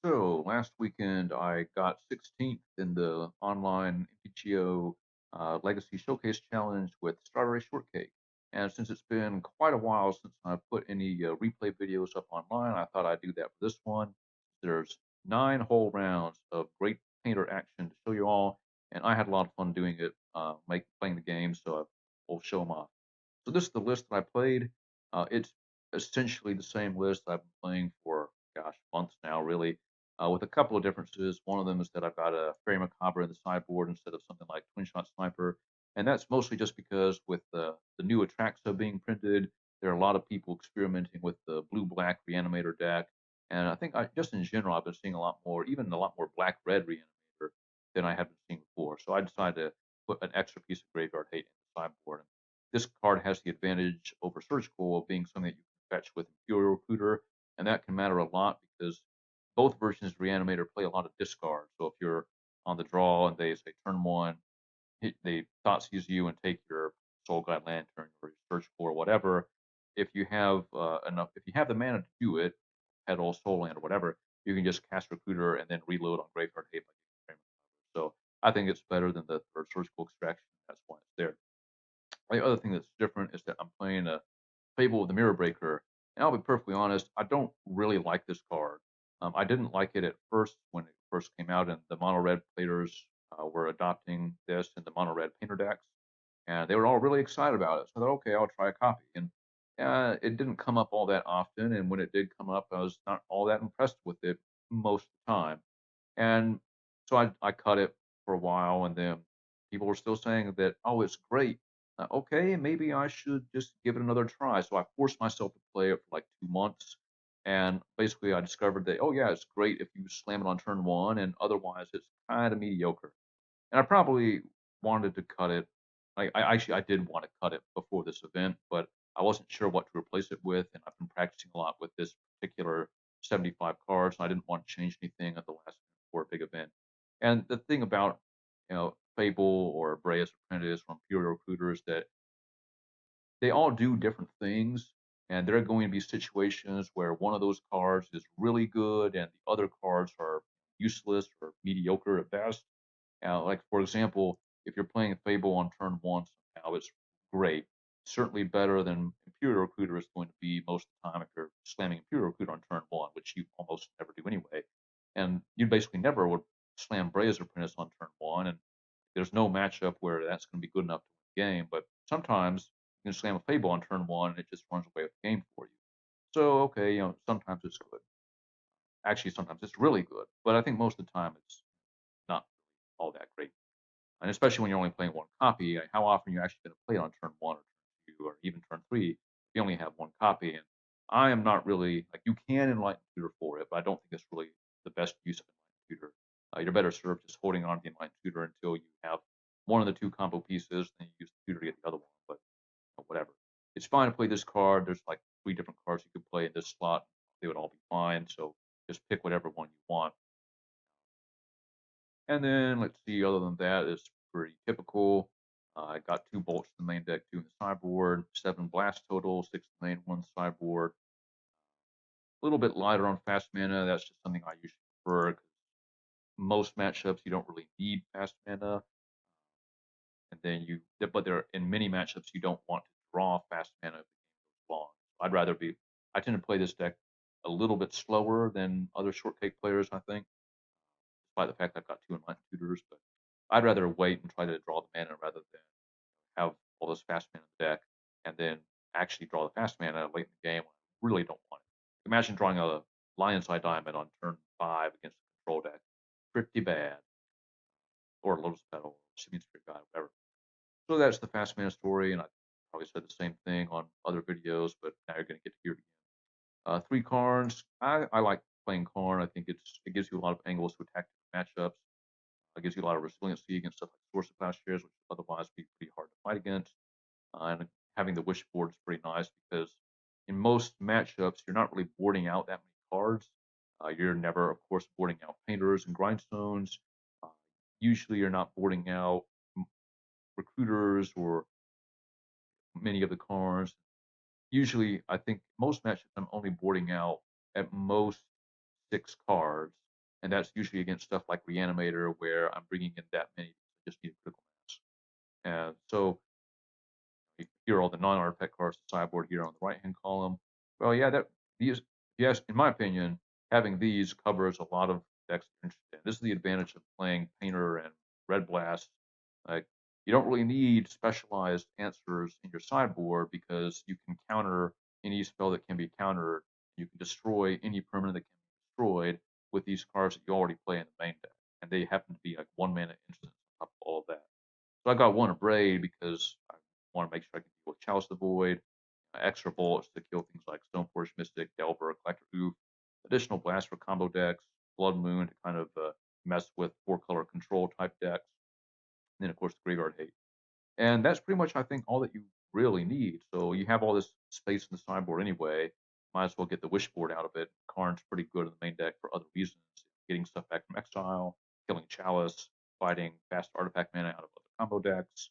So last weekend I got 16th in the online MTGO Legacy Showcase Challenge with Strawberry Shortcake. And since it's been quite a while since I put any replay videos up online, I thought I'd do that for this one. There's 9 whole rounds of great painter action to show you all, and I had a lot of fun doing it, playing the game, so will show them off. So this is the list that I played. It's essentially the same list I've been playing for, gosh, months now, really, with a couple of differences. One of them is that I've got a Fairy Macabre in the sideboard instead of something like Twin Shot Sniper, and that's mostly just because with the new Atraxa being printed, there are a lot of people experimenting with the blue-black Reanimator deck, and I think just in general, I've been seeing a lot more, even a lot more black-red Reanimator than I have been seeing before. So I decided to put an extra piece of Graveyard Hate in the sideboard. This card has the advantage over Surgical of being something that you can fetch with Imperial Recruiter, and that can matter a lot because both versions of Reanimator play a lot of discard. So if you're on the draw and they say turn one, they thought seize you and take your Soul Guide Lantern or your Surgical or whatever. If you have if you have the mana to do it, Petal, Soul Land, or whatever, you can just cast Recruiter and then reload on Graveyard Hate like Frame Recover. So I think it's better than the third Surgical Extraction. That's why it's there. The other thing that's different is that I'm playing a Fable of the Mirror Breaker, and I'll be perfectly honest, I don't really like this card. I didn't like it at first when it first came out, and the mono red players were adopting this in the mono red painter decks, and they were all really excited about it. So I thought, okay, I'll try a copy. And it didn't come up all that often, and when it did come up, I was not all that impressed with it most of the time. And so I cut it for a while, and then people were still saying that, oh, it's great. Okay, maybe I should just give it another try. So I forced myself to play it for like 2 months. And basically, I discovered that, oh, yeah, it's great if you slam it on turn one, and otherwise, it's kind of mediocre. And I probably wanted to cut it. I did want to cut it before this event, but I wasn't sure what to replace it with. And I've been practicing a lot with this particular 75 cards. And I didn't want to change anything at the last minute for a big event. And the thing about Fable or Brea's Apprentice or Imperial Recruiter is that they all do different things, and there are going to be situations where one of those cards is really good and the other cards are useless or mediocre at best. Like for example, if you're playing Fable on turn one somehow, it's great. Certainly better than Imperial Recruiter is going to be most of the time if you're slamming Imperial Recruiter on turn one, which you almost never do anyway. And you basically never would slam Brea's Apprentice on turn one, and there's no matchup where that's going to be good enough to win the game. But sometimes you can slam a Fable on turn one and it just runs away with the game for you. So okay, sometimes it's good. Actually, sometimes it's really good, but I think most of the time it's not all that great. And especially when you're only playing one copy, how often are you actually going to play it on turn one or turn two or even turn three if you only have one copy? And I am not really like you can enlighten tutor for it, but I don't think it's really the best use of enlighten tutor. You're better served just holding on to the enlighten tutor until you have one of the two combo pieces, then you use the tutor to get the other one. But whatever, it's fine to play this card. There's like 3 different cards you could play in this slot; they would all be fine. So just pick whatever one you want. And then let's see, other than that, it's pretty typical. I got 2 bolts in the main deck, 2 in the sideboard, 7 blast total, 6 in the main, 1 sideboard. A little bit lighter on fast mana. That's just something I usually prefer because most matchups you don't really need fast mana. And then but there in many matchups you don't want to draw fast mana if the game goes long. I'd rather be. I tend to play this deck a little bit slower than other shortcake players, I think, despite the fact I've got 2 enlightened tutors. But I'd rather wait and try to draw the mana rather than have all this fast mana in the deck and then actually draw the fast mana late in the game when I really don't want it. Imagine drawing a Lion's Eye Diamond on turn 5 against a control deck. Pretty bad. Or Lotus Petal, Simeon Spirit Guide, whatever. So that's the fast mana story, and I probably said the same thing on other videos, but now you're going to get to hear it again. 3 Karns. I like playing Karn. I think it gives you a lot of angles to attack matchups. It gives you a lot of resiliency against stuff like Source of Plowshares, which would otherwise be pretty hard to fight against. And having the wish board is pretty nice because in most matchups, you're not really boarding out that many cards. You're never, of course, boarding out painters and grindstones. Uh, Usually, you're not boarding out recruiters or many of the cards. Usually, I think most matchups I'm only boarding out at most 6 cards. and that's usually against stuff like Reanimator, where I'm bringing in that many to just need a critical mass. And so here are all the non-artifact cards to sideboard here on the right-hand column. Well, yeah, yes, in my opinion, having these covers a lot of decks you're interested in. This is the advantage of playing Painter and Red Blast. Like, you don't really need specialized answers in your sideboard because you can counter any spell that can be countered. You can destroy any permanent that can be destroyed with these cards that you already play in the main deck, and they happen to be like 1 mana instants on top of all of that. So I got one of Braid because I want to make sure I can deal with Chalice the Void, extra bullets to kill things like Stoneforge Mystic, Delver, Collector Oof, additional blast for combo decks, Blood Moon to kind of mess with 4-color control type decks, and then of course the Graveyard Hate. And that's pretty much, I think, all that you really need. So you have all this space in the sideboard anyway. Might as well get the Wishboard out of it. Karn's pretty good in the main deck for other reasons. Getting stuff back from exile, killing Chalice, fighting fast artifact mana out of other combo decks,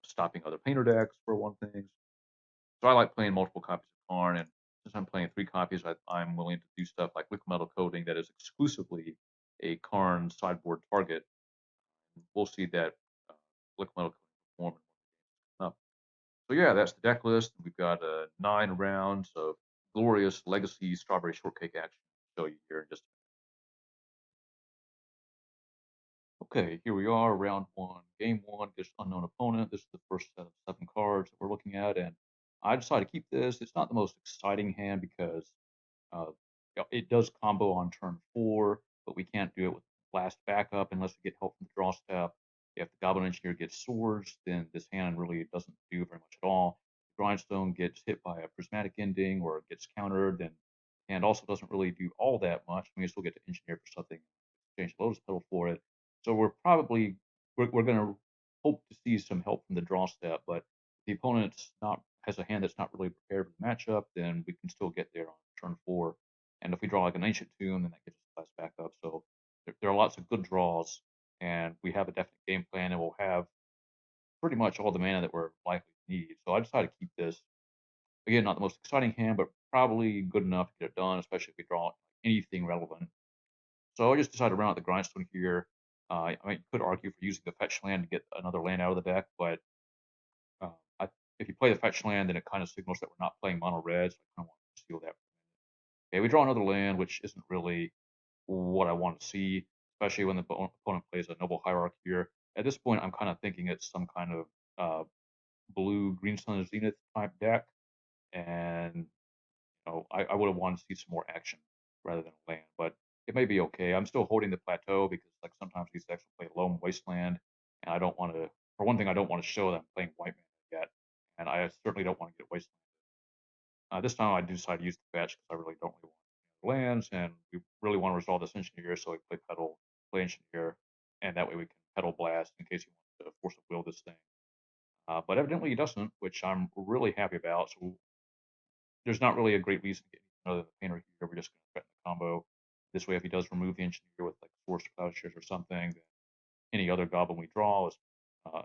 stopping other painter decks for one thing. So I like playing multiple copies of Karn, and since I'm playing 3 copies, I'm willing to do stuff like liquid metal coating that is exclusively a Karn sideboard target. We'll see that liquid metal coating perform up. So yeah, that's the deck list. We've got 9 rounds of glorious legacy Strawberry Shortcake action to show you here in just. Okay, here we are, round one, game one, against unknown opponent. This is the first set of 7 cards that we're looking at, and I decided to keep this. It's not the most exciting hand because it does combo on turn 4, but we can't do it with blast backup unless we get help from the draw step. If the Goblin Engineer gets swords, then this hand really doesn't do very much at all. If Grindstone gets hit by a prismatic ending or it gets countered, then the hand also doesn't really do all that much. We still get to engineer for something, exchange Lotus Petal for it. So we're going to hope to see some help from the draw step, but if the opponent's not has a hand that's not really prepared for the matchup, then we can still get there on turn 4. And if we draw like an Ancient Tomb, then that gets us back up. So there are lots of good draws, and we have a definite game plan, and we'll have pretty much all the mana that we're likely to need. So I decided to keep this. Again, not the most exciting hand, but probably good enough to get it done, especially if we draw anything relevant. So I just decided to run out the Grindstone here. I mean, you could argue for using the fetch land to get another land out of the deck, but uh, I, if you play the fetch land, then it kind of signals that we're not playing mono red, so I kind of want to steal that. Okay, we draw another land, which isn't really what I want to see, especially when the opponent plays a Noble Hierarch here. At this point, I'm kind of thinking it's some kind of blue Green Sun Zenith type deck, and I would have wanted to see some more action rather than a land, but it may be okay. I'm still holding the plateau because like sometimes these decks will play Lone Wasteland, and I don't want to. For one thing, I don't want to show that I'm playing white mana yet, and I certainly don't want to get Wasteland. This time I do decide to use the fetch because I really don't really want lands, and we really want to resolve this engineer, so we play pedal, play engineer, and that way we can pedal blast in case he wants to force of will this thing. But evidently he doesn't, which I'm really happy about. So there's not really a great reason to get another painter here. We're just going to threaten the combo. This way, if he does remove the engineer with like Force Plowshares or something, then any other goblin we draw is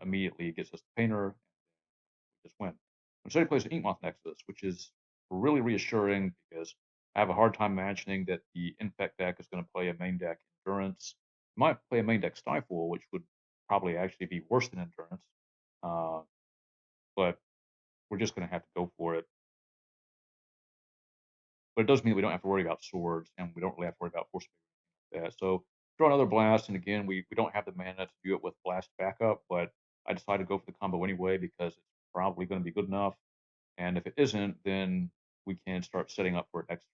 immediately gets us the painter, and we just win. Instead, he plays an Inkmoth Nexus, which is really reassuring because I have a hard time imagining that the Infect deck is going to play a main deck Endurance. It might play a main deck Stifle, which would probably actually be worse than Endurance. But we're just going to have to go for it. But it does mean we don't have to worry about swords, and we don't really have to worry about force like that. So draw another blast, and again, we don't have the mana to do it with blast backup, but I decided to go for the combo anyway because it's probably going to be good enough. And if it isn't, then we can start setting up for it next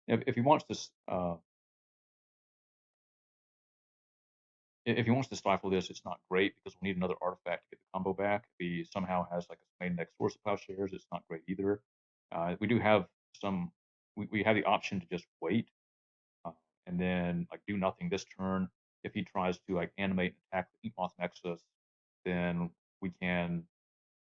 turn. If he wants to, if he wants to stifle this, it's not great because we need another artifact to get the combo back. If he somehow has like a main next source of plowshares, it's not great either. We do have some. We have the option to just wait and then like do nothing this turn. If he tries to like animate and attack the Eatmoth Nexus, then we can,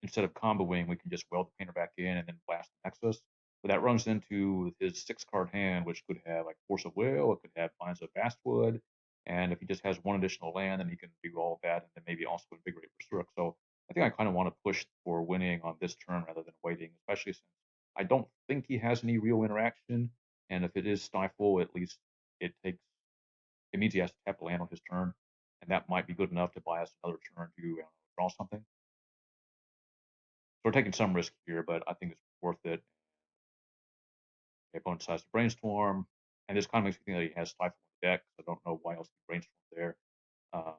instead of comboing, we can just weld the painter back in and then blast the Nexus. But that runs into his 6-card hand, which could have like Force of Will, it could have Vines of Vastwood, and if he just has one additional land, then he can do all of that and then maybe also invigorate Berserk. So I think I kind of want to push for winning on this turn rather than waiting, especially since I don't think he has any real interaction. And if it is Stifle, at least it takes it means he has to tap the land on his turn, and that might be good enough to buy us another turn to draw something. So we're taking some risk here, but I think it's worth it. The opponent decides to brainstorm, and this kind of makes me think that he has Stifle on the deck. So I don't know why else he brainstormed there. Uh,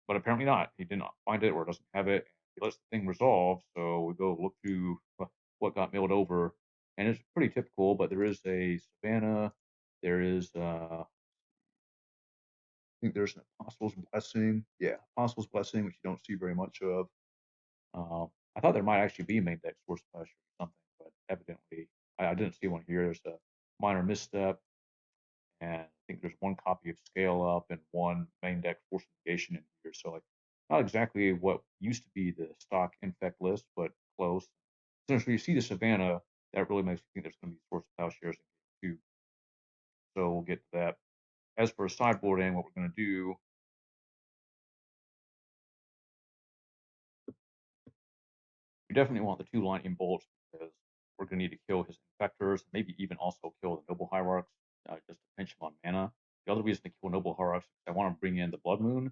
but apparently not. He did not find it or doesn't have it. He lets the thing resolve. So we go look to what got milled over, and it's pretty typical. But there is a Savannah. There is, I think there's an Apostle's Blessing. Yeah, Apostle's Blessing, which you don't see very much of. I thought there might actually be a main deck Force Pressure or something, but evidently I didn't see one here. There's a minor misstep, and I think there's one copy of Scale Up and one main deck Force Negation in here. So like not exactly what used to be the stock Infect list, but close. So if you see the Savannah, that really makes me think there's going to be Source of Plowshares in here too. So we'll get to that. As for sideboarding, what we're going to do, we definitely want the 2 lightning bolts because we're going to need to kill his infectors, maybe even also kill the noble hierarchs, just to pinch him on mana. The other reason to kill noble hierarchs is I want to bring in the Blood Moon.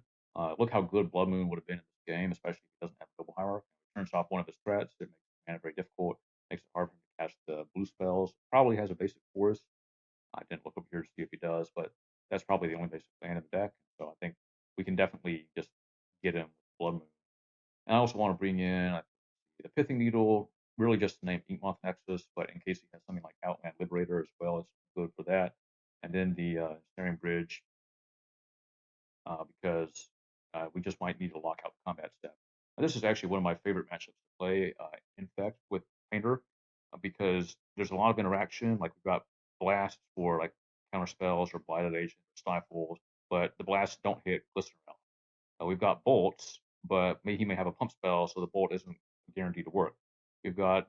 Look how good Blood Moon would have been in this game, especially if he doesn't have noble hierarch. It turns off one of his threats. It makes mana very difficult. Makes it hard for him to cast the blue spells. Probably has a basic forest. I didn't look up here to see if he does, but that's probably the only basic land in the deck. So I think we can definitely just get him with Blood Moon. And I also want to bring in the Pithing Needle, really just to name Inkmoth Nexus, but in case he has something like Outland Liberator as well, it's good for that. And then the Snaring Bridge, because we just might need to lock out the combat step. Now, this is actually one of my favorite matchups to play, Infect with Painter, because there's a lot of interaction. Like we've got blasts for like counter spells or blighted agents, stifles, but the blasts don't hit Glistener. We've got bolts, but he may have a pump spell, so the bolt isn't guaranteed to work. We've got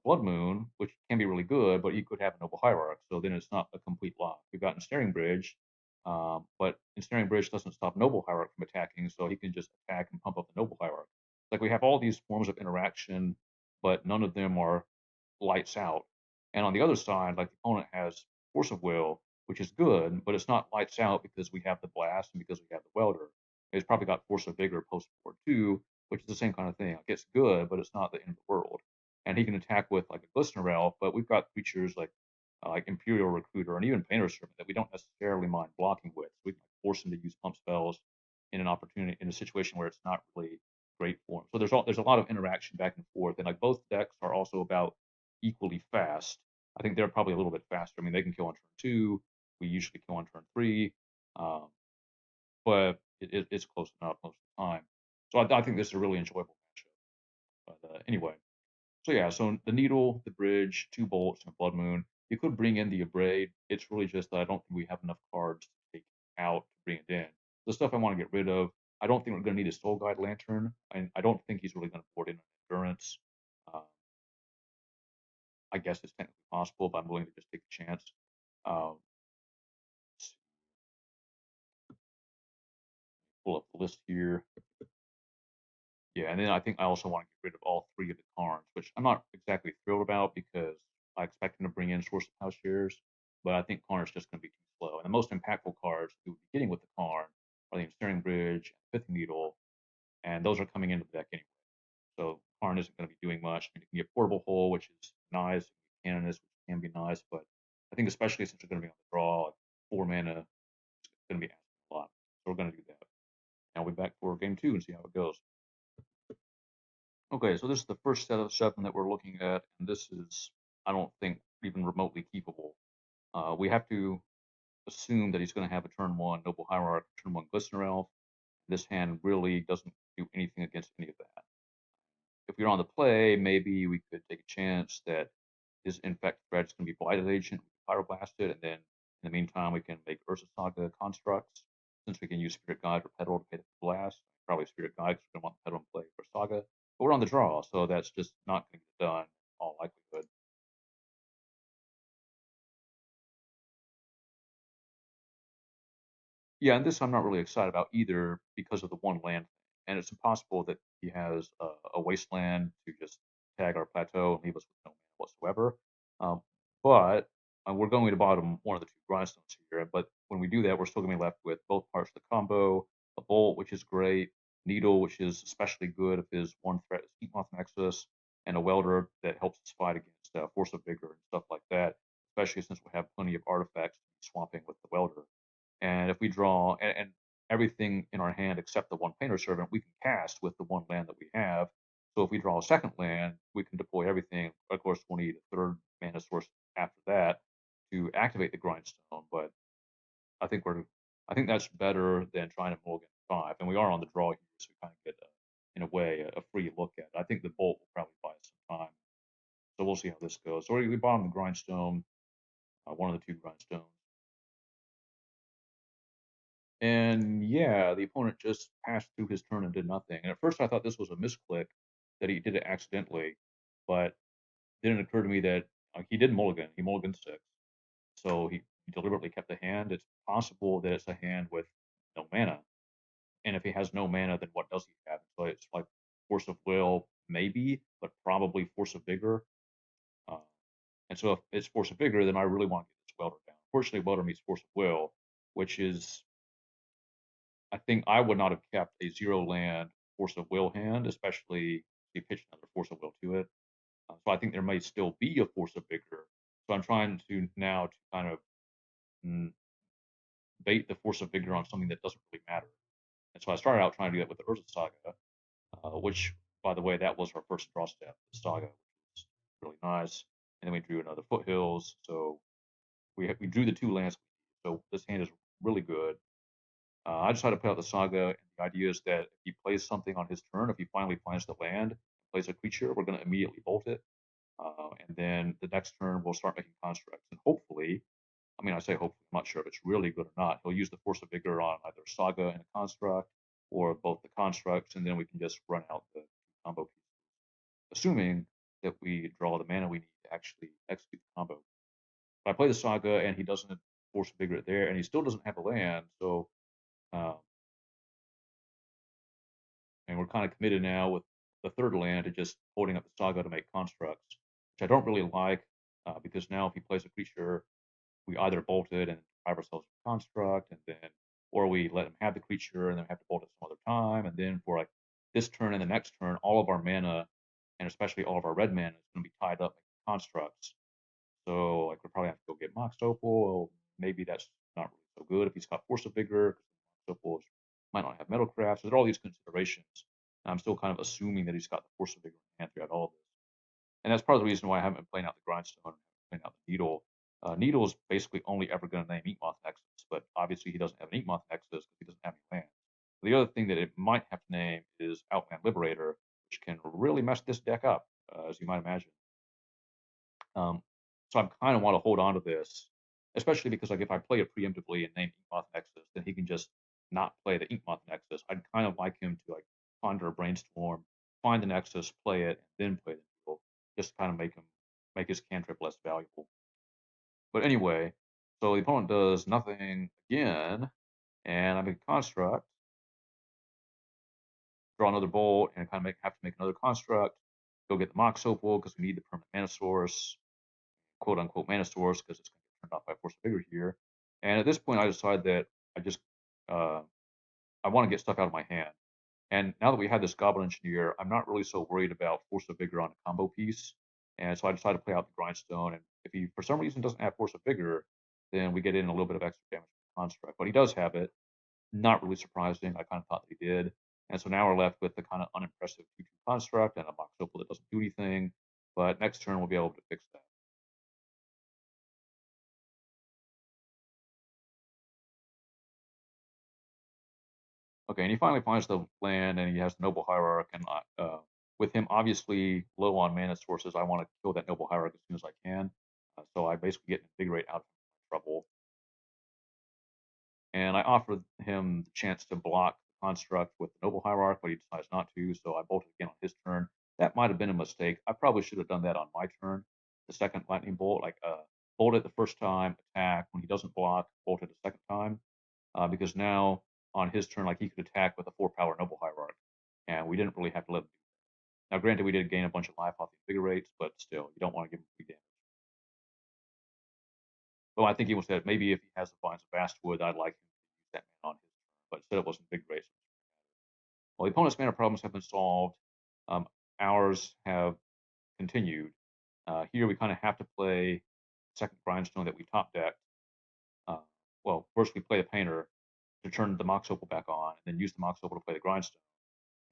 Blood Moon, which can be really good, but he could have a Noble Hierarch, so then it's not a complete lock. We've got Ensnaring Bridge, but Ensnaring Bridge doesn't stop Noble Hierarch from attacking, so he can just attack and pump up the Noble Hierarch. Like we have all these forms of interaction, but none of them are lights out. And on the other side, like the opponent has Force of Will, which is good, but it's not lights out because we have the Blast and because we have the Welder. It's probably got Force of Vigor post war too, which is the same kind of thing. Like it's good, but it's not the end of the world. And he can attack with like a Glistener Elf, but we've got creatures like Imperial Recruiter and even Painter Servant that we don't necessarily mind blocking with. So we can force him to use pump spells in an opportunity in a situation where it's not really great for him. So there's a lot of interaction back and forth, and like both decks are also about equally fast. I think they're probably a little bit faster. I mean, they can kill on turn 2. We usually kill on turn 3. Um, but it's close enough most of the time. So I think this is a really enjoyable matchup. But anyway, so yeah, so the needle, the bridge, 2 bolts, and blood moon. You could bring in the abrade. It's really just that I don't think we have enough cards to take out to bring it in. The stuff I want to get rid of. I don't think we're going to need a Soul Guide Lantern, and I don't think he's really going to board in endurance. Uh, I guess it's technically possible, but I'm willing to just take a chance. Uh, pull up the list here. Yeah, and then I think I also want to get rid of all 3 of the Karns, which I'm not exactly thrilled about because I expect him to bring in Source of Plowshares, but I think Karn is just going to be too slow. And the most impactful cards we would be getting with the Karn are the Ensnaring Bridge, Fifth Needle, and those are coming into the deck anyway. So Karn isn't going to be doing much. I mean, you can get Portable Hole, which is nice, Canonist, which can be nice, but I think especially since you're going to be on the draw, like 4 mana, it's going to be asking a lot. So we're going to do that. Now we'll be back for game 2 and see how it goes. Okay, so this is the first set of 7 that we're looking at, and this is, I don't think, even remotely keepable. We have to assume that he's going to have a turn 1 Noble Hierarch, turn 1 Glistener Elf. This hand really doesn't do anything against any of that. If we are on the play, maybe we could take a chance that his Infect threat is going to be Blighted Agent, Pyroblast it, and then in the meantime we can make Ursa Saga constructs. Since we can use Spirit Guide or Petal to pay the blast, probably Spirit Guide because we don't want the Petal in play for Saga. But we're on the draw, so that's just not going to get done in all likelihood. Yeah, and this I'm not really excited about either because of the 1 land thing. And it's impossible that he has a wasteland to just tag our plateau and leave us with no mana whatsoever. Um, but we're going to bottom one of the two grindstones here, but when we do that, we're still going to be left with both parts of the combo, a bolt, which is great, needle, which is especially good if his one threat is Heat Moth Nexus, and a welder that helps us fight against Force of Vigor and stuff like that, especially since we have plenty of artifacts swapping with the welder. And if we draw, and everything in our hand except the one Painter Servant, we can cast with the one land that we have. So if we draw a second land, we can deploy everything. Of course, we'll need a third mana source after that to activate the grindstone. But I think I think that's better than trying to mulligan 5. And we are on the draw here, so we kind of get, in a way, a free look at it. I think the bolt will probably buy us some time. So we'll see how this goes. So we bottom the grindstone, one of the two grindstones. And yeah, the opponent just passed through his turn and did nothing. And at first I thought this was a misclick, that he did it accidentally, but it didn't occur to me that he did mulligan. He mulliganed 6. So he deliberately kept the hand. It's possible that it's a hand with no mana. And if he has no mana, then what does he have? So it's like Force of Will, maybe, but probably Force of Vigor. Uh, and so if it's Force of Vigor, then I really want to get this Welder down. Fortunately, Welder meets Force of Will, which is, I think I would not have kept a 0 land Force of Will hand, especially if you pitch another Force of Will to it. So I think there may still be a Force of Vigor. So I'm trying to now to kind of mm, bait the Force of Vigor on something that doesn't really matter. And so I started out trying to do that with the Urza Saga, which, by the way, that was our first draw step, the Saga, which was really nice. And then we drew another Foothills. So we drew the 2 lands. So this hand is really good. I decided to play out the Saga, and the idea is that if he plays something on his turn, if he finally finds the land, plays a creature, we're going to immediately bolt it. And then the next turn, we'll start making constructs. And hopefully, I mean, I say hopefully, I'm not sure if it's really good or not. He'll use the Force of Vigor on either Saga and a construct, or both the constructs, and then we can just run out the combo pieces, assuming that we draw the mana we need to actually execute the combo. If I play the Saga and he doesn't Force of Vigor it there, and he still doesn't have a land, so um, and we're kind of committed now with the third land to just holding up the Saga to make constructs, which I don't really like, because now if he plays a creature, we either bolt it and deprive ourselves of construct, and then, or we let him have the creature and then have to bolt it some other time, and then for like this turn and the next turn, all of our mana, and especially all of our red mana, is going to be tied up in constructs. So like we probably have to go get Mox Opal. Maybe that's not really so good if he's got Force of Vigor, because Mox Opal might not have Metalcraft. So there are all these considerations. And I'm still kind of assuming that he's got the Force of Vigor in hand throughout all of this. And that's part of the reason why I haven't been playing out the Grindstone, playing out the Needle. Needle is basically only ever going to name Inkmoth Nexus, but obviously he doesn't have an Inkmoth Nexus because he doesn't have any lands. The other thing that it might have to name is Outland Liberator, which can really mess this deck up, as you might imagine. So I kind of want to hold on to this, especially because like if I play it preemptively and name Inkmoth Nexus, then he can just not play the Inkmoth Nexus. I'd kind of like him to like ponder a brainstorm, find the Nexus, play it, and then play the Needle, just to kind of make his cantrip less valuable. But anyway, so the opponent does nothing again, and I make a construct, draw another bolt, and kind of have to make another construct. Go get the Mox Opal because we need the permanent mana source, quote unquote mana source, because it's going to get turned off by Force of Vigor here. And at this point, I decide that I want to get stuff out of my hand. And now that we have this Goblin Engineer, I'm not really so worried about Force of Vigor on a combo piece. And so I decided to play out the Grindstone. And if he, for some reason, doesn't have Force of Vigor, then we get in a little bit of extra damage from Construct. But he does have it. Not really surprising. I kind of thought that he did. And so now we're left with the kind of unimpressive 2-2 Construct and a Mox Opal that doesn't do anything. But next turn, we'll be able to fix that. Okay, and he finally finds the land, and he has the Noble Hierarch, and with him obviously low on mana sources, I want to kill that Noble Hierarch as soon as I can. So I basically get Invigorate out of trouble, and I offer him the chance to block the construct with the Noble Hierarch, but he decides not to. So I bolt it again on his turn. That might have been a mistake. I probably should have done that on my turn. The second lightning bolt, like bolt it the first time, attack. When he doesn't block, bolt it the second time, because now on his turn, like he could attack with a 4-power Noble Hierarch, and we didn't really have to let him do that. Now, granted, we did gain a bunch of life off the Invigorates, but still, you don't want to give him free damage. Well, I think he said maybe if he has the Vines of Vastwood, I'd like him to use that mana on his turn, but instead it wasn't big race. Well, the opponent's mana problems have been solved. Um, ours have continued. Here we kind of have to play second Grindstone that we top decked. Uh, well, first we play the Painter to turn the Mox Opal back on, and then use the Mox Opal to play the Grindstone.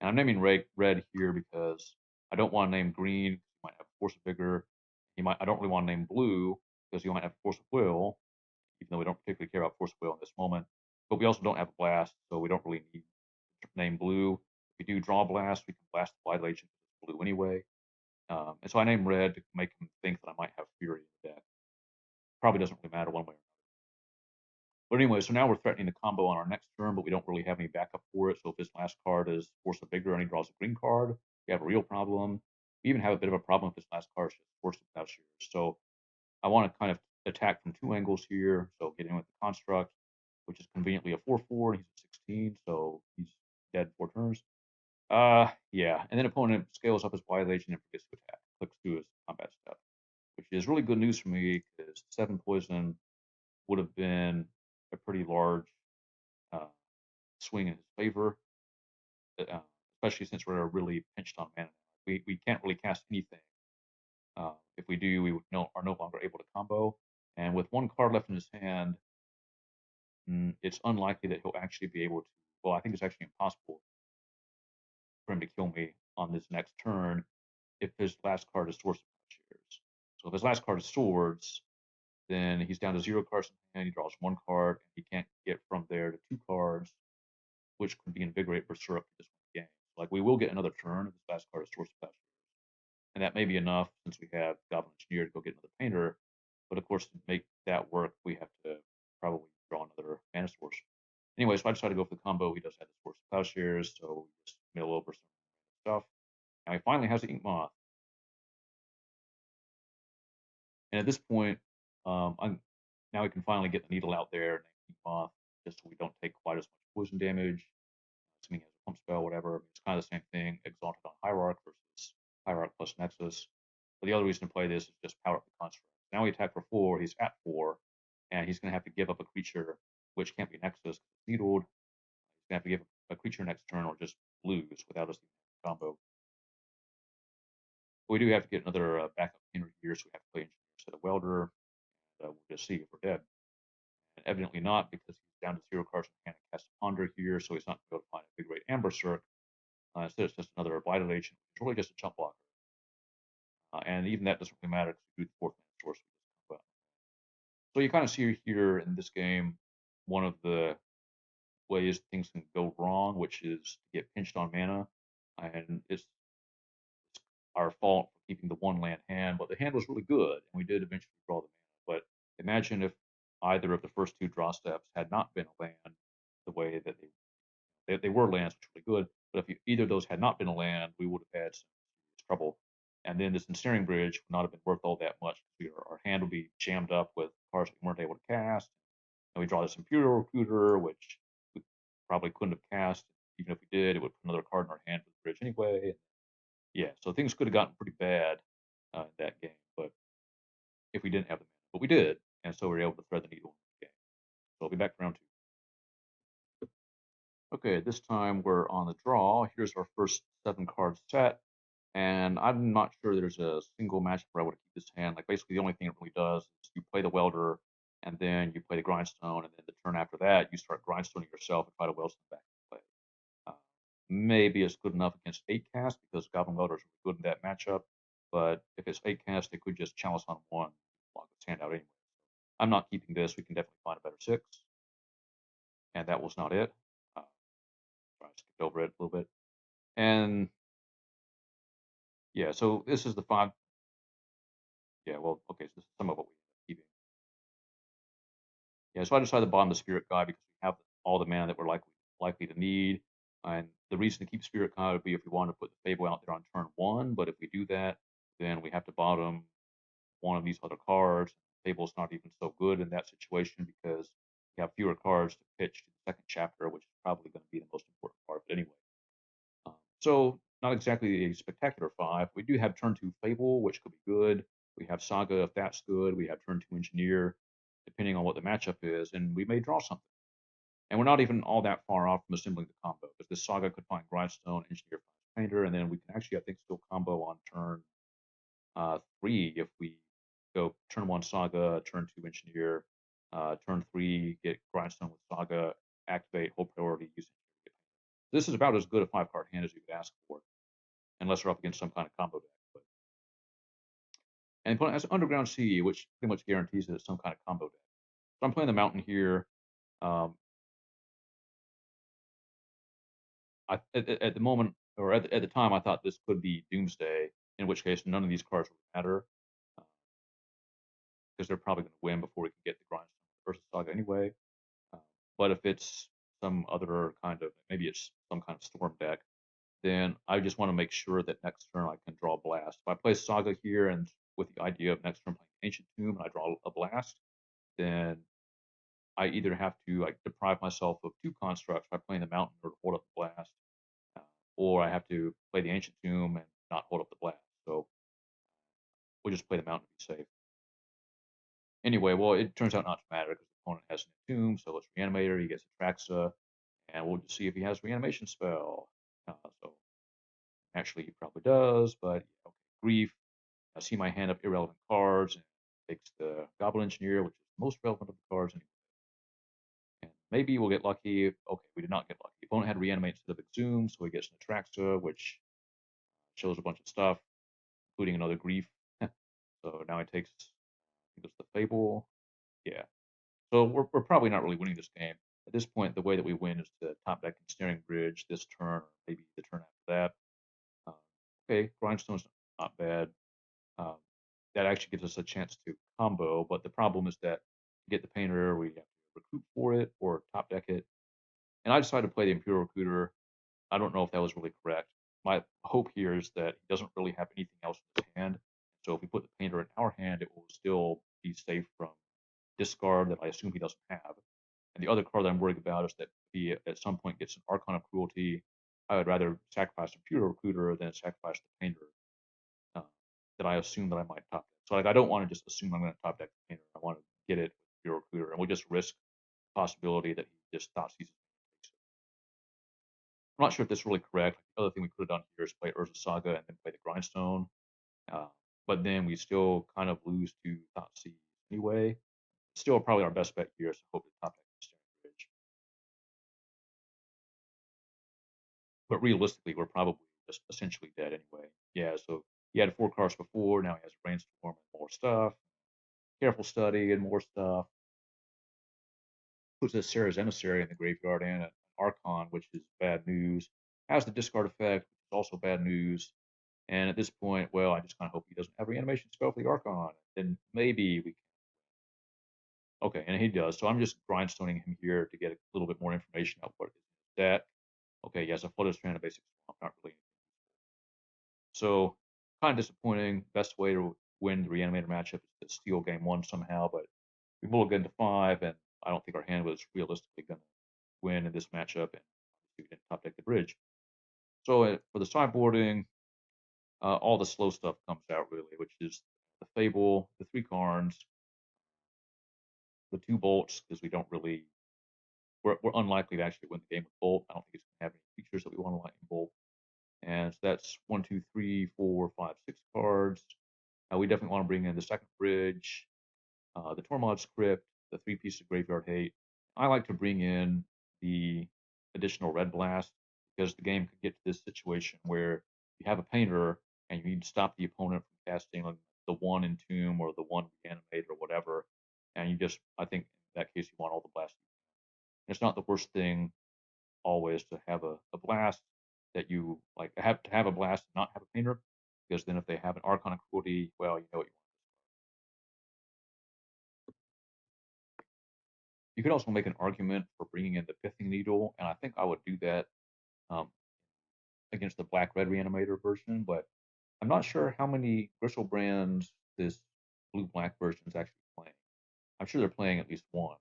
And I'm naming red here because I don't want to name green. He might have Force of Vigor. I don't really want to name blue because he might have Force of Will, even though we don't particularly care about Force of Will in this moment. But we also don't have a blast, so we don't really need to name blue. If we do draw blast, we can blast the Blight Agent blue anyway. And so I named red to make him think that I might have Fury in the deck. Probably doesn't really matter one way or another. But anyway, so now we're threatening the combo on our next turn, but we don't really have any backup for it. So if this last card is Force of Vigor and he draws a green card, we have a real problem. We even have a bit of a problem if this last card is just Force of Plowshares. So I want to kind of attack from two angles here. So get in with the Construct, which is conveniently a 4/4. He's a 16, so he's dead 4 turns. Yeah. And then opponent scales up his Blight Agent and forgets to attack. Clicks to his combat step, which is really good news for me because 7 poison would have been a pretty large uh, swing in his favor, uh, especially since we're really pinched on mana. We can't really cast anything. If we do, we are no longer able to combo. And with one card left in his hand, it's unlikely that he'll actually be able to. Well, I think it's actually impossible for him to kill me on this next turn if his last card is Source of Shares. So if his last card is Swords, then he's down to 0 cards in hand. He draws 1 card, and he can't get from there to 2 cards, which could be Invigorate Berserk to just win the game. Like we will get another turn if this last card is Source of Shares. And that may be enough since we have Goblin Engineer to go get another Painter. But of course, to make that work, we have to probably draw another mana source. Anyway, so I decided to go for the combo. He does have the Source of Plowshares, so we just mill over some stuff. And he finally has the Ink Moth. And at this point, now we can finally get the needle out there and Ink Moth, just so we don't take quite as much poison damage. Assuming he has a pump spell, whatever. It's kind of the same thing, Exalted on Hierarch versus Hierarch plus Nexus. But the other reason to play this is just power up the construct. Now we attack for 4, he's at 4, and he's going to have to give up a creature, which can't be Nexus, it's needled. He's going to have to give a creature next turn or just lose without us combo. But we do have to get another backup Painter here, so we have to play Engineer instead of Welder. We'll just see if we're dead. And evidently not, because he's down to 0 cards and can't cast a Ponder here, so he's not going to be able to find a big rate and Berserk. Instead, it's just another Blighted Agent, which is really just a chump blocker. And even that doesn't really matter because we do the 4th mana source. So you kind of see here in this game one of the ways things can go wrong, which is to get pinched on mana, and it's our fault for keeping the 1 land hand. But the hand was really good, and we did eventually draw the mana. But imagine if either of the first 2 draw steps had not been a land, the way that they were lands, which were really good. But if either of those had not been a land, we would have had some serious trouble. And then this Ensnaring Bridge would not have been worth all that much. Our hand would be jammed up with cards we weren't able to cast. And we draw this Imperial Recruiter, which we probably couldn't have cast. Even if we did, it would put another card in our hand for the bridge anyway. Yeah, so things could have gotten pretty bad in that game. But if we didn't have the mana, but we did, and so we were able to thread the needle in the game. So I'll be back for round 2. Okay, this time we're on the draw. Here's our first 7-card set. And I'm not sure there's a single matchup where I would keep this hand. Like basically the only thing it really does is you play the Welder, and then you play the Grindstone, and then the turn after that you start Grindstoning yourself and try to Wellstone back to play. Maybe it's good enough against 8 cast because Goblin Welder is really good in that matchup. But if it's 8 cast, it could just chalice on 1, lock its hand out anyway. I'm not keeping this. We can definitely find a better 6. And that was not it. I skipped over it a little bit. And yeah, so this is the 5. Yeah, well, okay, so this is some of what we end up keeping. Yeah, so I decided to bomb the Spirit Guide because we have all the mana that we're likely to need. And the reason to keep Spirit Guide would be if we wanted to put the Fable out there on turn 1, but if we do that, then we have to bottom one of these other cards. Fable's not even so good in that situation because we have fewer cards to pitch to the second chapter, which is probably going to be the most important part. But anyway, so not exactly a spectacular 5. We do have turn 2 Fable, which could be good. We have Saga if that's good. We have turn 2 Engineer. depending on what the matchup is, and we may draw something. And we're not even all that far off from assembling the combo, because this Saga could find Grindstone, Engineer, Painter, and then we can actually, I think, still combo on turn 3 if we go turn 1 Saga, turn 2 Engineer, turn 3 get Grindstone with Saga, activate, hold priority, use Engineer. This is about as good a 5-card hand as you could ask for, unless we're up against some kind of combo deck. But, and opponent has Underground Sea, which pretty much guarantees that it's some kind of combo deck. So I'm playing the Mountain here. At the moment, or at the time, I thought this could be Doomsday, in which case none of these cards would matter, because they're probably going to win before we can get the Grindstone versus Saga anyway. But if it's some other kind of, maybe it's some kind of Storm deck, then I just want to make sure that next turn I can draw a Blast. If I play Saga here and with the idea of next turn playing Ancient Tomb and I draw a Blast, then I either have to like deprive myself of 2 constructs by playing the Mountain or hold up the Blast, or I have to play the Ancient Tomb and not hold up the Blast. So we'll just play the Mountain to be safe. Anyway, well, it turns out not to matter because the opponent has an Tomb, so it's Reanimator, he gets Atraxa, and we'll just see if he has Reanimation spell. So actually he probably does, but okay, Grief. I see my hand up irrelevant cards and takes the Goblin Engineer, which is the most relevant of the cards. And maybe we'll get lucky. Okay, we did not get lucky. The opponent had Reanimate instead of Exhume, so he gets an Atraxa, which shows a bunch of stuff, including another Grief. So now he takes, I think it's the Fable. Yeah. So we're probably not really winning this game. At this point, the way that we win is to top deck Ensnaring Bridge this turn, or maybe the turn after that. Okay, Grindstone's not bad. That actually gives us a chance to combo, but the problem is that to get the Painter, we have to recruit for it or top deck it. And I decided to play the Imperial Recruiter. I don't know if that was really correct. My hope here is that he doesn't really have anything else in his hand. So if we put the Painter in our hand, it will still be safe from discard that I assume he doesn't have. And the other card that I'm worried about is that he at some point gets an Archon of Cruelty. I would rather sacrifice the Imperial Recruiter than sacrifice the Painter uh, that I assume that I might top deck. So like I don't want to just assume I'm going to top deck the Painter. I want to get it with Imperial Recruiter, and we'll just risk the possibility that he just thought he's. I'm not sure if this is really correct. Like, the other thing we could have done here is play Urza Saga and then play the Grindstone. Uh, but then we still kind of lose to Thoughtseize anyway. Still probably our best bet here is to hope to top deck the Ensnaring Bridge. But realistically, we're probably just essentially dead anyway. Yeah, so he had 4 cards before, now he has Brainstorm and more stuff. Careful Study and more stuff. Puts a Sarah's Emissary in the graveyard and an Archon, which is bad news. Has the discard effect, which is also bad news. And at this point, well, I just kind of hope he doesn't have Reanimation spell for the Archon. Then maybe we can. Okay, and he does. So I'm just grindstoning him here to get a little bit more information about what is that. Okay, yes, a Flooded Strand of basic swamp, not really. So kind of disappointing. Best way to win the Reanimator matchup is to steal game 1 somehow, but we mulligan to 5, and I don't think our hand was realistically going to win in this matchup, and we didn't top deck the bridge. So for the sideboarding, all the slow stuff comes out really, which is the Fable, the 3 Karns, the 2 Bolts, because we don't really, we're unlikely to actually win the game with Bolt. I don't think it's going to have any features that we want to like in Bolt. And so that's 1, 2, 3, 4, 5, 6 cards. We definitely want to bring in the second bridge, the Tormod's Crypt, the 3 pieces of Graveyard Hate. I like to bring in the additional Red Blast because the game could get to this situation where you have a Painter and you need to stop the opponent from casting like the 1 Entomb or the 1 Reanimate or whatever. And you just, I think in that case, you want all the blasts. It's not the worst thing always to have a blast that you like have to have a blast and not have a Painter, because then if they have an Archon of Cruelty, well, you know what you want. You could also make an argument for bringing in the Pithing Needle, and I think I would do that um, against the Black Red Reanimator version, but I'm not sure how many Gristlebrand's this blue black version is actually playing. I'm sure they're playing at least one,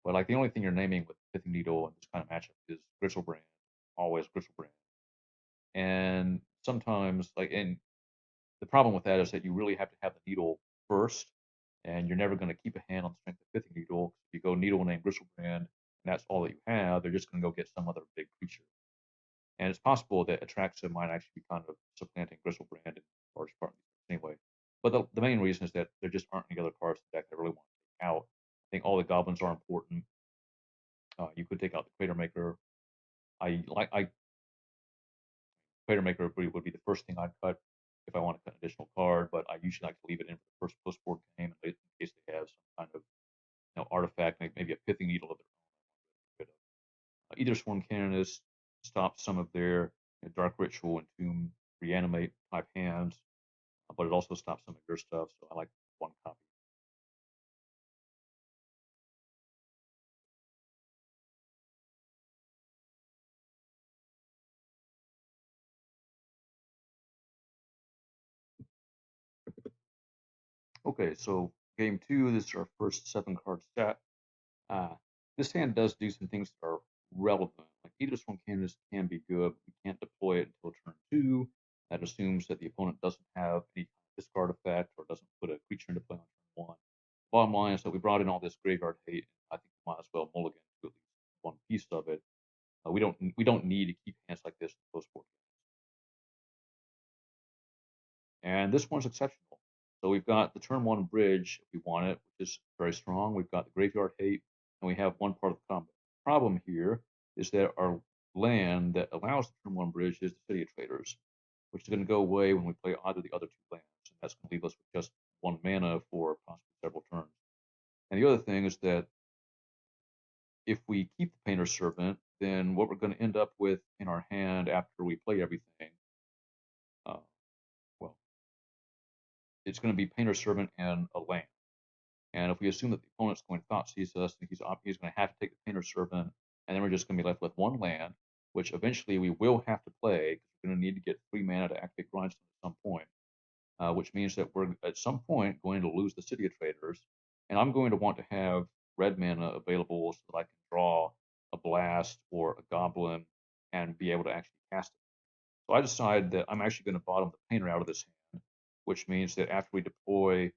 but like the only thing you're naming with Pithing Needle in this kind of matchup is Gristlebrand, always Gristlebrand, and sometimes like and the problem with that is that you really have to have the needle first, and you're never going to keep a hand on the strength of Pithing Needle. If you go Needle Name Gristlebrand, and that's all that you have, they're just going to go get some other big creature. And it's possible that Atraxa might actually be kind of supplanting Gristlebrand in large part anyway. But the main reason is that there just aren't any other cards in the deck I really want to take out. I think all the goblins are important. You could take out the Crater Maker. Crater Maker would be the first thing I'd cut if I want to cut an additional card, but I usually like to leave it in for the first post-board game in case they have some kind of artifact, maybe a Pithing Needle of their own. Either Swarm Canonist stops some of their Dark Ritual and Tomb Reanimate type hands, but it also stops some of your stuff, so I like one copy. Okay, so game 2, this is our first 7-card set. This hand does do some things that are relevant. Like Aegis One Canvas can be good, but we can't deploy it until turn 2. That assumes that the opponent doesn't have any discard effect or doesn't put a creature into play on turn 1. Bottom line is that we brought in all this graveyard hate. I think we might as well mulligan to at least one piece of it. We don't need to keep hands like this in post-board. And this one's exceptional. So we've got the turn 1 bridge if we want it, which is very strong. We've got the graveyard hate, and we have one part of the combo. The problem here is that our land that allows the turn 1 bridge is the City of Traders, which is going to go away when we play either of the other 2 lands, and that's going to leave us with just 1 mana for possibly several turns. And the other thing is that if we keep the Painter's Servant, then what we're going to end up with in our hand after we play everything, well, it's going to be Painter's Servant and a land. And if we assume that the opponent's going to Thoughtseize us, he's going to have to take the Painter's Servant, and then we're just going to be left with 1 land, which eventually we will have to play because we're going to need to get 3 mana to activate Grindstone at some point, which means that we're at some point going to lose the City of Traders, and I'm going to want to have red mana available so that I can draw a Blast or a Goblin and be able to actually cast it. So I decide that I'm actually going to bottom the Painter out of this hand, which means that after we deploy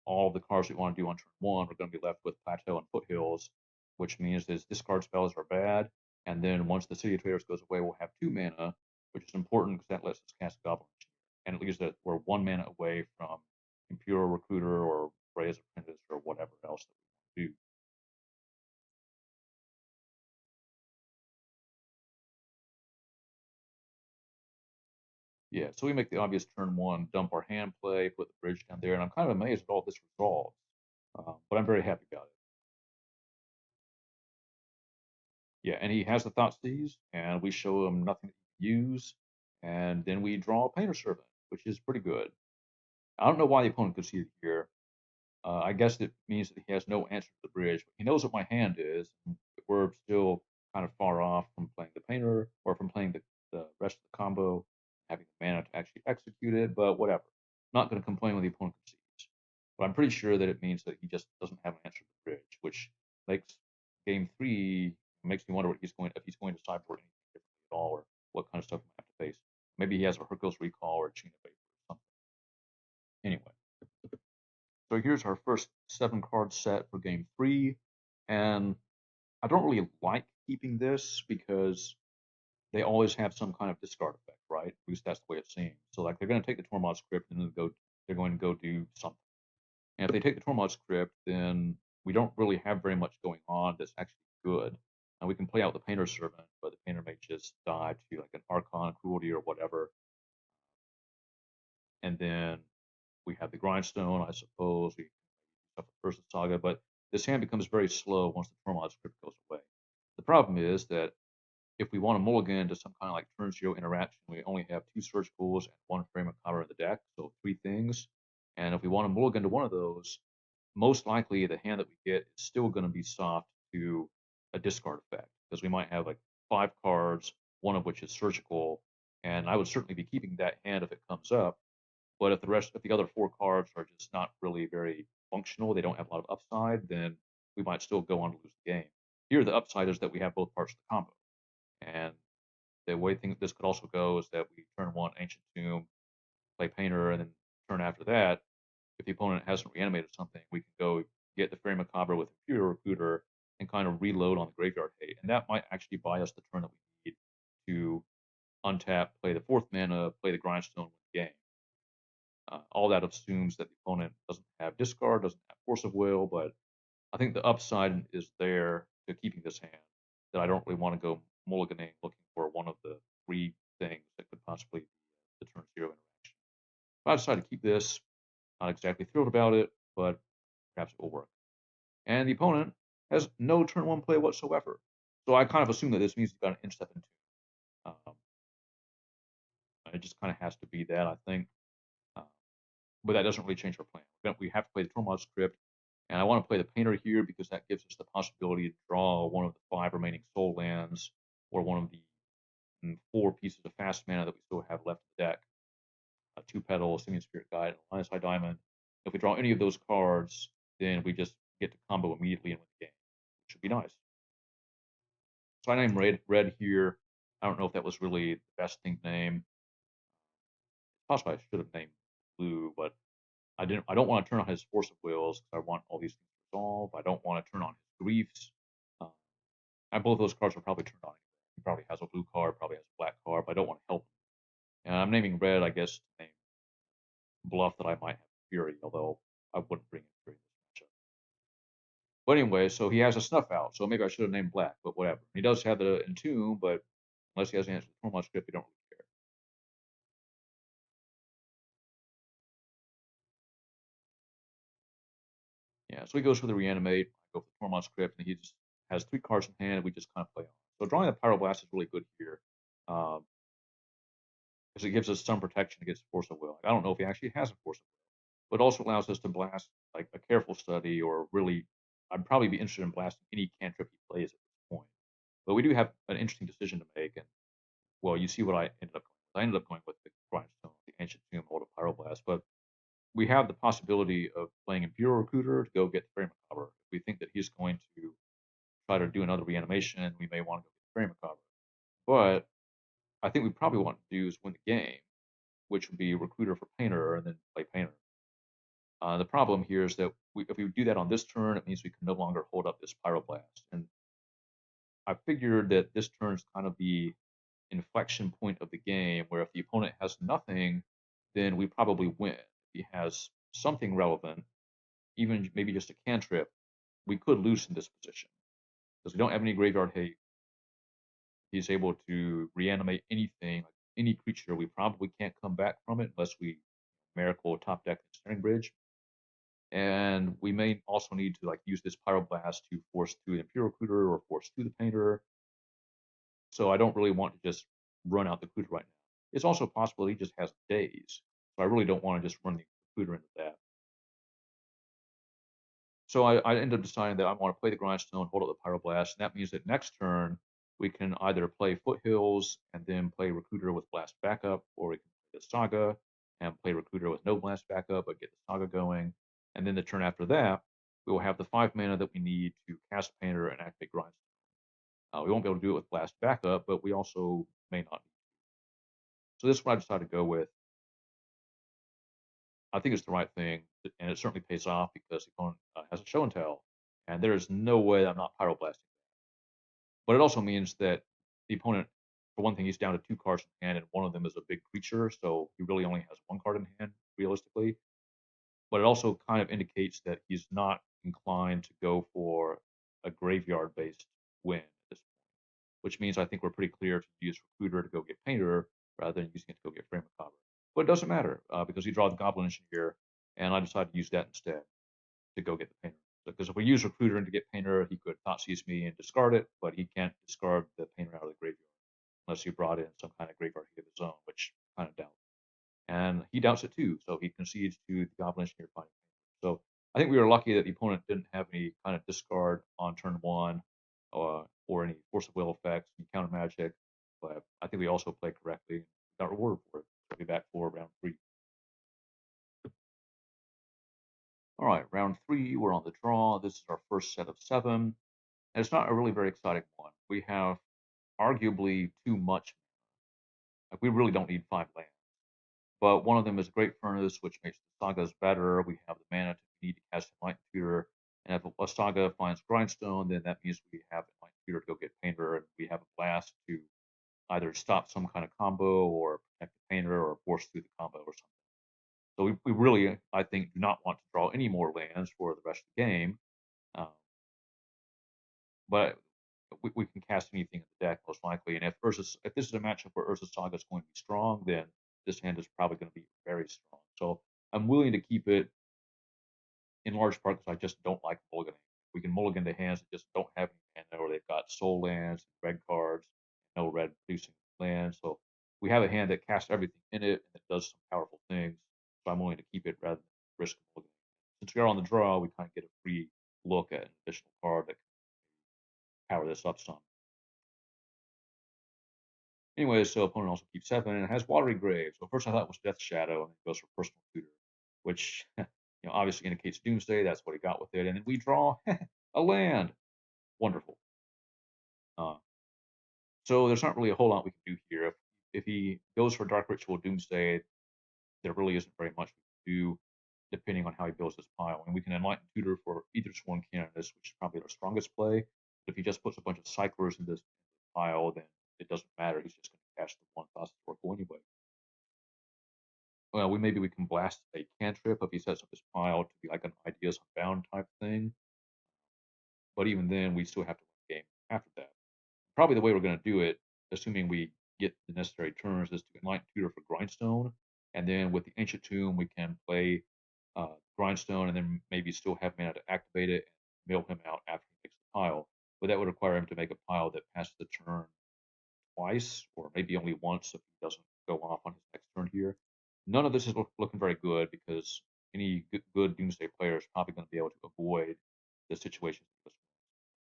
all of the cards we want to do on turn 1, we're going to be left with Plateau and Foothills, which means that discard spells are bad. And then once the City of Traders goes away, we'll have 2 mana, which is important because that lets us cast Goblin. And it leaves that we're 1 mana away from Imperial Recruiter or Reyes Apprentice or whatever else that we want to do. Yeah, so we make the obvious turn 1, dump our hand play, put the bridge down there, and I'm kind of amazed at all this resolves. But I'm very happy about it. Yeah, and he has the Thoughtseize, and we show him nothing to use, and then we draw a Painter Servant, which is pretty good. I don't know why the opponent could see it here. I guess it means that he has no answer to the bridge, but he knows what my hand is. We're still kind of far off from playing the Painter or from playing the rest of the combo, having the mana to actually execute it, but whatever. I'm not going to complain when the opponent concedes. But I'm pretty sure that it means that he just doesn't have an answer to the bridge, which makes game 3 makes me wonder what if he's going to sideboard anything differently at all, or what kind of stuff he might have to face. Maybe he has a Hercules Recall or a Chain of Vapor or something. Anyway, so here's our first 7-card set for game 3, and I don't really like keeping this because they always have some kind of discard effect, right? At least that's the way it seems. So like they're going to take the Tormod's Crypt and then they're going to go do something. And if they take the Tormod's Crypt, then we don't really have very much going on that's actually good. And we can play out the Painter's Servant, but the Painter may just die to like an Archon, Cruelty, or whatever. And then we have the Grindstone, I suppose. We have the First Saga, but this hand becomes very slow once the Tormod's Crypt goes away. The problem is that if we want to mulligan to some kind of like turn 0 interaction, we only have 2 Surgicals and 1 Frame of Cover in the deck, so 3 things. And if we want to mulligan to one of those, most likely the hand that we get is still going to be soft to a discard effect because we might have like 5 cards, one of which is surgical, and I would certainly be keeping that hand if it comes up. But if the other 4 cards are just not really very functional, they don't have a lot of upside, then we might still go on to lose the game. Here, the upside is that we have both parts of the combo, and the way this could also go is that we turn 1 Ancient Tomb, play Painter, and then turn after that, if the opponent hasn't reanimated something, we can go get the Fairy Macabre with Imperial Recruiter and kind of reload on the graveyard hate. And that might actually buy us the turn that we need to untap, play the 4th mana, play the Grindstone, win the game. All that assumes that the opponent doesn't have discard, doesn't have Force of Will, but I think the upside is there to keeping this hand that I don't really want to go mulliganing looking for one of the 3 things that could possibly be the turn 0 interaction. But I decided to keep this. Not exactly thrilled about it, but perhaps it will work. And the opponent has no turn 1 play whatsoever. So I kind of assume that this means he's got an instep into. It just kind of has to be that, I think. But that doesn't really change our plan. We have to play the Tormod's Crypt, and I want to play the Painter here because that gives us the possibility to draw one of the 5 remaining Soul Lands or one of the 4 pieces of fast mana that we still have left in the deck. 2 Petals, Simian Spirit Guide, and Lion's High Diamond. If we draw any of those cards, then we just get to combo immediately and win the game, which should be nice. So I named red here. I don't know if that was really the best thing to name. Possibly I should have named blue, but I didn't. I don't want to turn on his Force of Wills because I want all these things to resolve. I don't want to turn on his Griefs. And both those cards are probably turned on. He probably has a blue card, probably has a black card, but I don't want to help him. And I'm naming red, I guess, to name bluff that I might have Fury, although I wouldn't bring in Fury in this matchup. But anyway, so he has a Snuff Out, so maybe I should have named black, but whatever. He does have the Entomb, but unless he has an answer to the Tormod Script, we don't really care. Yeah, so he goes for the Reanimate, I go for the Tormod Script, and he just has 3 cards in hand, and we just kind of play on. So drawing the Pyroblast is really good here, because it gives us some protection against Force of Will. I don't know if he actually has a Force of Will, but also allows us to blast like a Careful Study, or really, I'd probably be interested in blasting any cantrip he plays at this point. But we do have an interesting decision to make, and well, you see what I ended up going with. I ended up going with the Grindstone, the Ancient Tomb, Hold of Pyroblast, but we have the possibility of playing Imperial Recruiter to go get the Fairy Macabre. If we think that he's going to try to do another reanimation, we may want to go get the Fairy Macabre. But I think we probably want to do is win the game, which would be Recruiter for Painter and then play Painter. The problem here is that if we do that on this turn, it means we can no longer hold up this Pyroblast. And I figured that this turn is kind of the inflection point of the game where if the opponent has nothing, then we probably win. If he has something relevant, even maybe just a cantrip, we could lose in this position because we don't have any graveyard hate. He's able to reanimate anything, like any creature. We probably can't come back from it unless we miracle top deck the Snaring Bridge. And we may also need to like use this Pyroblast to force through the Imperial Recruiter or force through the Painter. So I don't really want to just run out the Recruiter right now. It's also possible he just has days. So I really don't want to just run the Recruiter into that. So I ended up deciding that I want to play the Grindstone, hold up the Pyroblast, and that means that next turn we can either play Foothills and then play Recruiter with Blast Backup, or we can play the Saga and play Recruiter with no Blast Backup, but get the Saga going. And then the turn after that, we will have the 5 mana that we need to cast Painter and activate Grindstone. We won't be able to do it with Blast Backup, but we also may not. So this is what I decided to go with. I think it's the right thing, and it certainly pays off because the opponent has a show and tell, and there is no way I'm not pyroblasting. But it also means that the opponent, for one thing, he's down to 2 cards in hand, and one of them is a big creature, so he really only has 1 card in hand, realistically. But it also kind of indicates that he's not inclined to go for a graveyard-based win at this point, which means I think we're pretty clear to use Recruiter to go get Painter rather than using it to go get Frame Macabre. But it doesn't matter because he draws the Goblin Engineer, and I decided to use that instead to go get the Painter. Because if we use Recruiter to get Painter, he could Thoughtseize me and discard it, but he can't discard the Painter out of the graveyard unless he brought in some kind of graveyard hit of his own, which I kind of doubt. And he doubts it too, so he concedes to the Goblin Engineer finding Painter. So I think we were lucky that the opponent didn't have any kind of discard on turn 1 or any Force of Will effects and counter magic, but I think we also played correctly and got rewarded for it. So we'll be back for round 3. All right, round 3, we're on the draw. This is our first set of 7, and it's not a really very exciting one. We have arguably too much. Like we really don't need 5 lands. But one of them is Great Furnace, which makes the sagas better. We have the mana to need to cast Enlightened Tutor. And if a saga finds Grindstone, then that means we have Enlightened Tutor to go get Painter, and we have a blast to either stop some kind of combo or protect the Painter or force through the combo or something. So we really, I think, do not want to draw any more lands for the rest of the game. Um, but we can cast anything in the deck most likely. And if this is a matchup where Urza Saga is going to be strong, then this hand is probably going to be very strong. So I'm willing to keep it in large part because I just don't like mulliganing. We can mulligan the hands that just don't have any mana, or they've got soul lands, red cards, no red producing lands. So we have a hand that casts everything in it and it does some powerful things. So I'm willing to keep it rather than risk mulliganing. Since we are on the draw, we kind of get a free look at an additional card that can power this up some. Anyway, so opponent also keeps 7 and it has Watery Grave. So first I thought it was Death Shadow, and it goes for Personal Tutor, which obviously indicates Doomsday. That's what he got with it. And then we draw a land. Wonderful. Uh, so there's not really a whole lot we can do here. If he goes for Dark Ritual Doomsday, there really isn't very much we can do depending on how he builds his pile. And we can Enlighten Tutor for either Sworn Canonist, which is probably our strongest play. But if he just puts a bunch of Cyclers in this pile, then it doesn't matter. He's just going to cast the one Thoughts Oracle anyway. Well, maybe we can blast a cantrip if he sets up his pile to be like an Ideas Unbound type thing. But even then, we still have to win the game after that. Probably the way we're going to do it, assuming we get the necessary turns, is to Enlighten Tutor for Grindstone, and then with the Ancient Tomb, we can play Grindstone, and then maybe still have mana to activate it and mill him out after he makes the pile. But that would require him to make a pile that passes the turn twice, or maybe only once if he doesn't go off on his next turn here. None of this is looking very good because any good Doomsday player is probably going to be able to avoid the situation.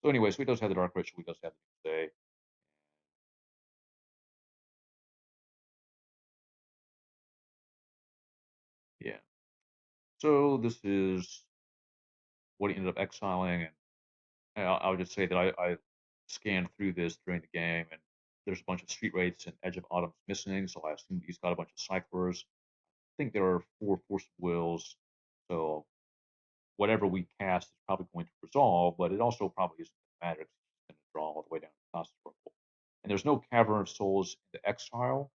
So anyway, so he does have the Dark Ritual, he does have the Doomsday. Yeah. So this is what he ended up exiling, and I'll just say that I scanned through this during the game, and there's a bunch of Street Wraiths and Edge of Autumn's missing, so I assume he's got a bunch of Cyclers. I think there are 4 Force of Wills, so whatever we cast is probably going to resolve, but it also probably isn't going to matter because he's going to draw all the way down to the Thassa's Oracle. And there's no Cavern of Souls in the exile.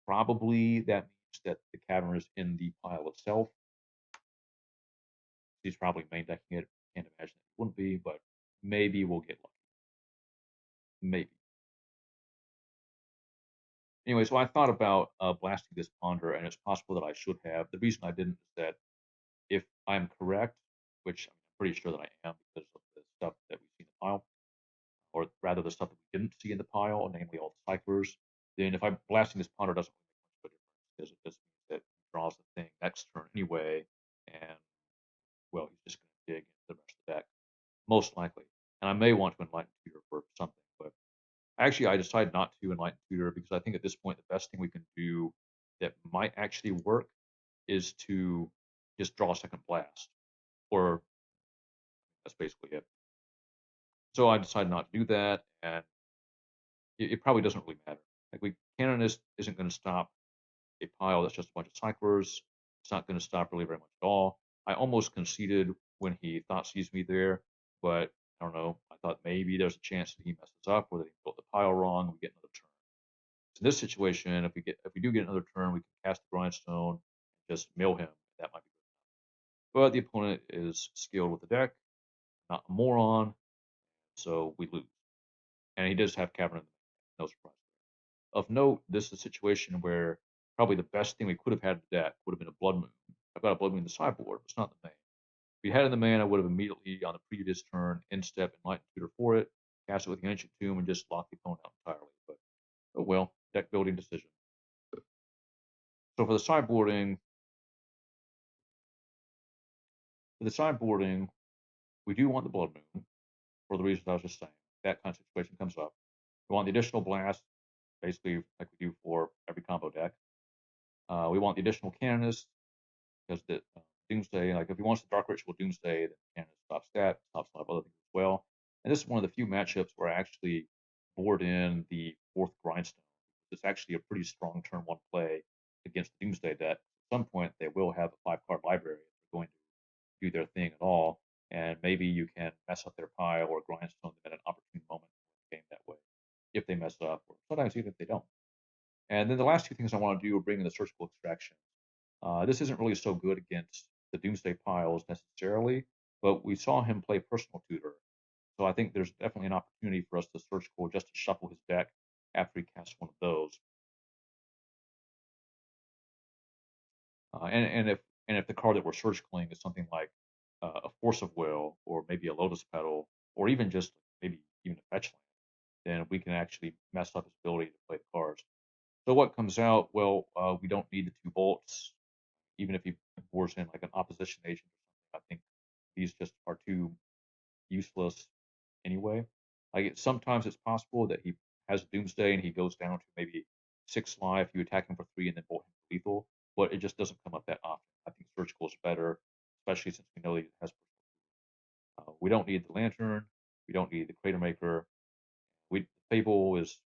Probably that means that the Cavern is in the pile itself. He's probably main decking it. Can't imagine it wouldn't be, but maybe we'll get lucky. Maybe. Anyway, so I thought about blasting this Ponder, and it's possible that I should have. The reason I didn't is that if I'm correct, which I'm pretty sure that I am because of the stuff that we see in the pile, or rather the stuff that we didn't see in the pile, namely all the Cyclers, then if I'm blasting this Ponder, doesn't make much of a difference because it just means that he draws the thing next turn anyway, and well, he's just going to dig into the rest of the deck, most likely. And I may want to Enlighten Tutor for something, but actually I decided not to Enlighten Tutor because I think at this point the best thing we can do that might actually work is to just draw a second blast, or that's basically it. So I decided not to do that, and it probably doesn't really matter. Like, Canonist isn't going to stop a pile that's just a bunch of Cyclers. It's not going to stop really very much at all. I almost conceded when he thought sees me there, but I don't know. I thought maybe there's a chance that he messes up or that he built the pile wrong and we get another turn. So in this situation, if we do get another turn, we can cast the Grindstone, just mill him. That might be good. But the opponent is skilled with the deck, not a moron, so we lose. And he does have Cavern in the deck, no surprise. Of note, this is a situation where probably the best thing we could have had in the deck would have been a Blood Moon. I've got a Blood Moon in the sideboard, but it's not the main. If we had it in the main, I would have immediately, on the previous turn, instep Enlightened Tutor for it, cast it with the Ancient Tomb, and just lock the opponent out entirely. But, oh well, deck building decision. So for the sideboarding, we do want the Blood Moon for the reasons I was just saying. That kind of situation comes up. We want the additional blast, basically like we do for every combo deck. We want the additional Canonist because the Doomsday, like if he wants the Dark Ritual Doomsday, then Canonist stops that, stops a lot of other things as well. And this is one of the few matchups where I actually board in the 4th Grindstone. It's actually a pretty strong turn 1 play. against the Doomsday deck. At some point, they will have a 5-card library if they're going to do their thing at all, and maybe you can mess up their pile or grindstone them at an opportune moment in the game that way, if they mess up, or sometimes even if they don't. And then the last two things I want to do are bring in the surgical extraction. This isn't really so good against the Doomsday piles necessarily, but we saw him play Personal Tutor. So I think there's definitely an opportunity for us to surgical just to shuffle his deck after he casts one of those. And if the card that we're surgicaling is something like a Force of Will, or maybe a Lotus Petal, or even just maybe even a fetch land, then we can actually mess up his ability to play the cards. So what comes out? Well, we don't need the 2 bolts, even if he pours in like an opposition agent or something. I think these just are too useless anyway. Like sometimes it's possible that he has Doomsday and he goes down to maybe 6 life. You attack him for 3 and then bolt him for lethal, but it just doesn't come up that often. I think surgical is better, especially since we know he has. We don't need the lantern. We don't need the crater maker. The Fable is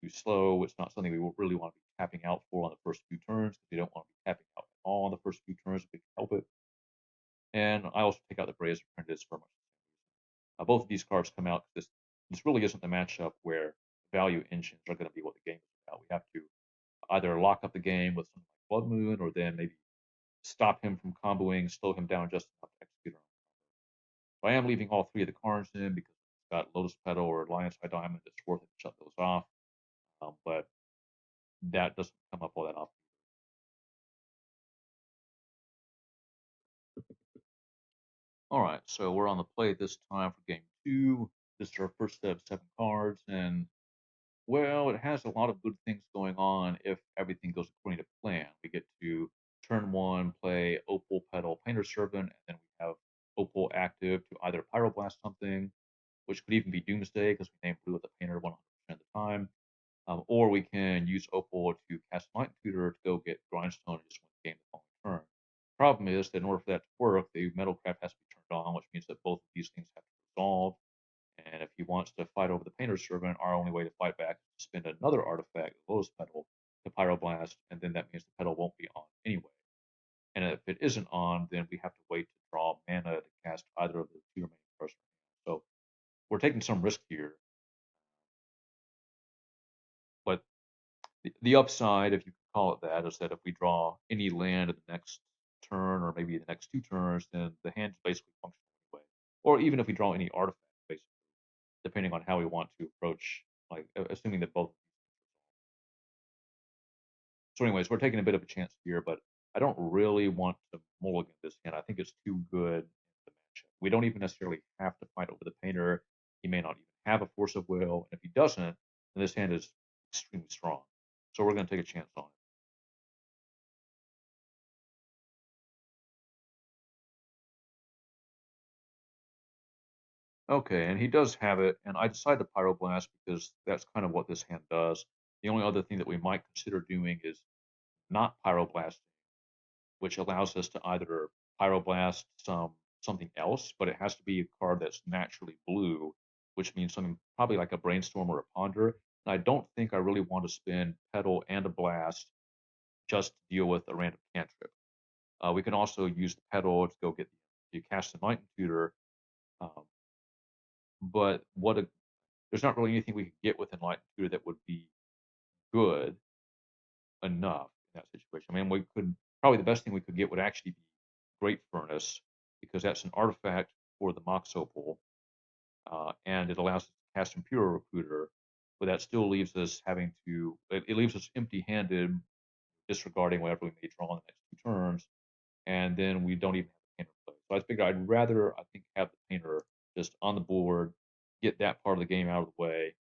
too slow. It's not something we really want to be tapping out for on the first few turns, because we don't want to be tapping out at all on the first few turns if we can help it. And I also take out the Brazen Apprentice for much. Both of these cards come out. This really isn't the matchup where value engines are going to be what the game is about. We have to either lock up the game with something like Blood Moon, or then maybe stop him from comboing, slow him down just enough to execute our own. So I am leaving all 3 of the cards in because it's got Lotus Petal or Lion's Eye Diamond. It's worth it to shut those off. But that doesn't come up all that often. All right, so we're on the play this time for game 2. This is our first set of 7 cards, and well, it has a lot of good things going on if everything goes according to plan. We get to turn 1 play Opal Petal Painter Servant, and then we have Opal active to either Pyroblast something, which could even be Doomsday because we name blue with the painter 100% of the time, or we can use Opal to cast Light Tutor to go get Grindstone and just win the game the following turn. Problem is that in order for that to work, the Metalcraft has to be turned on, which means that both of these things have to resolve. And if he wants to fight over the Painter Servant, our only way to fight back is to spend another artifact, the Lotus Petal, to Pyroblast, and then that means the petal won't be on anyway. And if it isn't on, then we have to wait to draw mana to cast either of the 2 remaining cards. So we're taking some risk here. But the upside, if you can call it that, is that if we draw any land in the next turn, or maybe the next 2 turns, then the hand basically functions anyway. Or even if we draw any artifact, basically, depending on how we want to approach, like assuming that both. So, anyways, we're taking a bit of a chance here, but I don't really want to mulligan this hand. I think it's too good in the matchup. We don't even necessarily have to fight over the painter. He may not even have a Force of Will, and if he doesn't, then this hand is extremely strong. So we're going to take a chance on it. Okay, and he does have it, and I decided to Pyroblast because that's kind of what this hand does. The only other thing that we might consider doing is not Pyroblast, which allows us to either Pyroblast something else, but it has to be a card that's naturally blue, which means something probably like a Brainstorm or a Ponder. And I don't think I really want to spend Petal and a Blast just to deal with a random cantrip. We can also use the Petal to go get you cast the Night Tutor, um, but there's not really anything we could get with Enlightened Tutor that would be good enough in that situation. I mean, we could probably the best thing we could get would actually be Great Furnace, because that's an artifact for the Mox Opal, and it allows us to cast Imperial Recruiter, but that still leaves us it leaves us empty-handed, disregarding whatever we may draw in the next 2 turns, and then we don't even have the painter play. So I figured I'd rather, I think, have the painter just on the board, get that part of the game out of the way,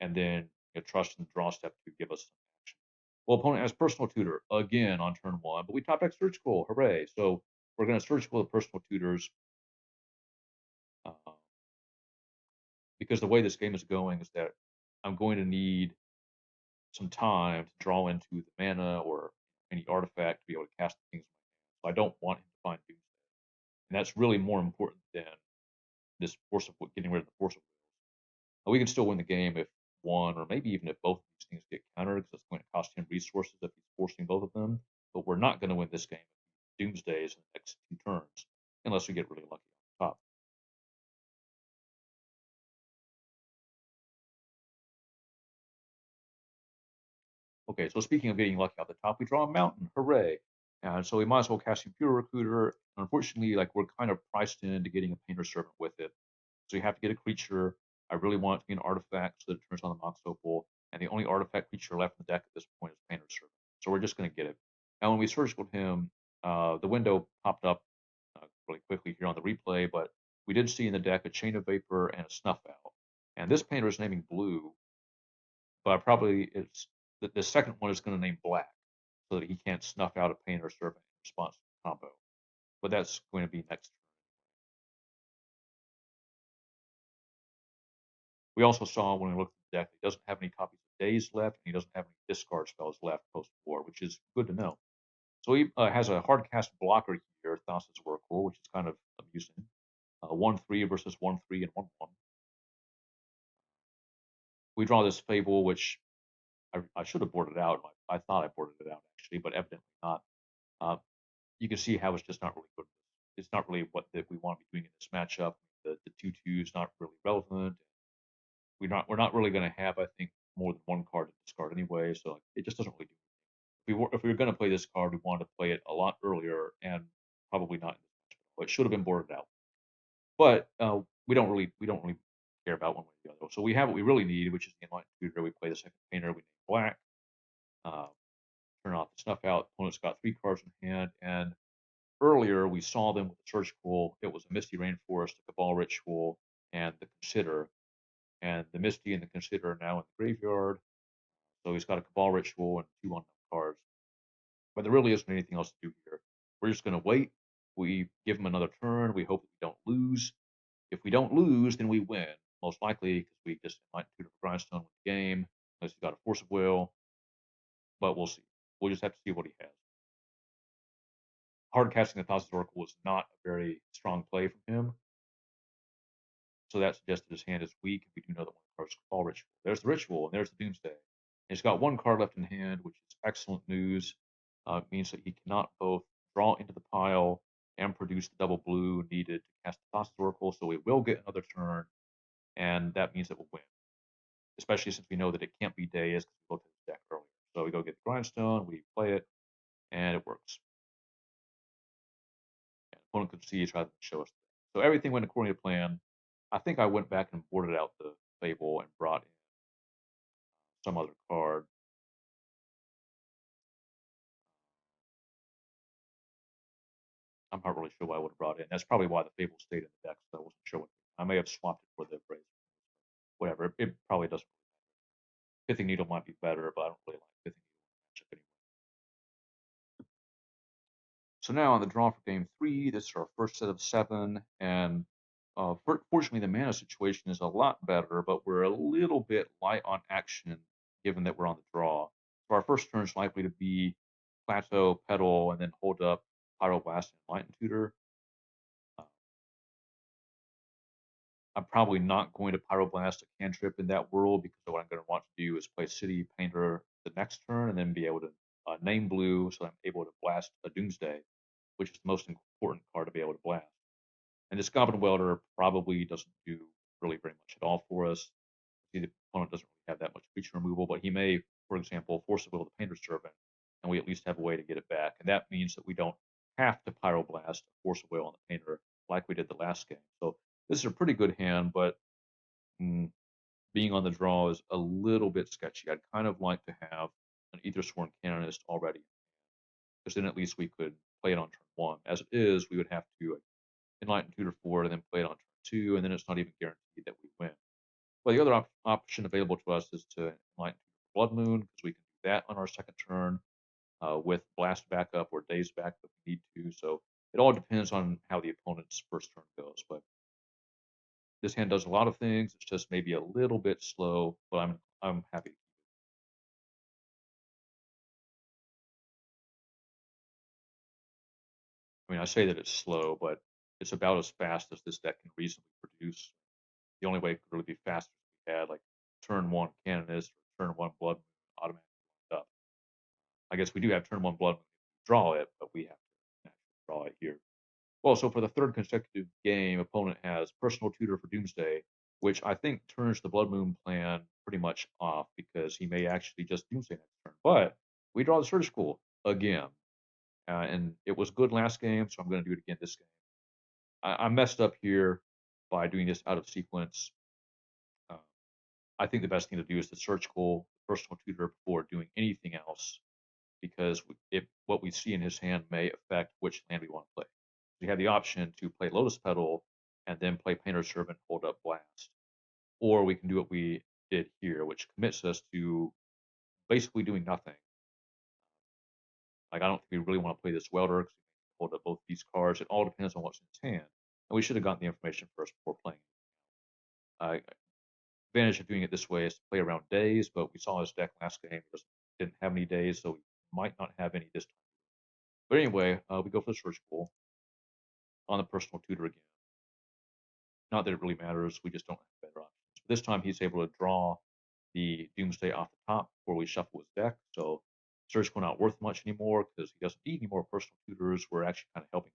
and then trust in the draw step to give us some action. Well, opponent has Personal Tutor again on turn 1, but we top deck Surgical. Hooray! So we're going to Surgical the Personal Tutors, uh, because the way this game is going is that I'm going to need some time to draw into the mana or any artifact to be able to cast the things in my hand. So I don't want him to find Doomsday. And that's really more important than this getting rid of the Force of Will. We can still win the game if one, or maybe even if both of these things get countered, because it's going to cost him resources if he's forcing both of them. But we're not going to win this game if he Doomsdays in the next 2 turns, unless we get really lucky on top. Okay, so speaking of getting lucky off the top, we draw a mountain. Hooray! And so we might as well cast Impure Recruiter. Unfortunately, like we're kind of priced into getting a Painter Servant with it. So you have to get a creature. I really want it to be an artifact so that it turns on the Mox Opal. And the only artifact creature left in the deck at this point is Painter Servant. So we're just going to get it. And when we surgicaled him, the window popped up really quickly here on the replay, but we did see in the deck a Chain of Vapor and a Snuff Out. And this painter is naming blue, but probably it's the second one is going to name black so that he can't snuff out a Painter Servant in response to the combo. But that's going to be next. We also saw when we looked at the deck, he doesn't have any copies of Days left, and he doesn't have any discard spells left post-war, which is good to know. So he has a hard cast blocker here, Thassa's Oracle, which is kind of amusing. 1/3 versus 1/3 and 1/1. We draw this Fable, which I should have boarded out. I thought I boarded it out, actually, but evidently not. Uh, you can see how it's just not really good. It's not really what we want to be doing in this matchup. The 2/2 is not really relevant. We're not really going to have, I think, more than one card to discard anyway, so it just doesn't really do. If we were going to play this card, we wanted to play it a lot earlier and probably not. It should have been boarded out, but we don't really care about one way or the other. So we have what we really need, which is the Enlightened Tutor. We play the second painter. We name black. Uh, turn off the snuff out. Opponent's got 3 cards in hand, and earlier we saw them with the Surgical. It was a Misty Rainforest, a Cabal Ritual, and the Consider. And the Misty and the Consider are now in the graveyard. So he's got a Cabal Ritual and 2 unknown cards. But there really isn't anything else to do here. We're just going to wait. We give him another turn. We hope that we don't lose. If we don't lose, then we win. Most likely, because we just might tutor for Grindstone with the game, unless he's got a Force of Will. But we'll see. We'll just have to see what he has. Hard casting the Thassa's Oracle is not a very strong play from him. So that suggests that his hand is weak. We do know that one card is Cabal Ritual. There's the Ritual, and there's the Doomsday. And he's got 1 card left in hand, which is excellent news. It means that he cannot both draw into the pile and produce the double blue needed to cast the Thassa's Oracle. So we will get another turn, and that means that we'll win. Especially since we know that it can't be Days because we looked at his deck earlier. So we go get the Grindstone, we play it, and it works. And the opponent could see it rather than show us. So everything went according to plan. I think I went back and boarded out the Fable and brought in some other card. I'm not really sure what I would have brought in. That's probably why the Fable stayed in the deck, so I wasn't sure what. I may have swapped it for the Brazen. Whatever. It probably doesn't really matter. Pithing Needle might be better, but I don't really like Pithing Needle matchup anyway. So now on the draw for game 3, this is our first set of 7, and fortunately the mana situation is a lot better, but we're a little bit light on action given that we're on the draw. So our first turn is likely to be Plateau, Petal, and then hold up Pyroblast and Enlightened Tutor. I'm probably not going to Pyroblast a cantrip in that world because what I'm going to want to do is play City Painter the next turn and then be able to name blue so I'm able to blast a Doomsday, which is the most important card to be able to blast. And this Goblin Welder probably doesn't do really very much at all for us. See, the opponent doesn't really have that much creature removal, but he may, for example, Force of Will the Painter Servant, and we at least have a way to get it back. And that means that we don't have to Pyroblast Force of Will on the Painter like we did the last game. So this is a pretty good hand, but being on the draw is a little bit sketchy. I'd kind of like to have an Aethersworn Canonist already, because then at least we could play it on turn 1. As it is, we would have to Enlighten Tutor forward and then play it on turn 2, and then it's not even guaranteed that we win. Well, the other option available to us is to Enlighten Tutor Blood Moon, because we can do that on our second turn with Blast backup or Daze backup if we need to. So it all depends on how the opponent's first turn goes. But this hand does a lot of things. It's just maybe a little bit slow, but I'm happy to keep it. I mean, I say that it's slow, but it's about as fast as this deck can reasonably produce. The only way it could really be faster if we had like turn 1 Canonist or turn 1 Blood Moon automatically locked up. I guess we do have turn 1 Blood Moon if we draw it, but we have to actually draw it here. Well, so for the third consecutive game, opponent has Personal Tutor for Doomsday, which I think turns the Blood Moon plan pretty much off because he may actually just Doomsday next turn. But we draw the Surgical again, and it was good last game, so I'm going to do it again this game. I messed up here by doing this out of sequence. Uh, I think the best thing to do is to Surgical Personal Tutor before doing anything else because what we see in his hand may affect which land we want to play. We have the option to play Lotus Petal and then play Painter's Servant, hold up Blast. Or we can do what we did here, which commits us to basically doing nothing. Like, I don't think we really want to play this Welder because we hold up both these cards. It all depends on what's in his hand. And we should have gotten the information first before playing. Advantage of doing it this way is to play around days, but we saw his deck last game. He didn't have any days, so we might not have any this time. But anyway, we go for the Search Pool on the Personal Tutor again. Not that it really matters, we just don't have better options. But this time he's able to draw the Doomsday off the top before we shuffle his deck, so Surgical not worth much anymore because he doesn't need any more Personal Tutors. We're actually kind of helping him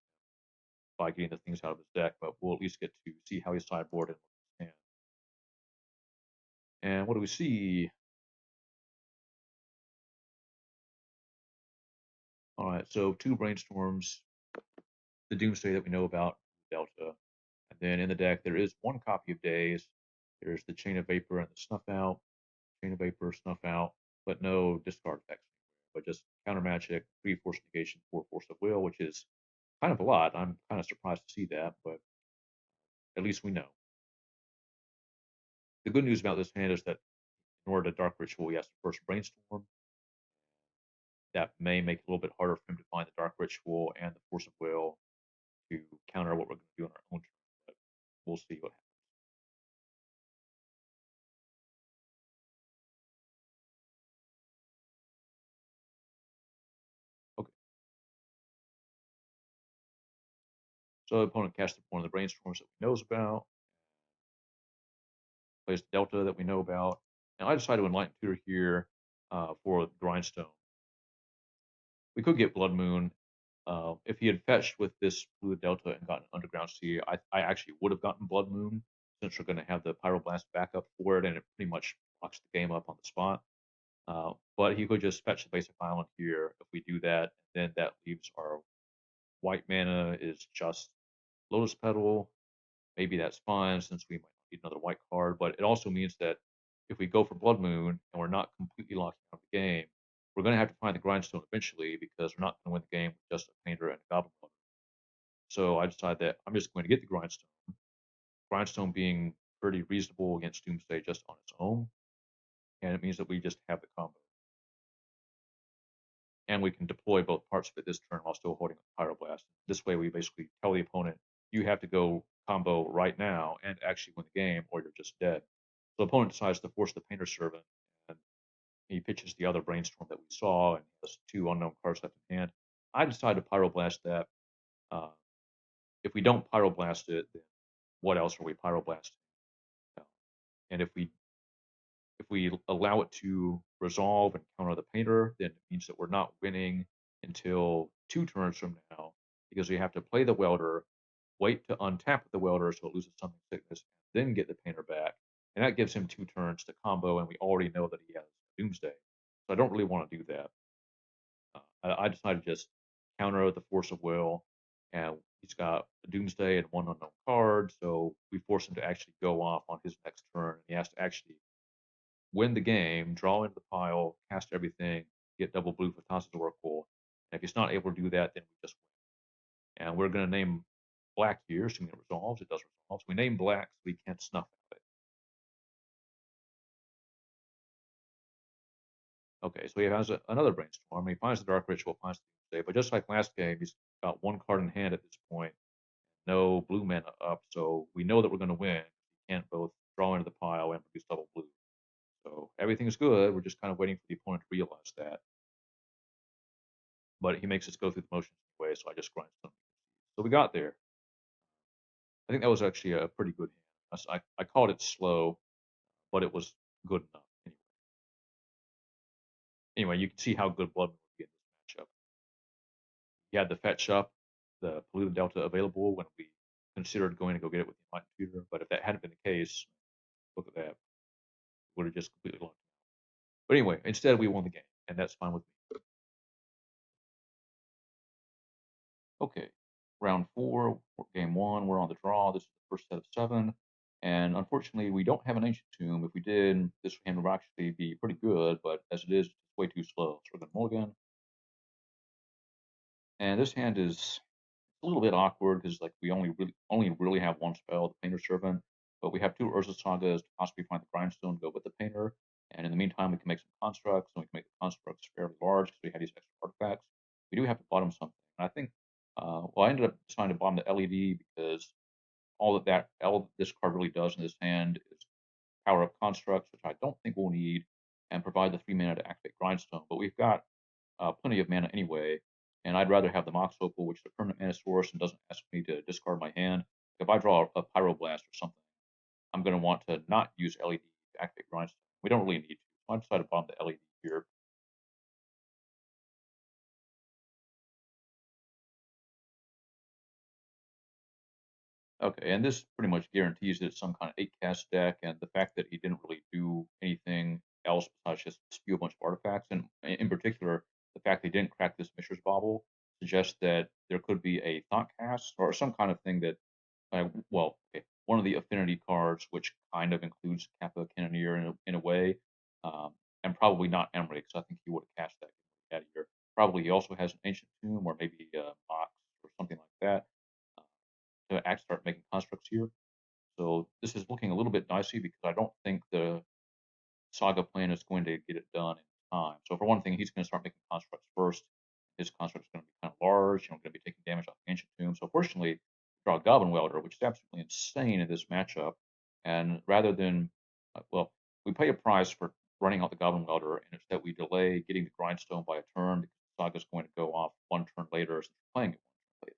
by getting the things out of his deck, but we'll at least get to see how he's sideboarded and hand. And what do we see? All right, so 2 Brainstorms, the Doomsday that we know about, Delta. And then in the deck, there is 1 copy of Days. There's the Chain of Vapor and the Snuff Out. Chain of Vapor, Snuff Out, but no discard effects, but just counter magic, 3 Force Negation, 4 Force of Will, which is kind of a lot. I'm kind of surprised to see that, but at least we know. The good news about this hand is that in order to Dark Ritual, he has to first Brainstorm. That may make it a little bit harder for him to find the Dark Ritual and the Force of Will to counter what we're going to do on our own turn, but we'll see what happens. Okay. So the opponent casts one of the Brainstorms that we knows about, plays the Delta that we know about. Now I decided to Enlighten Tutor here for Grindstone. We could get Blood Moon. If he had fetched with this Fluid Delta and gotten Underground Sea, I actually would have gotten Blood Moon since we're going to have the Pyroblast backup for it, and it pretty much locks the game up on the spot. But he could just fetch the basic island here if we do that, and then that leaves our white mana is just Lotus Petal. Maybe that's fine since we might not need another white card, but it also means that if we go for Blood Moon and we're not completely locked out of the game, we're going to have to find the Grindstone eventually because we're not going to win the game with just a Painter and a Goblin Runner. So I decided that I'm just going to get the Grindstone. Grindstone being pretty reasonable against Doomsday just on its own, and it means that we just have the combo. And we can deploy both parts of it this turn while still holding a Pyroblast. This way we basically tell the opponent, you have to go combo right now and actually win the game or you're just dead. So the opponent decides to force the Painter Servant, and he pitches the other Brainstorm that we saw, and has 2 unknown cards left in hand. I decided to Pyroblast that. If we don't Pyroblast it, then what else are we Pyroblasting? And if we allow it to resolve and counter the Painter, then it means that we're not winning until 2 turns from now, because we have to play the Welder, wait to untap the Welder so it loses Something Sickness, and then get the Painter back. And that gives him 2 turns to combo, and we already know that he has Doomsday. So I don't really want to do that. I decided to just counter the Force of Will, and he's got a Doomsday and 1 unknown card, so we force him to actually go off on his next turn. He has to actually win the game, draw into the pile, cast everything, get double blue for Thassa's Oracle. And if he's not able to do that, then we just win. And we're going to name black here, assuming it resolves. It does resolve. So we name black so we can't snuff at it. Okay, so he has another Brainstorm. He finds the Dark Ritual, finds the Doomsday, but just like last game, he's got 1 card in hand at this point, no blue mana up, so we know that we're going to win. We can't both draw into the pile and produce double blue. So everything's good. We're just kind of waiting for the opponent to realize that. But he makes us go through the motions anyway, so I just grind something. So we got there. I think that was actually a pretty good hand. I called it slow, but it was good enough. Anyway, you can see how good Blood Moon would be in this matchup. He had the fetch up, the Polluted Delta available when we considered going to go get it with the Enlightened Tutor, but if that hadn't been the case, look at that. Would have just completely locked. But anyway, instead we won the game, and that's fine with me. Okay, round 4, game 1, we're on the draw. This is the first set of 7, and unfortunately we don't have an Ancient Tomb. If we did, this hand would actually be pretty good, but as it is, it's way too slow. So we're going to mulligan. And this hand is a little bit awkward because like we only really have one spell, the Painter Servant, but we have 2 Urza Sagas to possibly find the Grindstone to go with the Painter. And in the meantime, we can make some constructs, and we can make the constructs fairly large because we have these extra artifacts. We do have to bottom something, and I think, well, I ended up deciding to bottom the LED because all this card really does in this hand is power up constructs, which I don't think we'll need, and provide the 3 mana to activate Grindstone. But we've got plenty of mana anyway, and I'd rather have the Mox Opal, which is a permanent mana source and doesn't ask me to discard my hand. If I draw a Pyroblast or something, I'm going to want to not use LED to activate Grindstone. We don't really need to. So I decided to bomb the LED here. Okay, and this pretty much guarantees that it's some kind of 8-cast deck, and the fact that he didn't really do anything else besides just spew a bunch of artifacts, and in particular, the fact they didn't crack this Mishra's Bauble suggests that there could be a Thought Cast or some kind of thing that, well, okay, one of the affinity cards, which kind of includes Kappa Cannoneer in a way, um, and probably not Emery, because I think he would have cast that out of here. Probably he also has an Ancient Tomb or maybe a Mox or something like that to start making constructs here. So this is looking a little bit dicey because I don't think the Saga plan is going to get it done in time. So for one thing, he's going to start making constructs first. His construct's going to be kind of large, going to be taking damage off the Ancient Tomb. So fortunately, draw a Goblin Welder, which is absolutely insane in this matchup. And rather than, well, we pay a price for running out the Goblin Welder, and it's that we delay getting the Grindstone by a turn because Saga's going to go off one turn later since we're playing it one turn later.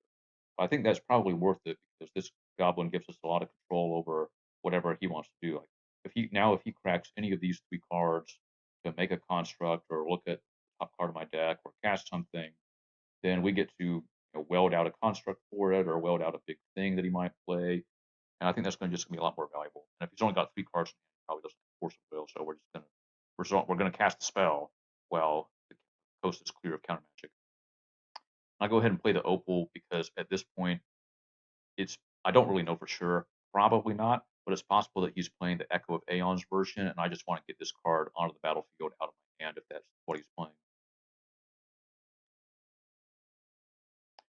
I think that's probably worth it because this goblin gives us a lot of control over whatever he wants to do. Like if he cracks any of these 3 cards to make a construct or look at the top card of my deck or cast something, then we get to weld out a construct for it or weld out a big thing that he might play. And I think that's going to just be a lot more valuable. And if he's only got 3 cards, he probably doesn't force a will. So we're going to cast the spell while the coast is clear of counter magic. I'll go ahead and play the opal because at this point it's I don't really know for sure. Probably not, but it's possible that he's playing the Echo of Aeon's version, and I just want to get this card onto the battlefield out of my hand if that's what he's playing.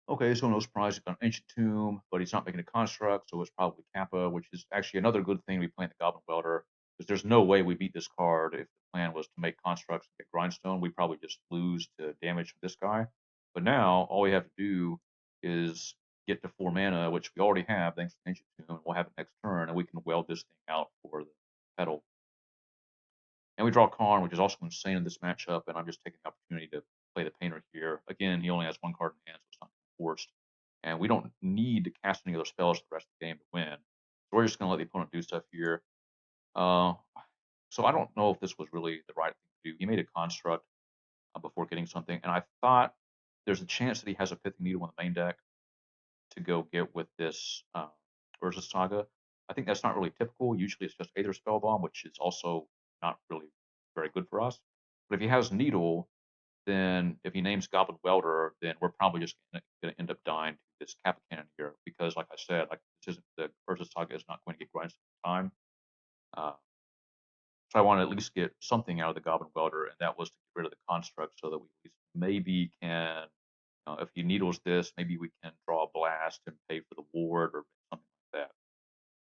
Okay, so no surprise, he's got an Ancient Tomb, but he's not making a construct, so it's probably Kappa, which is actually another good thing we play in the Goblin Welder, because there's no way we beat this card if the plan was to make constructs and get Grindstone. We probably just lose to damage from this guy. But now all we have to do is get to 4 mana, which we already have thanks to Ancient Tomb, and we'll have it next turn, and we can weld this thing out for the pedal. And we draw Karn, which is also insane in this matchup, and I'm just taking the opportunity to play the Painter here. Again, he only has 1 card in hand, so it's not forced. And we don't need to cast any other spells the rest of the game to win. So we're just going to let the opponent do stuff here. So I don't know if this was really the right thing to do. He made a construct before getting something, and I thought there's a chance that he has a Pithing Needle in the main deck to go get with this Urza Saga. I think that's not really typical. Usually it's just Aether Spellbomb, which is also not really very good for us. But if he has Needle, then if he names Goblin Welder, then we're probably just going to end up dying to this Kappa Cannon here because, like I said, like this isn't the Urza Saga is not going to get Grindstone in time. So I want to at least get something out of the Goblin Welder, and that was to get rid of the construct so that we at least maybe can, if he needles this, maybe we can draw a blast and pay for the ward or something like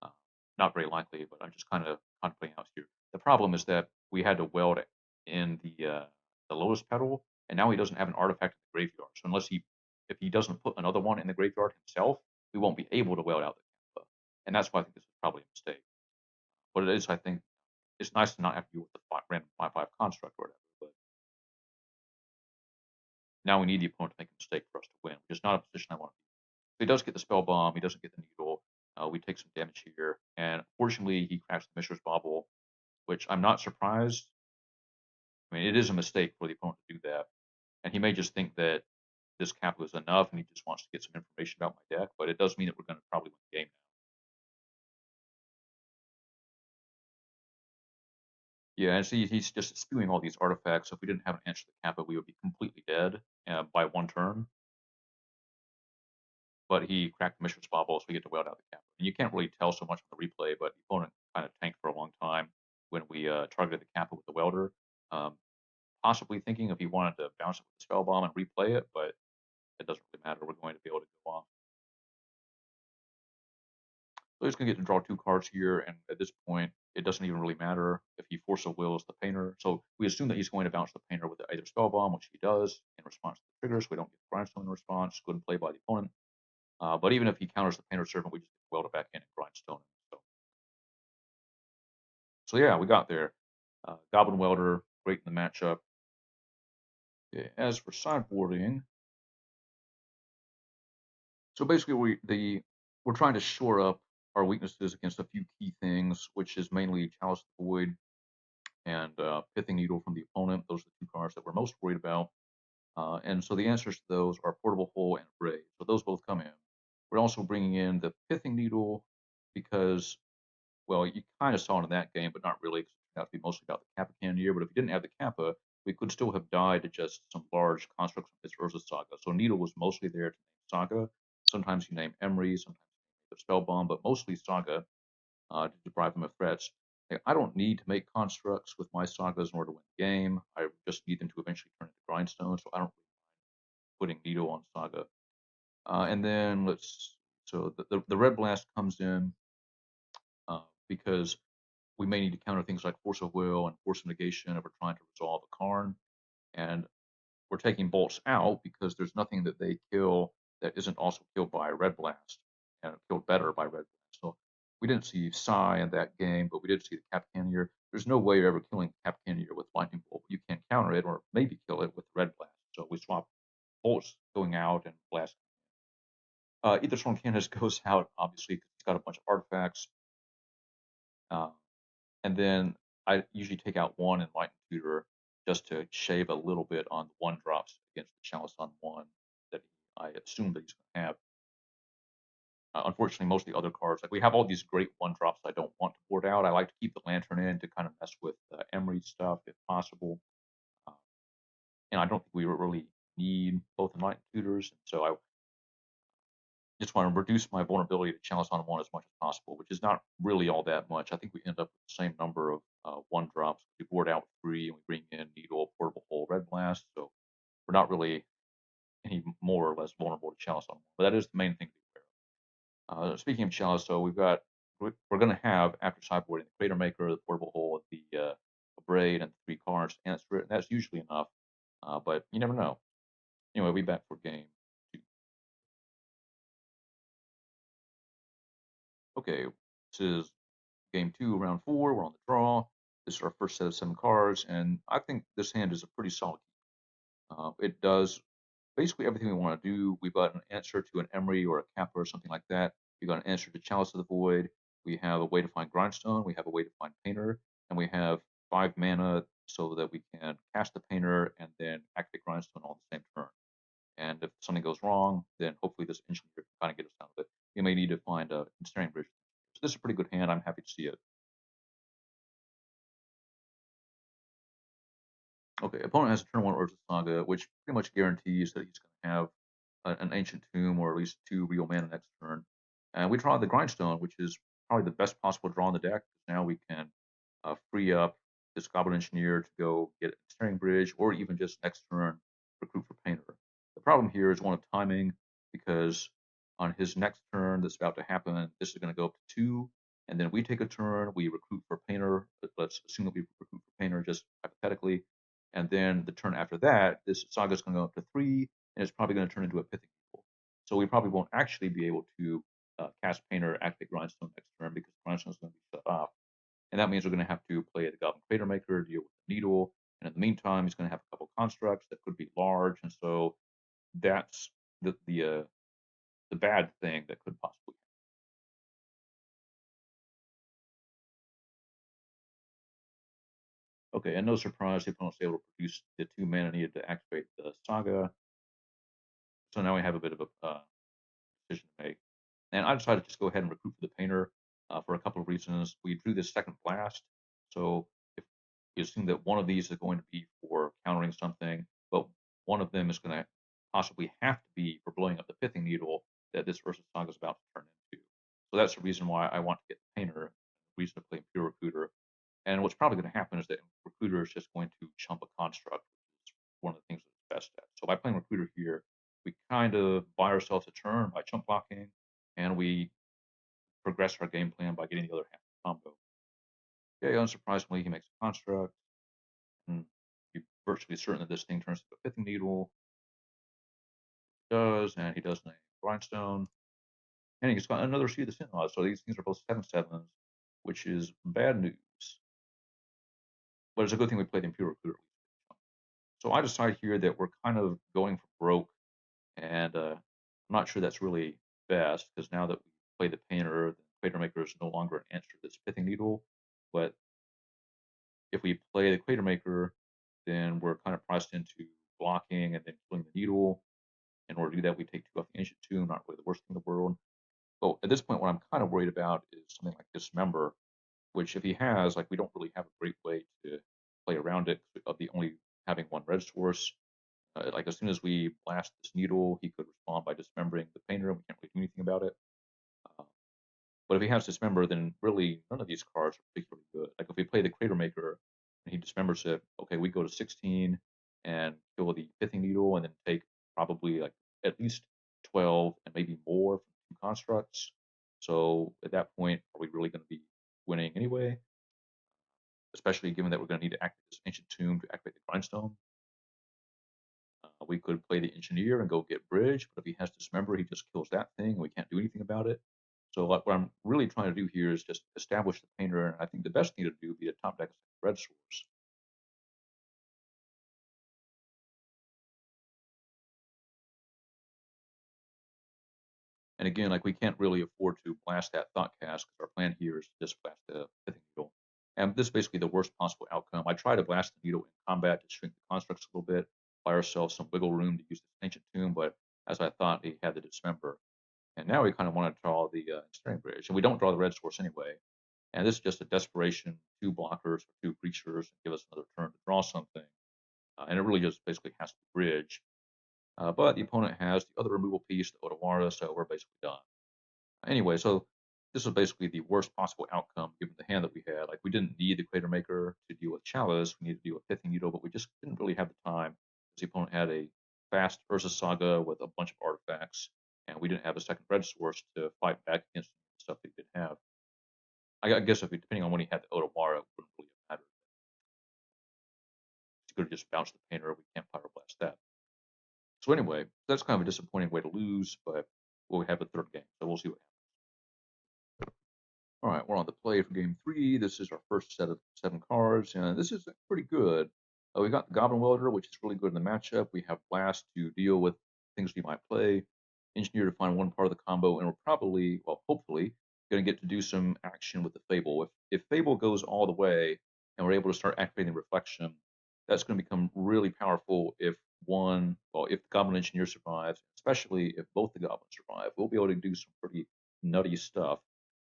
that. Not very likely, but I'm just kind of contemplating out here. The problem is that we had to weld in the Lotus Petal, and now he doesn't have an artifact in the graveyard. So if he doesn't put another one in the graveyard himself, we won't be able to weld out the Kappa. And that's why I think this is probably a mistake. But it is, I think, it's nice to not have to deal with the random 5/5 construct or whatever. But now we need the opponent to make a mistake for us to win, which is not a position I want to be. If he does get the spell bomb, he doesn't get the needle. We take some damage here, and fortunately, he cracks the Mishra's Bauble, which I'm not surprised. I mean, it is a mistake for the opponent to do that, and he may just think that this cap was enough, and he just wants to get some information about my deck. But it does mean that we're going to probably win the game now. Yeah, and see, he's just spewing all these artifacts. So if we didn't have an answer to the kappa, we would be completely dead by one turn. But he cracked the Mishra's Bauble, so we get to weld out the kappa. And you can't really tell so much on the replay, but the opponent kind of tanked for a long time when we targeted the kappa with the welder. Um, Possibly thinking if he wanted to bounce it with the spell bomb and replay it, but it doesn't really matter. We're going to be able to go off. So he's going to get to draw 2 cards here, and at this point, it doesn't even really matter if he Force of Wills the Painter. So we assume that he's going to bounce the Painter with either Spell Bomb, which he does in response to the trigger, so we don't get Grindstone in response. Good play by the opponent. But even if he counters the Painter Servant, we just weld it back in and Grindstone it. So yeah, we got there. Goblin Welder, great in the matchup. Okay, as for sideboarding, so basically we're trying to shore up our weaknesses against a few key things, which is mainly Chalice of the Void and Pithing Needle from the opponent. Those are the 2 cards that we're most worried about. And so the answers to those are Portable Hole and Braid. So those both come in. We're also bringing in the Pithing Needle because, well, you kind of saw it in that game, but not really. It turned out to be mostly about the Kappa Cannoneer. But if we didn't have the Kappa, we could still have died to just some large constructs of this Urza Saga. So Needle was mostly there to name Saga. Sometimes you name Emery, sometimes you name Spellbomb, but mostly Saga to deprive them of threats. I don't need to make constructs with my sagas in order to win the game. I just need them to eventually turn into grindstone, so I don't putting Needle on Saga. And then so the Red Blast comes in because we may need to counter things like Force of Will and Force of Negation if we're trying to resolve a Karn. And we're taking bolts out because there's nothing that they kill that isn't also killed by Red Blast and killed better by Red Blast. So we didn't see Psy in that game, but we did see the Cap Cannoneer. There's no way you're ever killing Cap Cannoneer with Lightning Bolt. You can't counter it or maybe kill it with Red Blast. So we swap bolts going out and blast. Either Storm Canvas goes out, obviously, because he's got a bunch of artifacts. Uh, and then I usually take out 1 in Lightning Tutor just to shave a little bit on the 1-drops against the Chalice on 1 that I assume that he's going to have. Unfortunately, most of the other cards, like we have all these great 1-drops I don't want to board out. I like to keep the Lantern in to kind of mess with Emery stuff if possible. Uh, and I don't think we really need both Enlightened Tutors. And so I just want to reduce my vulnerability to Chalice on 1 as much as possible, which is not really all that much. I think we end up with the same number of 1-drops. We board out 3 and we bring in Needle, Portable Hole, Red Blast. So we're not really any more or less vulnerable to Chalice on 1. But that is the main thing to be aware of. Speaking of Chalice, so we're going to have, after sideboarding, the Crater Maker, the Portable Hole, the Braid, and the 3 cards to answer it. And that's usually enough. But you never know. Anyway, we back for game 2. Okay, this is game 2, round 4. We're on the draw. This is our first set of 7 cards, and I think this hand is a pretty solid. It does basically everything we want to do. We've got an answer to an Emery or a Kappa or something like that. We've got an answer to Chalice of the Void. We have a way to find Grindstone. We have a way to find Painter, and we have 5 mana so that we can cast the Painter and then activate Grindstone all the same turn. And if something goes wrong, then hopefully this engineer can kind of get us out of it. We may need to find a Ensnaring Bridge. So this is a pretty good hand. I'm happy to see it. Okay, opponent has a turn 1 Urza Saga, which pretty much guarantees that he's going to have an Ancient Tomb or at least 2 real mana next turn. And we draw the Grindstone, which is probably the best possible draw in the deck. Now we can free up this Goblin Engineer to go get a Ensnaring Bridge, or even just next turn recruit for Painter. The problem here is one of timing, because on his next turn that's about to happen, this is going to go up to 2, and then we take a turn, we recruit for Painter. Let's assume that we recruit for Painter just hypothetically. And then the turn after that, this saga is going to go up to 3, and it's probably going to turn into a Pithing Needle. So we probably won't actually be able to cast Painter, activate Grindstone next turn, because Grindstone is going to be shut off. And that means we're going to have to play the Goblin Crater Maker, deal with the Needle, and in the meantime, he's going to have a couple constructs that could be large, and so that's the bad thing that could possibly happen. Okay, and no surprise, the opponent's able to produce the 2 mana needed to activate the Saga. So now we have a bit of a decision to make. And I decided to just go ahead and recruit for the painter for a couple of reasons. We drew this second blast, so if you assume that one of these is going to be for countering something, but one of them is going to possibly have to be for blowing up the pithing needle that this versus saga is about to turn into. So that's the reason why I want to get the painter, reason to play pure recruiter. And what's probably going to happen is that recruiter is just going to chump a construct, which is one of the things that it's best at. So by playing recruiter here, we kind of buy ourselves a turn by chump blocking, and we progress our game plan by getting the other half of the combo. Okay, unsurprisingly, he makes a construct, and you're virtually certain that this thing turns into a pithing needle. He does, and he does a grindstone, and he's got another Seed of the Synod. So these things are both 7/7s, which is bad news. But it's a good thing we played Imperial Recruiter. So I decide here that we're kind of going for broke, and I'm not sure that's really best because now that we play the painter, the Crater Maker is no longer an answer to this pithing needle. But if we play the Crater Maker, then we're kind of priced into blocking and then killing the needle. In order to do that, we take 2 off the Ancient Tomb, not really the worst thing in the world. But at this point, what I'm kind of worried about is something like Dismember, which if he has, like, we don't really have a great way to play around it of the only having one red source. Like as soon as we blast this needle, he could respond by dismembering the painter, and we can't really do anything about it. Uh, but if he has Dismember, then really none of these cards are particularly good. Like if we play the Crater Maker and he dismembers it, okay, we go to 16 and kill the Pithing Needle, and then take probably like at least 12 and maybe more from 2 constructs. So at that point, are we really going to be winning anyway? Especially given that we're going to need to activate this Ancient Tomb to activate the Grindstone. We could play the Engineer and go get Bridge, but if he has Dismember, he just kills that thing, and we can't do anything about it. So what I'm really trying to do here is just establish the painter, and I think the best thing to do would be a top deck red source. And again, like we can't really afford to blast that Thought Cast because our plan here is to just blast the Pithing Needle. And this is basically the worst possible outcome. I try to blast the needle in combat to shrink the constructs a little bit, buy ourselves some wiggle room to use this Ancient Tomb, but as I thought, he had the Dismember. And now we kind of want to draw the Ensnaring Bridge, and we don't draw the red source anyway. And this is just a desperation, 2 blockers or 2 creatures, give us another turn to draw something. And it really just basically has to bridge. But the opponent has the other removal piece, the Otawara, so we're basically done. Anyway, so this was basically the worst possible outcome given the hand that we had. Like we didn't need the Crater Maker to deal with Chalice, we needed to deal with Pithing Needle, but we just didn't really have the time because the opponent had a fast Urza Saga with a bunch of artifacts, and we didn't have a second red source to fight back against the stuff that he didn't have. I guess if depending on when he had the Otawara, it wouldn't really have mattered. He could have just bounced the painter. We can't pyroblast that. So anyway, that's kind of a disappointing way to lose, but we'll have a third game, so we'll see what happens. All right, we're on the play for game 3. This is our first set of 7 cards, and this is pretty good. We got the Goblin Welder, which is really good in the matchup. We have Blast to deal with things we might play, Engineer to find one part of the combo, and we're probably, well, hopefully, going to get to do some action with the Fable. If Fable goes all the way and we're able to start activating Reflection, that's going to become really powerful if if the Goblin Engineer survives, especially if both the Goblins survive. We'll be able to do some pretty nutty stuff,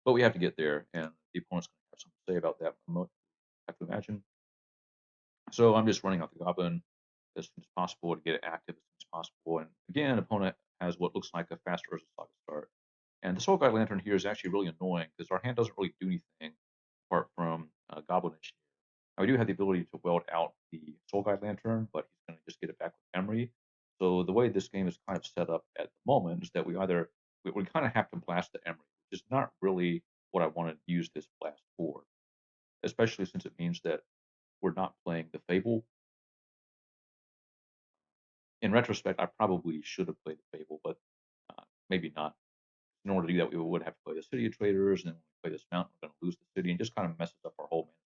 but we have to get there, and the opponent's going to have something to say about that. I have to imagine. So I'm just running out the Goblin as soon as possible to get it active as soon as possible. And again, opponent has what looks like a fast Urza Saga start. And the Soul Guide Lantern here is actually really annoying because our hand doesn't really do anything apart from Goblin Engineer. Now, we do have the ability to weld out the Soul Guide Lantern, but he's going to just get it back with Emery. So the way this game is kind of set up at the moment is that we kind of have to blast the Emery, which is not really what I want to use this blast for, especially since it means that we're not playing the Fable. In retrospect, I probably should have played the Fable, but maybe not. In order to do that, we would have to play the City of Traders, and when we play this mountain, we're going to lose the city, and just kind of messes up our whole mana situation.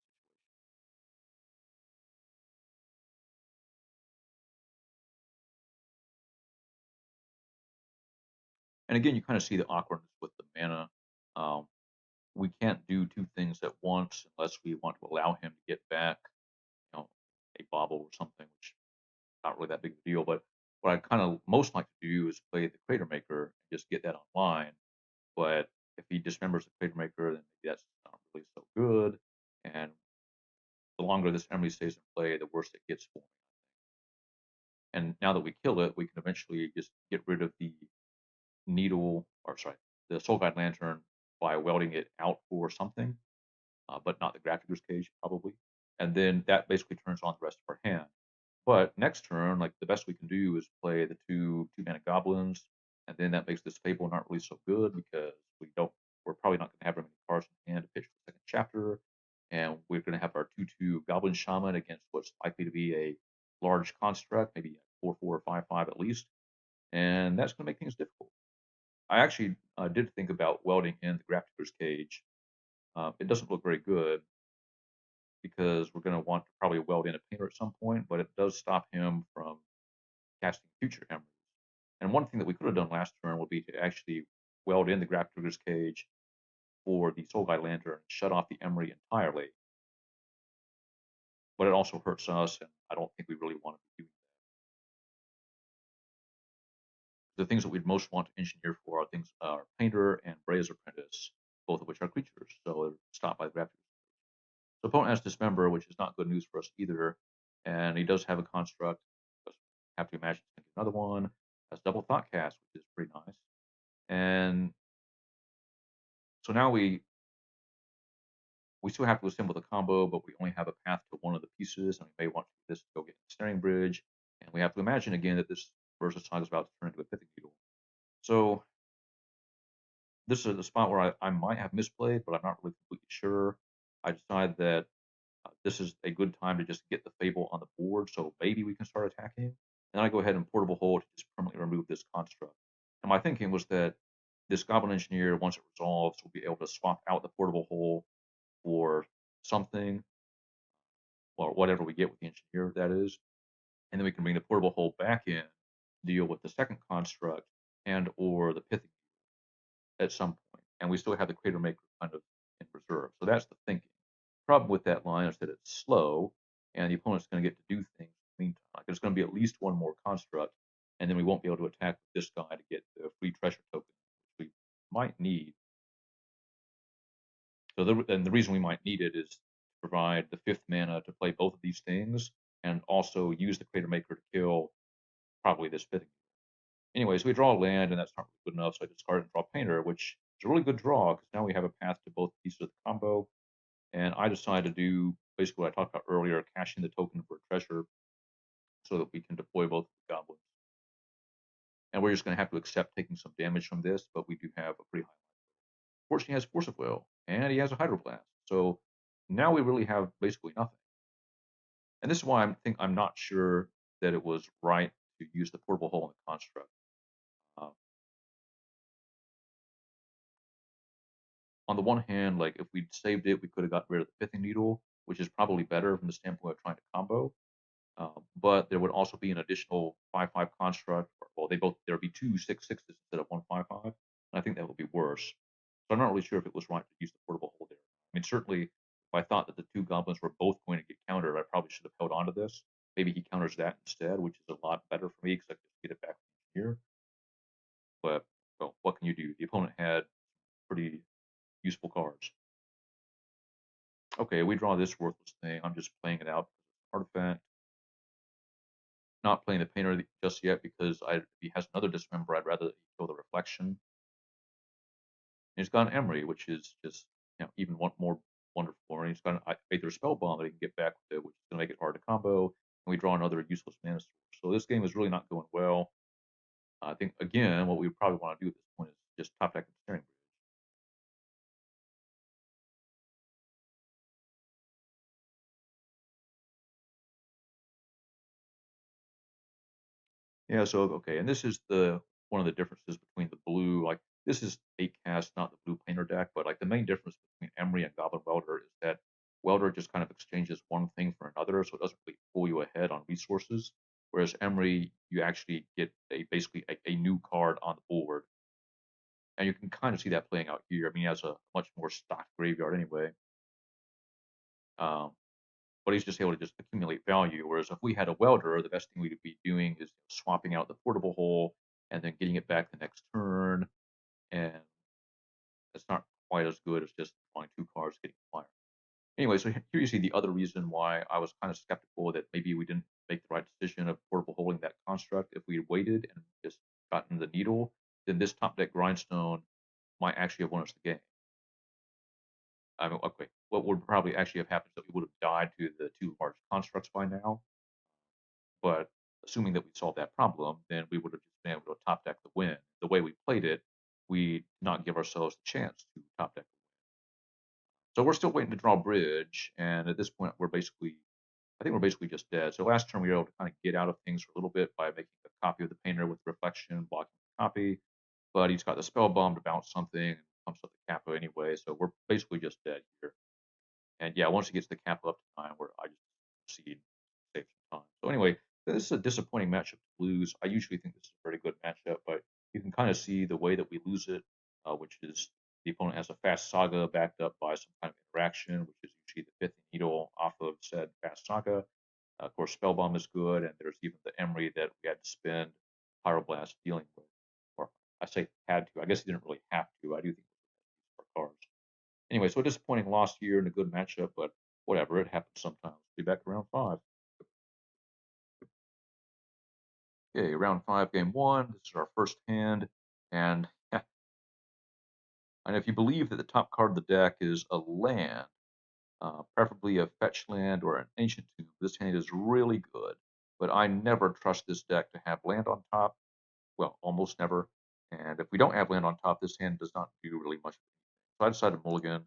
And again, you kind of see the awkwardness with the mana. Um, we can't do 2 things at once unless we want to allow him to get back. bobble or something, which is not really that big of a deal. But what I kind of most like to do is play the Crater Maker and just get that online. But if he dismembers the Crater Maker, then maybe that's not really so good. And the longer this Emery stays in play, the worse it gets for me. And now that we kill it, we can eventually just get rid of the needle, or sorry, the Soul Guide Lantern by welding it out for something, but not the Grafdigger's Cage probably. And then that basically turns on the rest of our hand. But next turn, like the best we can do is play the two mana goblins, and then that makes this Fable not really so good because we're probably not going to have very many cards in hand to pitch the second chapter, and we're going to have our 2/2 Goblin Shaman against what's likely to be a large construct, maybe 4/4 or 5/5 at least, and that's going to make things difficult. I actually did think about welding in the Grafdigger's Cage. It doesn't look very good because we're going to want to probably weld in a painter at some point, but it does stop him from casting future emeralds. And one thing that we could have done last turn would be to actually weld in the Grafdigger's Cage for the Soul Guide Lantern and shut off the Emery entirely. But it also hurts us, and I don't think we really want to be doing that. The things that we'd most want to engineer for are Painter and Brea's Apprentice, both of which are creatures, so they're stopped by the Grafdigger's. So opponent has Dismember, which is not good news for us either, and he does have a construct. Just have to imagine he's going to get another one. Has double Thoughtcast, which is pretty nice. And so now we still have to assemble the combo, but we only have a path to one of the pieces, and we may want this to go get the Snaring Bridge. And we have to imagine again that this Versus Saga is about to turn into a Pithing Needle. So this is the spot where I might have misplayed, but I'm not really completely sure. I decided that this is a good time to just get the Fable on the board, so maybe we can start attacking. And then I go ahead and Portable Hold to just permanently remove this construct. And my thinking was that this Goblin Engineer, once it resolves, will be able to swap out the Portable Hole for something, or whatever we get with the Engineer, that is. And then we can bring the Portable Hole back in, deal with the second construct, and or the Pithing at some point. And we still have the Crater Maker kind of in reserve. So that's the thinking. Problem with that line is that it's slow, and the opponent's going to get to do things in the meantime. Like there's going to be at least one more construct, and then we won't be able to attack this guy to get the free treasure token, which we might need. So the reason we might need it is to provide the 5th mana to play both of these things, and also use the Crater Maker to kill probably this Pithing. Anyways, we draw land, and that's not really good enough, so I discard and draw Painter, which is a really good draw because now we have a path to both pieces of the combo. And I decided to do basically what I talked about earlier, cash in the token for a treasure so that we can deploy both the goblins. And we're just going to have to accept taking some damage from this, but we do have a pretty high. Fortunately, he has Force of Will, and he has a Hydroblast. So now we really have basically nothing. And this is why I'm not sure that it was right to use the Portable Hole in the construct. On the one hand, like if we'd saved it, we could have got rid of the Pithing Needle, which is probably better from the standpoint of trying to combo. But there would also be an additional 5/5 construct. Well, there would be 2 6/6s instead of 1 5/5. And I think that would be worse. So I'm not really sure if it was right to use the Portable Hole there. I mean, certainly, if I thought that the 2 goblins were both going to get countered, I probably should have held on to this. Maybe he counters that instead, which is a lot better for me because I can just get it back here. But well, what can you do? The opponent had pretty useful cards. Okay, we draw this worthless thing. I'm just playing it out because it's an artifact. Not playing the painter just yet because if he has another Dismember, I'd rather kill the Reflection. And he's got an Emery, which is just even more wonderful. And he's got an Aether Spell Bomb that he can get back with it, which is going to make it hard to combo. And we draw another useless mana source. So this game is really not going well. I think again, what we would probably want to do at this point is just top deck the Snaring Bridge. Yeah, so okay, and this is one of the differences between the blue, like this is 8 cast, not the blue painter deck, but like the main difference between Emery and Goblin Welder is that Welder just kind of exchanges one thing for another, so it doesn't really pull you ahead on resources. Whereas Emery, you actually get basically a new card on the board. And you can kind of see that playing out here. I mean, he has a much more stocked graveyard anyway. Um, but he's just able to just accumulate value. Whereas if we had a welder, the best thing we'd be doing is swapping out the portable hole and then getting it back the next turn, and it's not quite as good as just drawing 2 cards, getting fire. Anyway, so here you see the other reason why I was kind of skeptical that maybe we didn't make the right decision of portable holding that construct. If we had waited and just gotten the needle, then this top deck grindstone might actually have won us the game. I mean, okay, what would probably actually have happened is that we would have died to the 2 large constructs by now. But assuming that we solved that problem, then we would have just been able to top deck the win. The way we played it, we did not give ourselves the chance to top deck. So we're still waiting to draw bridge, and at this point, I think we're basically just dead. So last turn, we were able to kind of get out of things for a little bit by making a copy of the painter with reflection, blocking the copy. But he's got the spell bomb to bounce something and pumps up the capo anyway. So we're basically just dead here. And yeah, once he gets the capo up to time, where I just proceed, save some time. So anyway, this is a disappointing matchup to lose. I usually think this is a very good matchup, but you can kind of see the way that we lose it, which is the opponent has a fast saga backed up by some kind of interaction, which is usually the fifth needle off of said fast saga. Of course, Spellbomb is good, and there's even the Emery that we had to spend Pyroblast dealing with. Or I say had to. I guess he didn't really have to. I do think for cards. Anyway, so a disappointing loss here in a good matchup, but whatever. It happens sometimes. Be back around 5. Okay, round 5, game 1. This is our first hand, and and if you believe that the top card of the deck is a land, preferably a fetch land or an ancient tomb, this hand is really good. But I never trust this deck to have land on top. Well, almost never. And if we don't have land on top, this hand does not do really much. So I decided mulligan,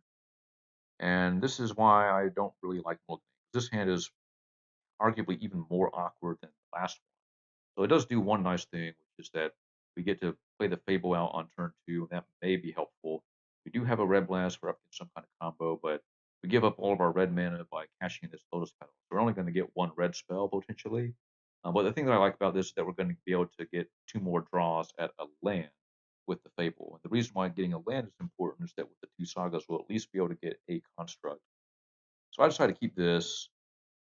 and this is why I don't really like mulligan. This hand is arguably even more awkward than the last one. So it does do one nice thing, which is that we get to play the Fable out on turn 2, and that may be helpful. We do have a Red Blast for up to some kind of combo, but we give up all of our red mana by cashing this Lotus Petal. So we're only going to get 1 red spell potentially. But the thing that I like about this is that we're going to be able to get 2 more draws at a land with the Fable. And the reason why getting a land is important is that with the 2 sagas, we'll at least be able to get a construct. So I decided to keep this,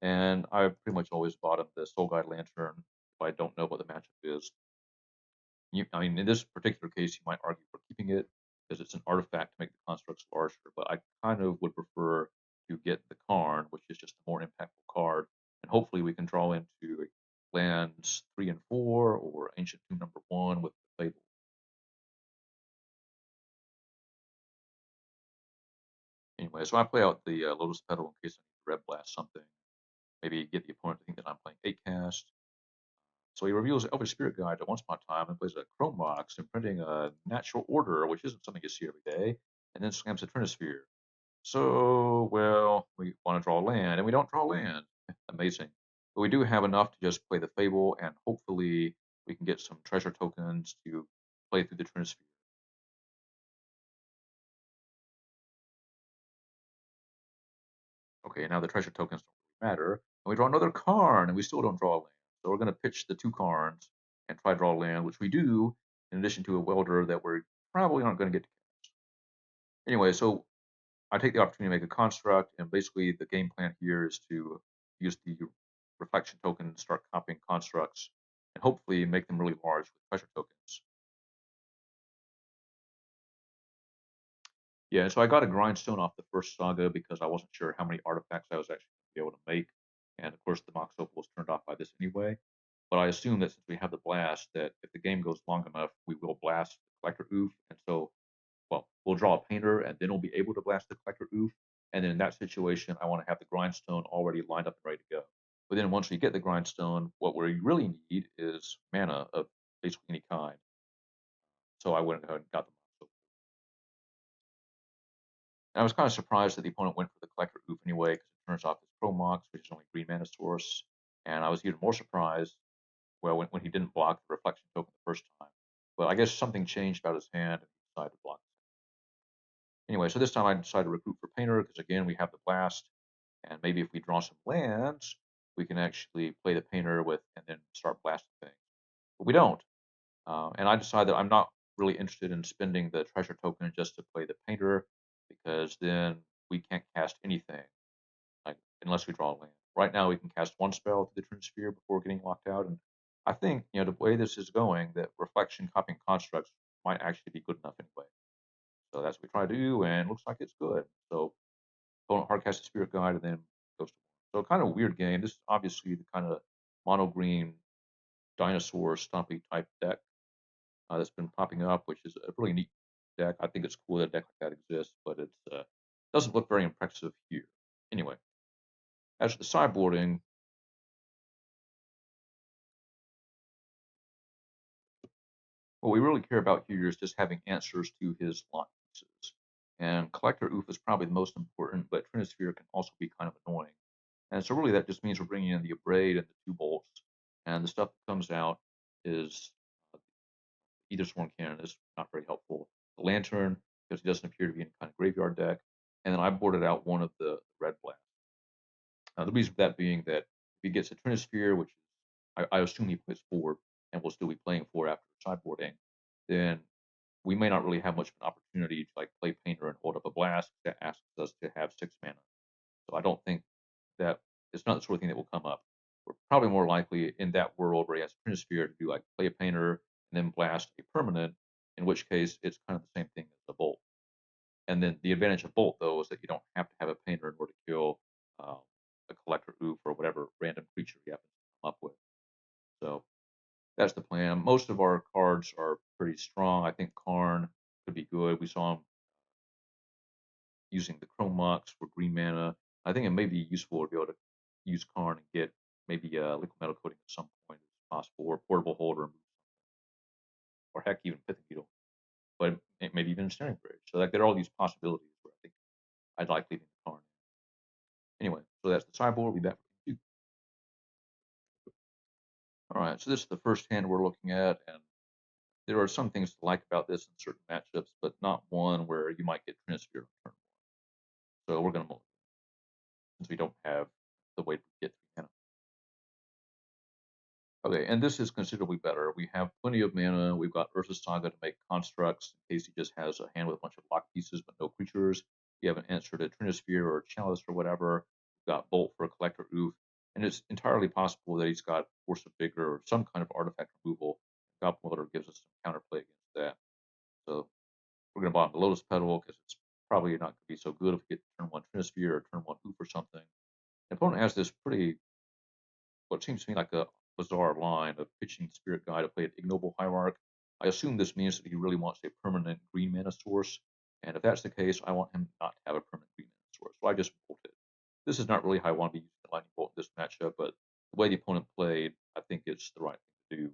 and I've pretty much always bottomed the Soul Guide Lantern if I don't know what the matchup is. I mean, in this particular case, you might argue for keeping it because it's an artifact to make the constructs larger, but I kind of would prefer to get the Karn, which is just a more impactful card, and hopefully we can draw into lands 3 and 4 or Ancient Tomb number 1 with the Fable. Anyway, so I play out the Lotus Petal in case I need to Red Blast something. Maybe get the opponent to think that I'm playing 8 cast. So he reveals Elvish Spirit Guide at once upon a time and plays a Chrome Box, imprinting a Natural Order, which isn't something you see every day, and then slams a Trinisphere. So, well, we want to draw land, and we don't draw land. Amazing. But we do have enough to just play the Fable, and hopefully we can get some treasure tokens to play through the Trinisphere. Okay, now the treasure tokens don't really matter. And we draw another Karn, and we still don't draw a land. So we're going to pitch the 2 Karns and try to draw land, which we do, in addition to a Welder that we're probably not going to get to cast. Anyway, so I take the opportunity to make a construct, and basically the game plan here is to use the reflection token to start copying constructs, and hopefully make them really large with treasure tokens. Yeah, so I got a grindstone off the first saga because I wasn't sure how many artifacts I was actually going to be able to make, and of course the Mox Opal was turned off by this anyway. But I assume that since we have the blast, that if the game goes long enough, we will blast the collector oof, and so well, we'll draw a painter, and then we'll be able to blast the collector oof. And then in that situation, I want to have the grindstone already lined up and ready to go. But then once we get the grindstone, what we really need is mana of basically any kind. So I went ahead and got the Mox. And I was kind of surprised that the opponent went for the collector oof anyway, because it turns off his Pro Mox, which is only green mana source. And I was even more surprised, well, when he didn't block the reflection token the first time. But I guess something changed about his hand, and he decided to block. Anyway, so this time I decided to recruit for painter because again we have the blast, and maybe if we draw some lands, we can actually play the painter with and then start blasting things. But we don't, and I decided that I'm not really interested in spending the treasure token just to play the painter because then we can't cast anything. Like unless we draw a land. Right now, we can cast one spell to the Trin Sphere before getting locked out, and I think the way this is going, that reflection copying constructs might actually be good enough anyway. So that's what we try to do, and looks like it's good. So opponent hard cast a Spirit Guide and then goes to so kind of weird game. This is obviously the kind of mono green dinosaur stompy type deck that's been popping up, which is a really neat deck. I think it's cool that a deck like that exists, but it doesn't look very impressive here. Anyway, as for the sideboarding, what we really care about here is just having answers to his lock pieces. And Collector Oof is probably the most important, but Trinisphere can also be kind of annoying. And so really that just means we're bringing in the Abrade and the two bolts. And the stuff that comes out is either Sworn Cannon is not very helpful. The Lantern, because he doesn't appear to be in kind of graveyard deck. And then I boarded out one of the Red Blast. The reason for that being that if he gets a Trinisphere, which I assume he plays 4 and will still be playing 4 after sideboarding, then we may not really have much of an opportunity to like play Painter and hold up a blast that asks us to have 6 mana. So I don't think that it's not the sort of thing that will come up. We're probably more likely in that world where he has Trinisphere to do like play a Painter and then blast a permanent, in which case it's kind of the same thing as the Bolt. And then the advantage of Bolt though is that you don't have to have a Painter in order to kill a Collector Oof or whatever random creature you happen to come up with. So that's the plan. Most of our cards are pretty strong. I think Karn could be good. We saw him using the Chrome Mox for green mana. I think it may be useful to be able to use Karn and get maybe a liquid metal coating at some point if possible, or portable holder, or heck, even Pithing Needle, but maybe even a Snaring Bridge. So like there are all these possibilities where I think I'd like leaving the Karn. Anyway, so that's the sideboard. We'll be back for two. All right, so this is the first hand we're looking at, and there are some things to like about this in certain matchups, but not one where you might get Trinisphere on turn 1. So we're going to move since we don't have the way to get 3 mana. Okay, and this is considerably better. We have plenty of mana. We've got Urza's Saga to make constructs in case he just has a hand with a bunch of lock pieces but no creatures. We have an answer to Trinisphere or Chalice or whatever. We've got Bolt for a Collector Oof. And it's entirely possible that he's got Force of Vigor or some kind of artifact removal. Goblin Welder gives us some counterplay against that. So we're going to bottom the Lotus Petal because it's probably not going to be so good if we get turn 1 Trinisphere or turn 1 Oof or something. The opponent has this pretty, what seems to me like a bizarre line of pitching Spirit Guide to play an Ignoble Hierarch. I assume this means that he really wants a permanent green mana source, and if that's the case, I want him not to have a permanent green mana source, so I just bolted. This is not really how I want to be using the Lightning Bolt in this matchup, but the way the opponent played, I think it's the right thing to do.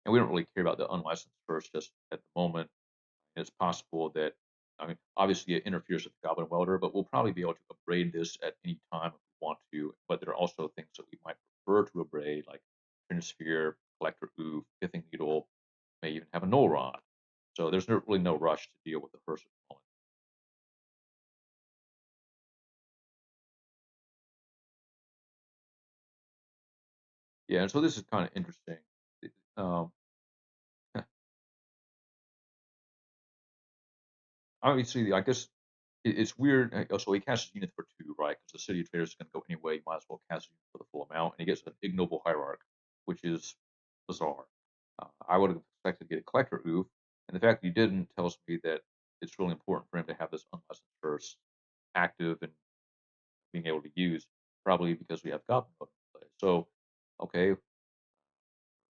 And we don't really care about the unlicensed first just at the moment. It's possible that, I mean, obviously it interferes with the Goblin Welder, but we'll probably be able to abrade this at any time if we want to. But there are also things that we might prefer to abrade, like Trinisphere, Collector Oof, Pithing Needle, may even have a Null Rod. So there's really no rush to deal with the first opponent. Yeah, and so this is kind of interesting. Um, obviously, I guess it's weird. So he casts units for 2, right? Because the City of Traders is going to go anyway. You might as well cast units for the full amount. And he gets an Ignoble Hierarch, which is bizarre. I would have expected to get a Collector Oof. And the fact that he didn't tells me that it's really important for him to have this unlicensed first active and being able to use, probably because we have Goblin Mode in play. So, okay,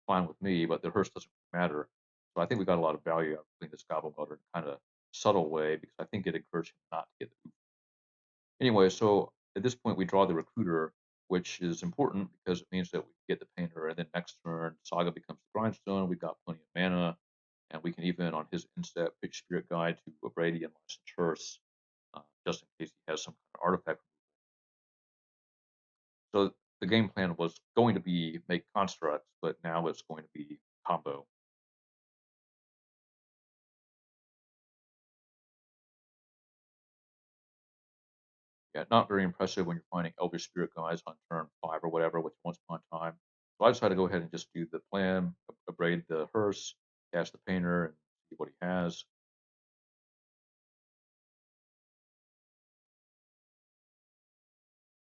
fine with me, but the hearse doesn't matter. So I think we got a lot of value out of playing this Goblin Motor in kind of subtle way because I think it encouraged him not to get the Oof. Anyway, so at this point we draw the Recruiter, which is important because it means that we get the Painter, and then next turn Saga becomes the Grindstone. We've got plenty of mana, and we can even on his instep pitch Spirit Guide to a Brady and Licensed Hearse, just in case he has some kind of artifact. So the game plan was going to be make constructs, but now it's going to be combo. Yeah, not very impressive when you're finding Elvish Spirit Guides on turn 5 or whatever with Once Upon a Time. So I decided to go ahead and just do the plan, abrade the hearse, cast the painter, and see what he has.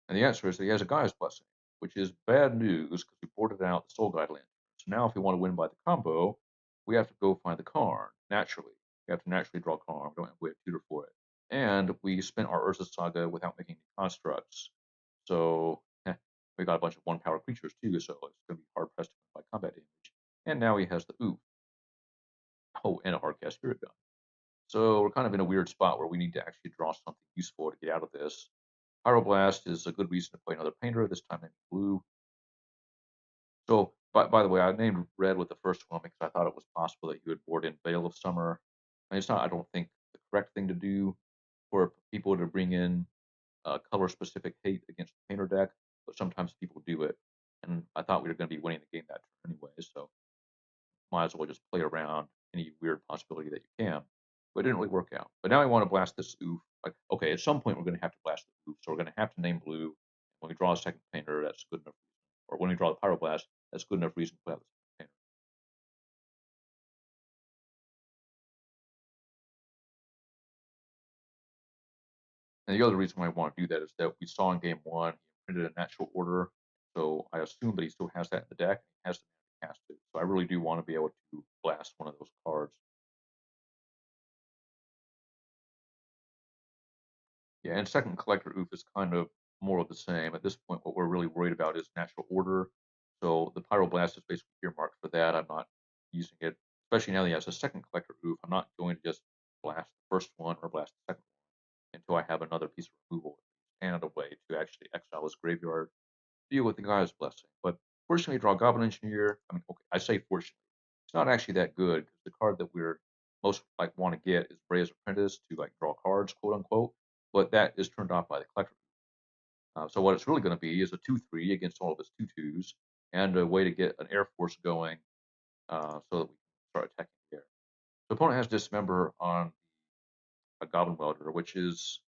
And the answer is that he has a Guy's Blessing, which is bad news because we boarded out the Soul Guide Lantern. So now if we want to win by the combo, we have to go find the card naturally. We have to naturally draw a card. We don't have to tutor for it. And we spent our Urza Saga without making any constructs. So we got a bunch of 1-power creatures too, so it's going to be hard pressed to win by combat damage. And now he has the Oof. Oh, and a Hardcast Spirit Gun. So we're kind of in a weird spot where we need to actually draw something useful to get out of this. Pyroblast is a good reason to play another painter, this time named blue. So, by the way, I named red with the first one because I thought it was possible that you would board in Veil of Summer. I mean, it's not, I don't think, the correct thing to do for people to bring in color-specific hate against the painter deck, but sometimes people do it. And I thought we were going to be winning the game that turn anyway, so might as well just play around any weird possibility that you can. But it didn't really work out. But now I want to blast this oof. Like, okay, at some point we're going to have to blast the oof, so we're going to have to name blue. When we draw a second painter, that's good enough. Or when we draw the pyroblast, that's good enough reason to play out this painter. And the other reason why I want to do that is that we saw in game one he printed a natural order, so I assume that he still has that in the deck. He has to cast it, so I really do want to be able to blast one of those cards. Yeah, and second collector oof is kind of more of the same. At this point, what we're really worried about is natural order. So the pyroblast is basically earmarked for that. I'm not using it, especially now that he has a second collector oof. I'm not going to just blast the first one or blast the second one until I have another piece of removal and a way to actually exile his graveyard, deal with the guy's blessing. But fortunately, draw Goblin Engineer. I mean, okay, I say fortunately, it's not actually that good because the card that we're most like want to get is Breya's Apprentice to like draw cards, quote unquote. But that is turned off by the collector. So what it's really going to be is a 2/3 against all of his 2/2s and a way to get an air force going so that we can start attacking the air. The opponent has Dismember on a Goblin Welder, which is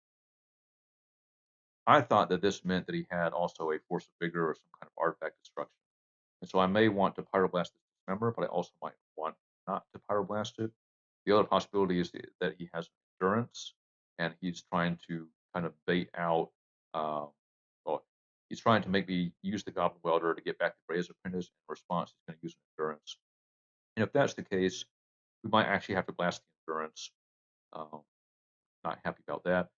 I thought that this meant that he had also a Force of Vigor or some kind of artifact destruction. And so I may want to Pyroblast this Dismember, but I also might want not to Pyroblast it. The other possibility is that he has Endurance and he's trying to kind of bait out, well, he's trying to make me use the Goblin Welder to get back to Breya's Apprentice. In response, he's going to use Endurance. And if that's the case, we might actually have to blast the Endurance. Um, not happy about that.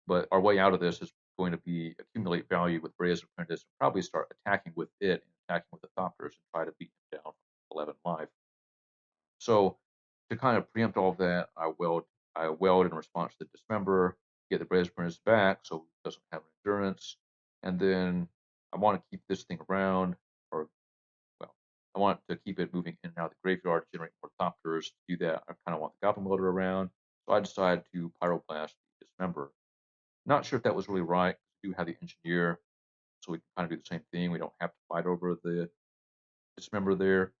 But our way out of this is going to be accumulate value with Breya's Apprentice and probably start attacking with it and attacking with the Thopters and try to beat him down from 11 life. So to kind of preempt all of that, I weld in response to the Dismember, get the Breya's Apprentice back so it doesn't have endurance, and then I want to keep this thing around, or well, I want to keep it moving in and out of the graveyard to generate more Thopters. To do that, I kind of want the Goblin Welder around, so I decided to Pyroblast the Dismember. Not sure if that was really right. We do have the Engineer, so we can kind of do the same thing. We don't have to fight over the Dismember there,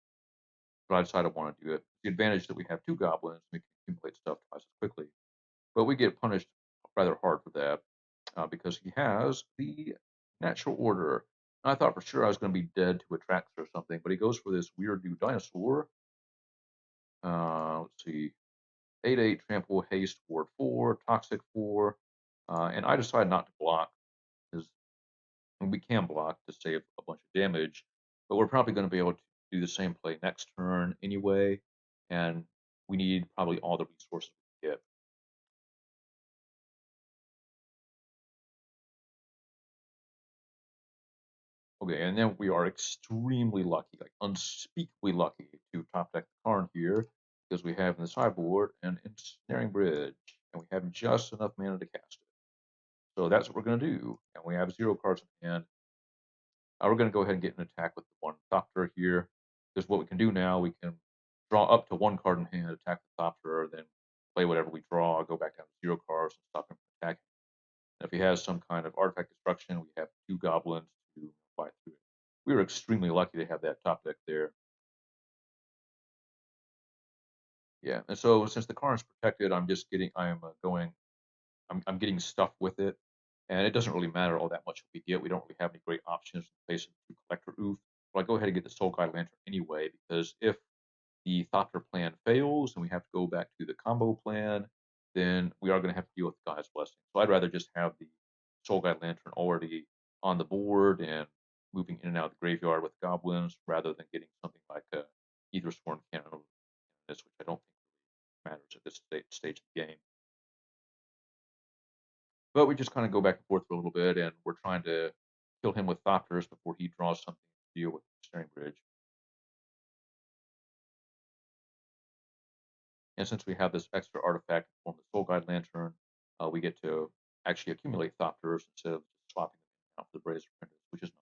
but I decided I want to do it. The advantage that we have 2 goblins, we can accumulate stuff twice as quickly. But we get punished rather hard for that because he has the natural order. And I thought for sure I was going to be dead to Atrax or something, but he goes for this weird new dinosaur. Let's see, 8/8 trample haste ward 4, toxic 4, and I decide not to block because we can block to save a bunch of damage, but we're probably going to be able to do the same play next turn anyway, and we need probably all the resources we get. Okay, and then we are extremely lucky, like unspeakably lucky, to top deck the Karn here because we have in the sideboard an Ensnaring Bridge, and we have just enough mana to cast it. So that's what we're going to do, and we have 0 cards in hand. We're going to go ahead and get an attack with the 1 Thopter here, because what we can do now, we can draw up to 1 card in hand, attack the Thopter, then play whatever we draw, go back down to 0 cards, and stop him from attacking. And if he has some kind of artifact destruction, we have 2 goblins to fight through it. We were extremely lucky to have that top deck there. Yeah, and so since the card is protected, I'm just getting, I'm getting stuff with it, and it doesn't really matter all that much what we get. We don't really have any great options in place of Collector Oof. So I go ahead and get the Soul Guide Lantern anyway, because if the Thopter plan fails and we have to go back to the combo plan, then we are going to have to deal with Guy's Blessing. So I'd rather just have the Soul Guide Lantern already on the board and moving in and out of the graveyard with goblins rather than getting something like a Ether Sworn Cannon, which I don't think matters at this stage of the game. But we just kind of go back and forth for a little bit, and we're trying to kill him with Thopters before he draws something to deal with the Snaring Bridge. And since we have this extra artifact in the form of the Soul Guide Lantern, we get to actually accumulate Thopters instead of just swapping them out for the Brazen Printers, which is nice.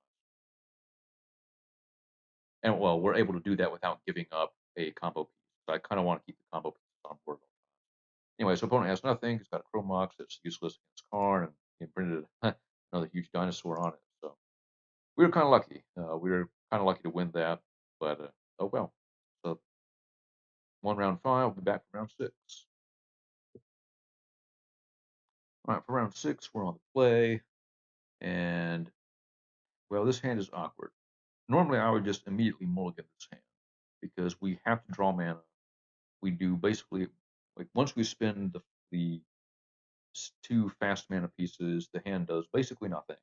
And well, we're able to do that without giving up a combo piece. So I kind of want to keep the combo pieces on board. Anyway, so opponent has nothing. He's got a Chromox that's useless against Karn, and he printed another huge dinosaur on it. So we were kind of lucky. We were kind of lucky to win that, but oh well. So 1 round 5, we'll be back for round 6. All right, for round 6, we're on the play, and well, this hand is awkward. Normally, I would just immediately mulligan this hand because we have to draw mana. We do basically like once we spend the 2 fast mana pieces, the hand does basically nothing.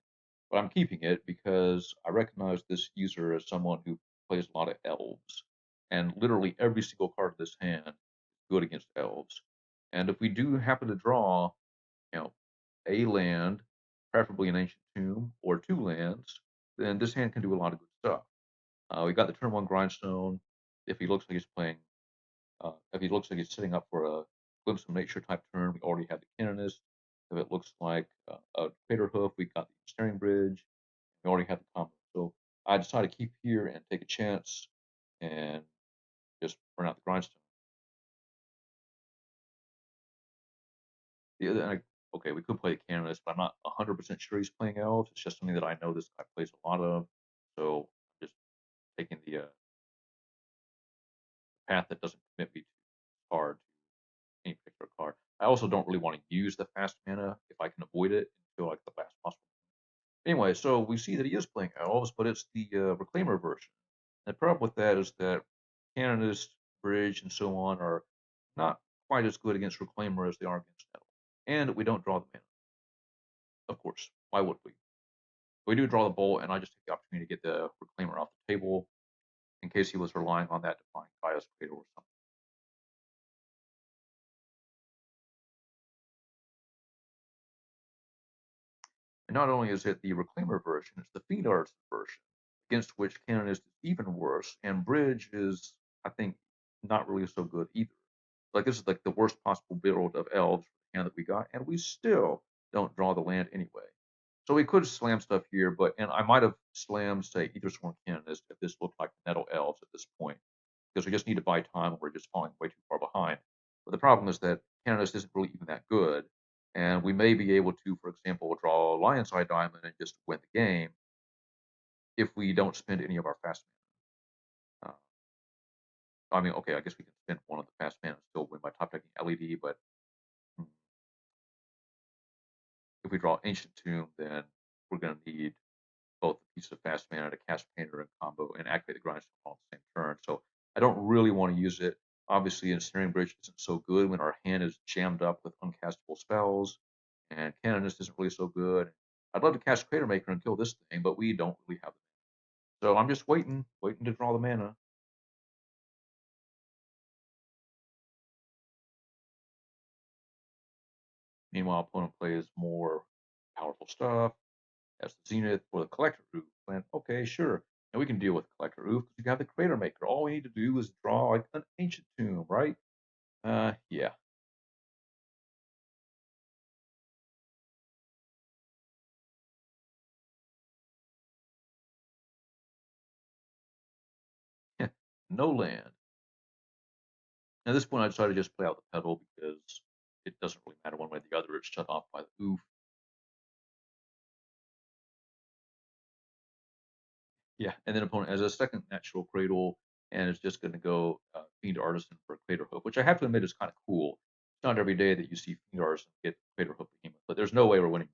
But I'm keeping it because I recognize this user as someone who plays a lot of elves, and literally every single card of this hand is good against elves. And if we do happen to draw, you know, a land, preferably an ancient tomb, or 2 lands, then this hand can do a lot of good stuff. We got the turn 1 grindstone. If he looks like he's playing, if he looks like he's setting up for a glimpse of nature type turn, we already have the canonist. If it looks like a crater hoof, we got the snaring bridge. We already have the combo. So I decided to keep here and take a chance and just burn out the grindstone. The other, okay, we could play the canonist, but I'm not 100% sure he's playing elves. It's just something that I know this guy plays a lot of. So I'm just taking the path that doesn't commit me too hard to any particular card. I also don't really want to use the fast mana if I can avoid it until like the last possible. Anyway, so we see that he is playing elves, but it's the Reclaimer version. And the problem with that is that Canonist, Bridge, and so on are not quite as good against Reclaimer as they are against Nettle. And we don't draw the mana. Of course. Why would we? We do draw the Bolt, and I just take the opportunity to get the Reclaimer off the table in case he was relying on that to find Kaya's Cradle or something. And not only is it the Reclaimer version, it's the Fiend Arts version, against which Canonist is even worse, and Bridge is, I think, not really so good either. Like this is like the worst possible build of elves for the hand that we got, and we still don't draw the land anyway. So we could slam stuff here, and I might have slammed, say, Aethersworn Canonist if this looked like Metal Elves at this point, because we just need to buy time and we're just falling way too far behind. But the problem is that Canonist isn't really even that good, and we may be able to, for example, draw Lion's Eye Diamond and just win the game if we don't spend any of our fast mana. I mean, okay, I guess we can spend one of the fast mana and still win by top decking LED, but if we draw Ancient Tomb, then we're going to need both a piece of fast mana to cast Painter and combo and activate the Grindstone all at the same turn. So I don't really want to use it. Obviously, Ensnaring Bridge isn't so good when our hand is jammed up with uncastable spells, and Canonist isn't really so good. I'd love to cast Crater Maker and kill this thing, but we don't really have it. So I'm just waiting to draw the mana. Meanwhile, opponent plays more powerful stuff. As the Zenith or the Collector Oof. And okay, sure. And we can deal with Collector Oof because you have the Crater Maker. All we need to do is draw like an Ancient Tomb, right? Yeah. No land. At this point, I decided to just play out the pedal because it doesn't really matter one way or the other. It's shut off by the Oof. Yeah, and then opponent has a second Natural Cradle, and it's just going to go Fiend Artisan for Crater Hoof, which I have to admit is kind of cool. It's not every day that you see Fiend Artisan get Crater Hoof Behemoth, but there's no way we're winning.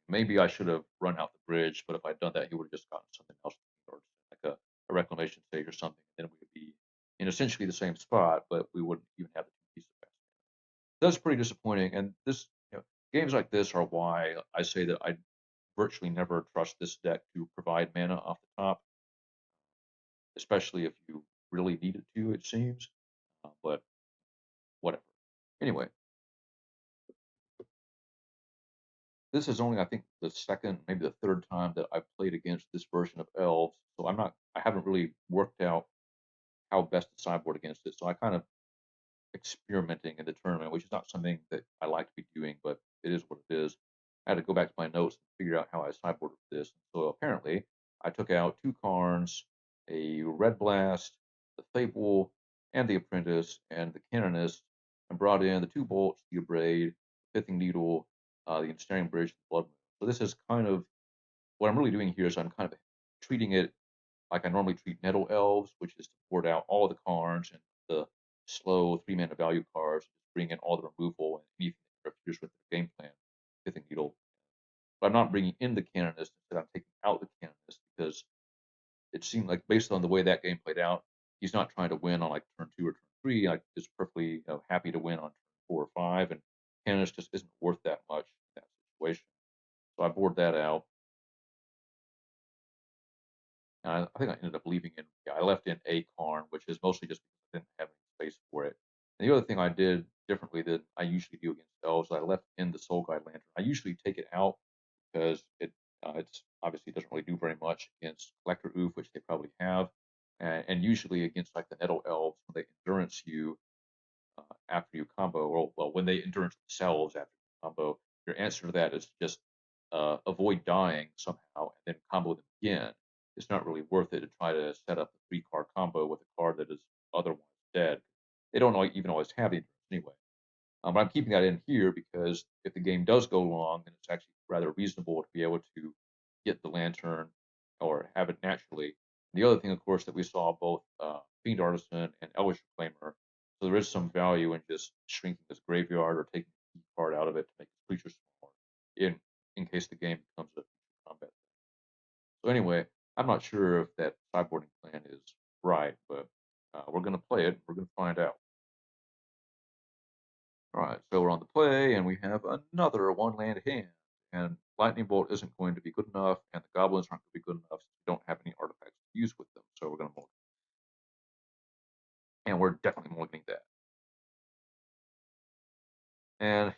Maybe I should have run out the bridge, but if I'd done that, he would have just gotten something else, or like a reclamation stage or something. And then we would be in essentially the same spot, but we wouldn't even have the two pieces of fast. That's pretty disappointing. And this, games like this are why I say that I virtually never trust this deck to provide mana off the top, especially if you really need it to, it seems. But whatever. Anyway, this is only, I think, the second, maybe the third time that I've played against this version of Elves. So I haven't really worked out how best to sideboard against it. So I kind of experimenting in the tournament, which is not something that I like to be doing, but it is what it is. I had to go back to my notes and figure out how I sideboarded this. So apparently, I took out 2 Karns, a Red Blast, the Fable, and the Apprentice, and the Canonist, and brought in the 2 Bolts, the Abrade, Pithing Needle, the Ensnaring Bridge, the Blood Moon. So this is kind of what I'm really doing here is I'm kind of treating it like I normally treat Nettle Elves, which is to board out all of the Karns and the slow 3 mana value cards, just bring in all the removal and anything that interferes with the game plan, Pithing Needle. But I'm not bringing in the Canonist, instead I'm taking out the Canonist because it seemed like based on the way that game played out, he's not trying to win on like turn 2 or turn 3. Like is perfectly happy to win on turn 4 or 5, and Canonist just isn't worth that much in that situation. So I board that out. And I think I ended up leaving in. Yeah, I left in a Karn, which is mostly just because I didn't have any space for it. And the other thing I did differently than I usually do against elves, I left in the Soul Guide Lantern. I usually take it out because it's obviously doesn't really do very much against Collector Oof, which they probably have, and usually against like the Nettle Elves when they endurance you after you combo, or well, when they endurance themselves after you combo. Your answer to that is just avoid dying somehow and then combo them again. It's not really worth it to try to set up a 3 card combo with a card that is otherwise dead. They don't even always have the endurance anyway. But I'm keeping that in here because if the game does go long, then it's actually rather reasonable to be able to get the lantern or have it naturally. The other thing, of course, that we saw both Fiend Artisan and Elvish Reclaimer, so there is some value in just shrinking this graveyard or taking a key card out of it to make the creature smaller in case the game becomes a future combat. So anyway, I'm not sure if that sideboarding plan is right, but we're going to play it. We're going to find out. All right, so we're on the play, and we have another 1 land hand. And Lightning Bolt isn't going to be good enough, and the goblins aren't going to be good enough, so we don't have any artifacts to use with them. So we're going to mulligan. And we're definitely mulliganing that. And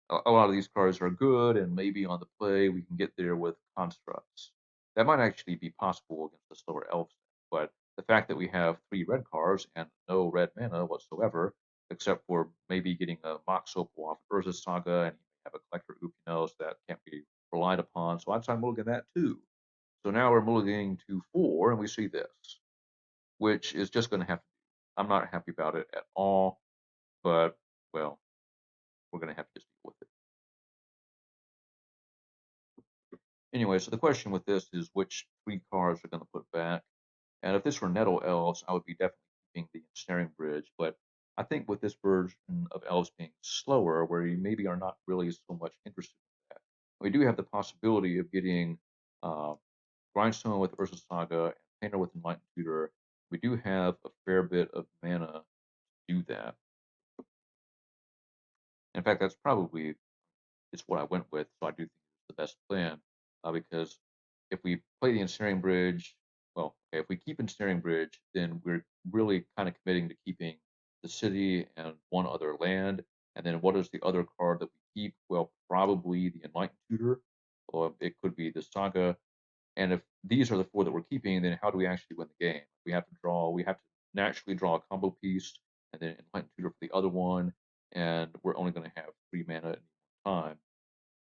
a lot of these cards are good, and maybe on the play we can get there with constructs. That might actually be possible against the slower elves, but the fact that we have 3 red cards and no red mana whatsoever, except for maybe getting a Mox Opal off Urza's Saga, and you have a Collector Upinos that can't be relied upon, so I'd try mulligan that too. So now we're mulliganing to 4, and we see this, which is just going to have to be. I'm not happy about it at all, but, well, we're going to have to just deal with it. Anyway, so the question with this is which 3 cards are going to put back. And if this were Nettle Elves, I would be definitely keeping the Ensnaring Bridge. But I think with this version of Elves being slower, where you maybe are not really so much interested in that, we do have the possibility of getting uh, Grindstone with Ursa Saga and Painter with Enlightened Tutor. We do have a fair bit of mana to do that. In fact, that's probably it's what I went with, so I do think it's the best plan because if we play the Ensnaring Bridge, well, okay, if we keep Ensnaring Bridge, then we're really kind of committing to keeping the city and 1 other land. And then what is the other card that we keep? Well, probably the Enlightened Tutor, or it could be the Saga. And if these are the 4 that we're keeping, then how do we actually win the game? We have to naturally draw a combo piece, and then Enlightened Tutor for the other one, and we're only going to have 3 mana at any time.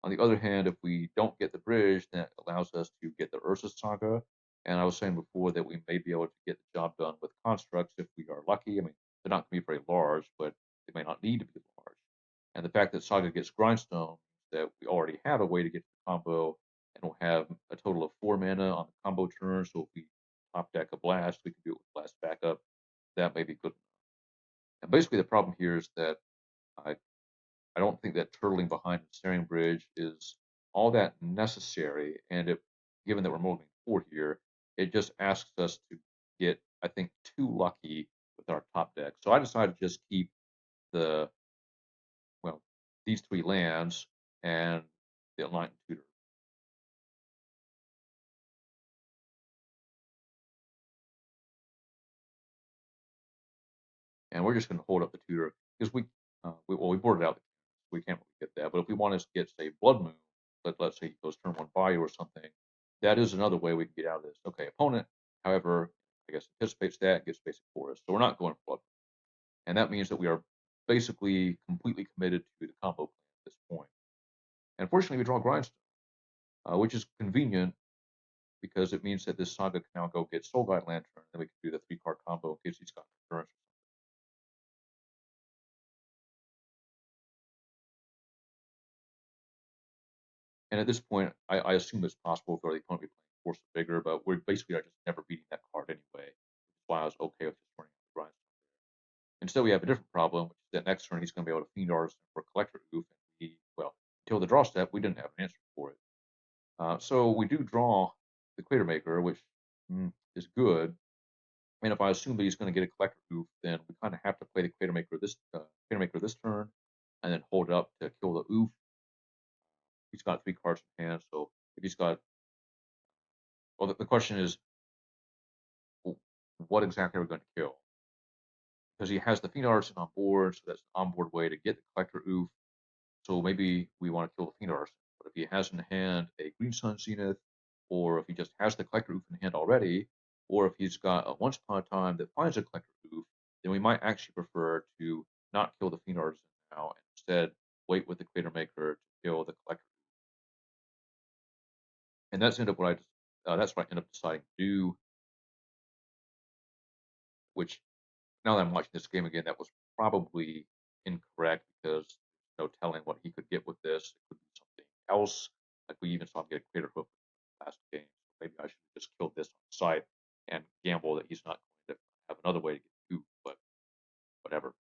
On the other hand, if we don't get the bridge, then it allows us to get the Ursa Saga. And I was saying before that we may be able to get the job done with constructs if we are lucky. I mean, they're not going to be very large, but they may not need to be large. And the fact that Saga gets Grindstone means that we already have a way to get to the combo, and we'll have a total of 4 mana on the combo turn. So if we top deck a Blast, we can do it with Blast backup. That may be good enough. And basically, the problem here is that I I don't think that turtling behind the steering bridge is all that necessary. And given that we're moving forward here, it just asks us to get, I think, too lucky with our top deck. So I decided to just keep the, well, these 3 lands and the Enlightened Tutor. and we're just going to hold up the tutor because we boarded out. We can't really get that, but if we want to get say Blood Moon, let's say he goes turn 1 value or something, that is another way we can get out of this. Okay, opponent, however, I guess anticipates that, gets basic for us, so we're not going for Blood Moon, and that means that we are basically completely committed to the combo plan at this point. And fortunately, we draw Grindstone, which is convenient because it means that this Saga can now go get Soul Guide Lantern, and we can do the 3-card combo in case he's got Endurance. And at this point, I assume it's possible for the opponent to be playing Force of Vigor, but we're basically are just never beating that card anyway. That's why I was okay with just running the Grindstone there. Instead, we have a different problem, which is that next turn he's going to be able to Fiend Artisan for Collector Oof, and until the draw step, we didn't have an answer for it. So we do draw the Crater Maker, which is good. And if I assume that he's going to get a Collector Oof, then we kind of have to play the Crater Maker this turn, and then hold it up to kill the Oof. He's got 3 cards in hand, so if he's got, well, the question is, what exactly are we going to kill? Because he has the Fiend Artisan on board, so that's an onboard way to get the Collector Oof. So maybe we want to kill the Fiend Artisan. But if he has in hand a Green Sun Zenith, or if he just has the Collector Oof in hand already, or if he's got a Once Upon a Time that finds a Collector Oof, then we might actually prefer to not kill the Fiend Artisan now, and instead wait with the Crater Maker to kill the Collector Oof. And that's what I end up deciding to do. Which, now that I'm watching this game again, that was probably incorrect because there's no telling what he could get with this. It could be something else. Like we even saw him get a Crater Hoof last game. So maybe I should have just killed this on the side and gamble that he's not going to have another way to get 2, but whatever.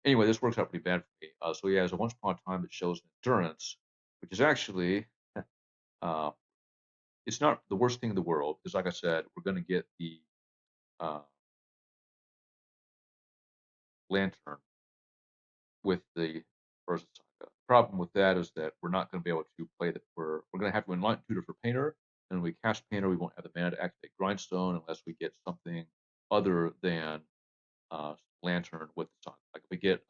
Anyway, this works out pretty bad for me. So he has a Once Upon a Time that shows Endurance, which is actually uh, it's not the worst thing in the world because, like I said, we're going to get the uh, Lantern with the first Saga. The problem with that is that we're not going to be able to play that. We're going to have to Enlighten Tutor for Painter, and when we cast Painter, we won't have the mana to activate Grindstone unless we get something other than Lantern with the Saga. Like if we get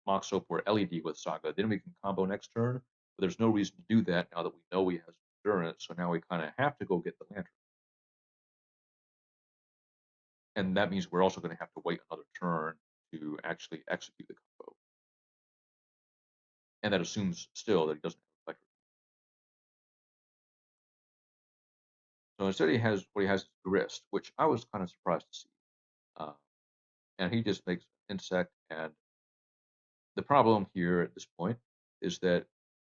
Mox Soap or LED with Saga, then we can combo next turn. But there's no reason to do that now that we know he has Endurance. So now we kind of have to go get the Lantern, and that means we're also going to have to wait another turn to actually execute the combo. And that assumes still that he doesn't have Electric. So instead, he has Grist, which I was kind of surprised to see. And he just makes Insect. And the problem here at this point is that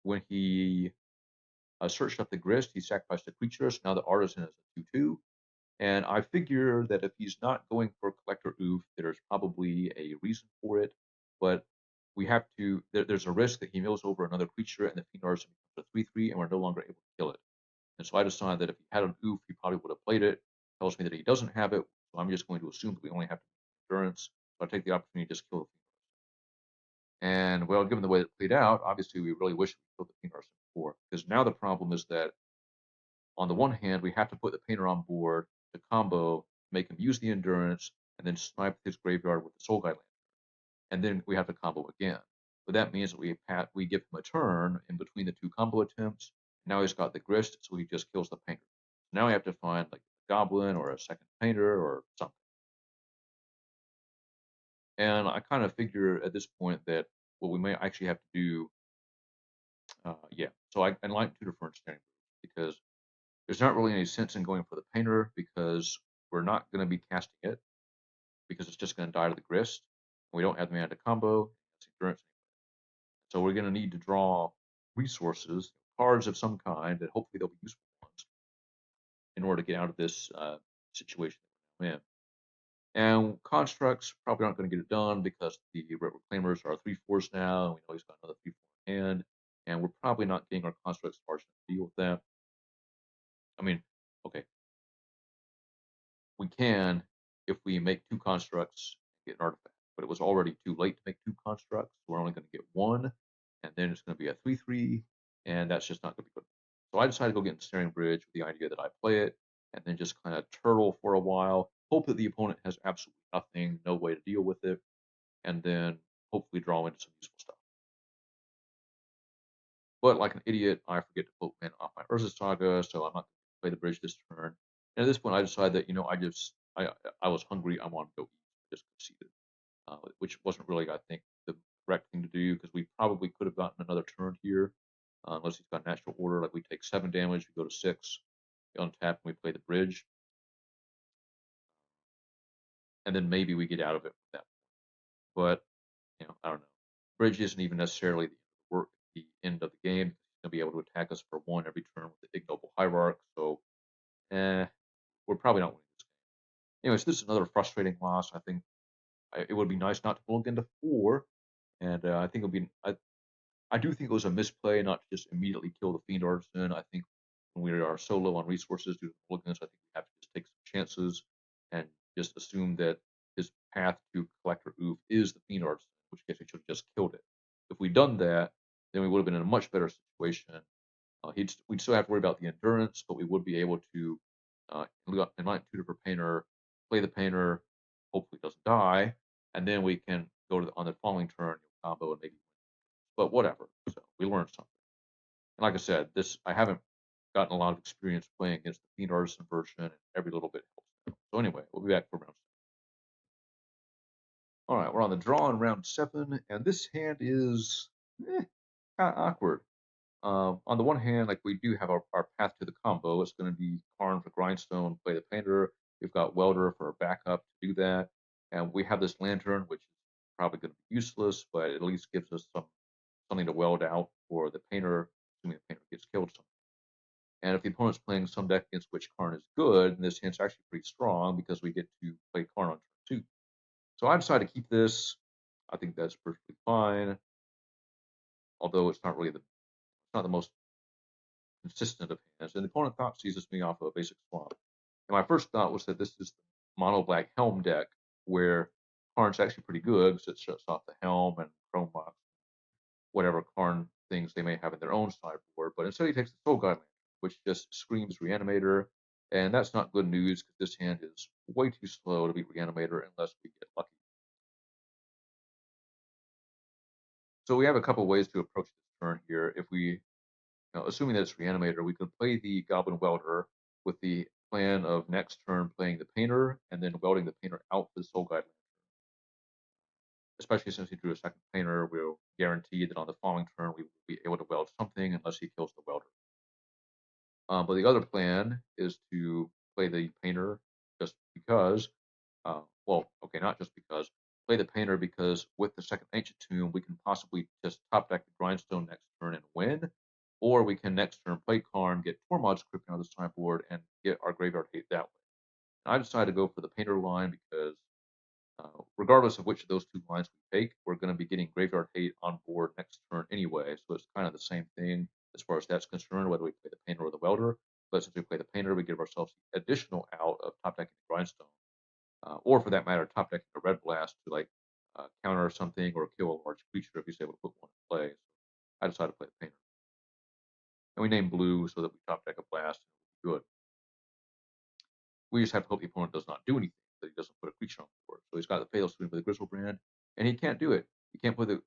when he searched up the Grist, he sacrificed a creature. So now the Artisan is a 2/2. And I figure that if he's not going for Collector Oof, there's probably a reason for it. But we have to. There's a risk that he mills over another creature, and the Fiend Artisan becomes a 3/3, and we're no longer able to kill it. And so I decided that if he had an Oof, he probably would have played it. Tells me that he doesn't have it, so I'm just going to assume that we only have Endurance. So I take the opportunity to just kill the Fiend Artisan. And well, given the way it played out, obviously we really wish we killed the Fiend Artisan before. Because now the problem is that on the one hand, we have to put the Painter on board to combo, make him use the Endurance, and then snipe his graveyard with the Soul Guide Lantern. And then we have to combo again. But that means that we give him a turn in between the 2 combo attempts. Now he's got the Grist, so he just kills the Painter. So now we have to find like a Goblin or a second Painter or something. And I kind of figure at this point that what we may actually have to do, So I like Tutor for Ensnaring because there's not really any sense in going for the Painter because we're not going to be casting it because it's just going to die to the Grist. And we don't have the mana to combo. So we're going to need to draw resources, cards of some kind, and hopefully they'll be useful ones in order to get out of this situation that we're in. And constructs probably aren't going to get it done because the reclaimers are 3/4s now, and we know he's got another 3/4 in hand, and we're probably not getting our constructs large enough to deal with that. I mean, okay, we can if we make 2 constructs get an artifact, but it was already too late to make 2 constructs. So we're only going to get 1, and then it's going to be a 3/3, and that's just not going to be good. So I decided to go get Ensnaring Bridge with the idea that I play it and then just kind of turtle for a while hope that the opponent has absolutely nothing, no way to deal with it, and then hopefully draw into some useful stuff. But like an idiot, I forget to put mana off my Urza Saga, so I'm not going to play the bridge this turn. And at this point, I decided that I was hungry. I wanted to go eat. I just conceded, which wasn't really, I think, the correct thing to do because we probably could have gotten another turn here, unless he's got natural order. Like we take 7 damage, we go to 6, we untap, and we play the bridge, and then maybe we get out of it with that. But I don't know. Bridge isn't even necessarily the end of the game. He's gonna be able to attack us for 1 every turn with the ignoble hierarch. So, we're probably not winning this game. Anyways, this is another frustrating loss. I think it would be nice not to pull again to 4, and I think it'll be. I do think it was a misplay not to just immediately kill the Fiend Artisan. I think when we are so low on resources due to mulligans, I think we have to just take some chances and just assume that his path to Collector Oof is the Fiend Artisan, in which case we should have just killed it. If we'd done that, then we would have been in a much better situation. We'd still have to worry about the endurance, but we would be able to enlighten tutor for Painter, play the Painter, hopefully it doesn't die, and then we can go to on the following turn, combo and maybe. But whatever. So we learned something. And like I said, I haven't gotten a lot of experience playing against the Fiend Artisan version, and every little bit helps. So anyway, we'll be back for round 7. All right, we're on the draw in round 7, and this hand is kind of awkward. On the one hand, like we do have our path to the combo. It's going to be Karn for Grindstone, play the Painter. We've got Welder for a backup to do that, and we have this Lantern, which is probably going to be useless, but it at least gives us something to weld out for the Painter, assuming the Painter gets killed somehow. And if the opponent's playing some deck against which Karn is good, then this hand's actually pretty strong because we get to play Karn on turn 2. So I decided to keep this. I think that's perfectly fine, although it's not the most consistent of hands. And the opponent thought seizes me off of a basic swamp. And my first thought was that this is the mono black helm deck where Karn's actually pretty good because it shuts off the helm and chrome box, whatever Karn things they may have in their own sideboard. But instead he takes the Soul Guide Lantern, which just screams Reanimator. And that's not good news because this hand is way too slow to beat Reanimator unless we get lucky. So we have a couple ways to approach this turn here. If we assuming that it's Reanimator, we could play the Goblin Welder with the plan of next turn playing the Painter and then welding the Painter out for the Soul Guide Lantern. Especially since he drew a second Painter, we'll guarantee that on the following turn we will be able to weld something unless he kills the Welder. But the other plan is to play the Painter just because, not just because, play the Painter because with the second Ancient Tomb, we can possibly just top deck the Grindstone next turn and win, or we can next turn play Karn, get Tormod's Crypt out of the sideboard, and get our Graveyard Hate that way. And I decided to go for the Painter line because regardless of which of those 2 lines we take, we're going to be getting Graveyard Hate on board next turn anyway, so it's kind of the same thing as far as that's concerned, whether we play the Painter or the Welder. But since we play the Painter, we give ourselves the additional out of top decking the Grindstone, or for that matter, top decking a Red Blast to counter something or kill a large creature if he's able to put one in play. So I decided to play the Painter. And we named blue so that we top deck a Blast and it will be good. We just have to hope the opponent does not do anything, that he doesn't put a creature on the board. So he's got the Fatal Swing with the Gristlebrand, and he can't do it. He can't put the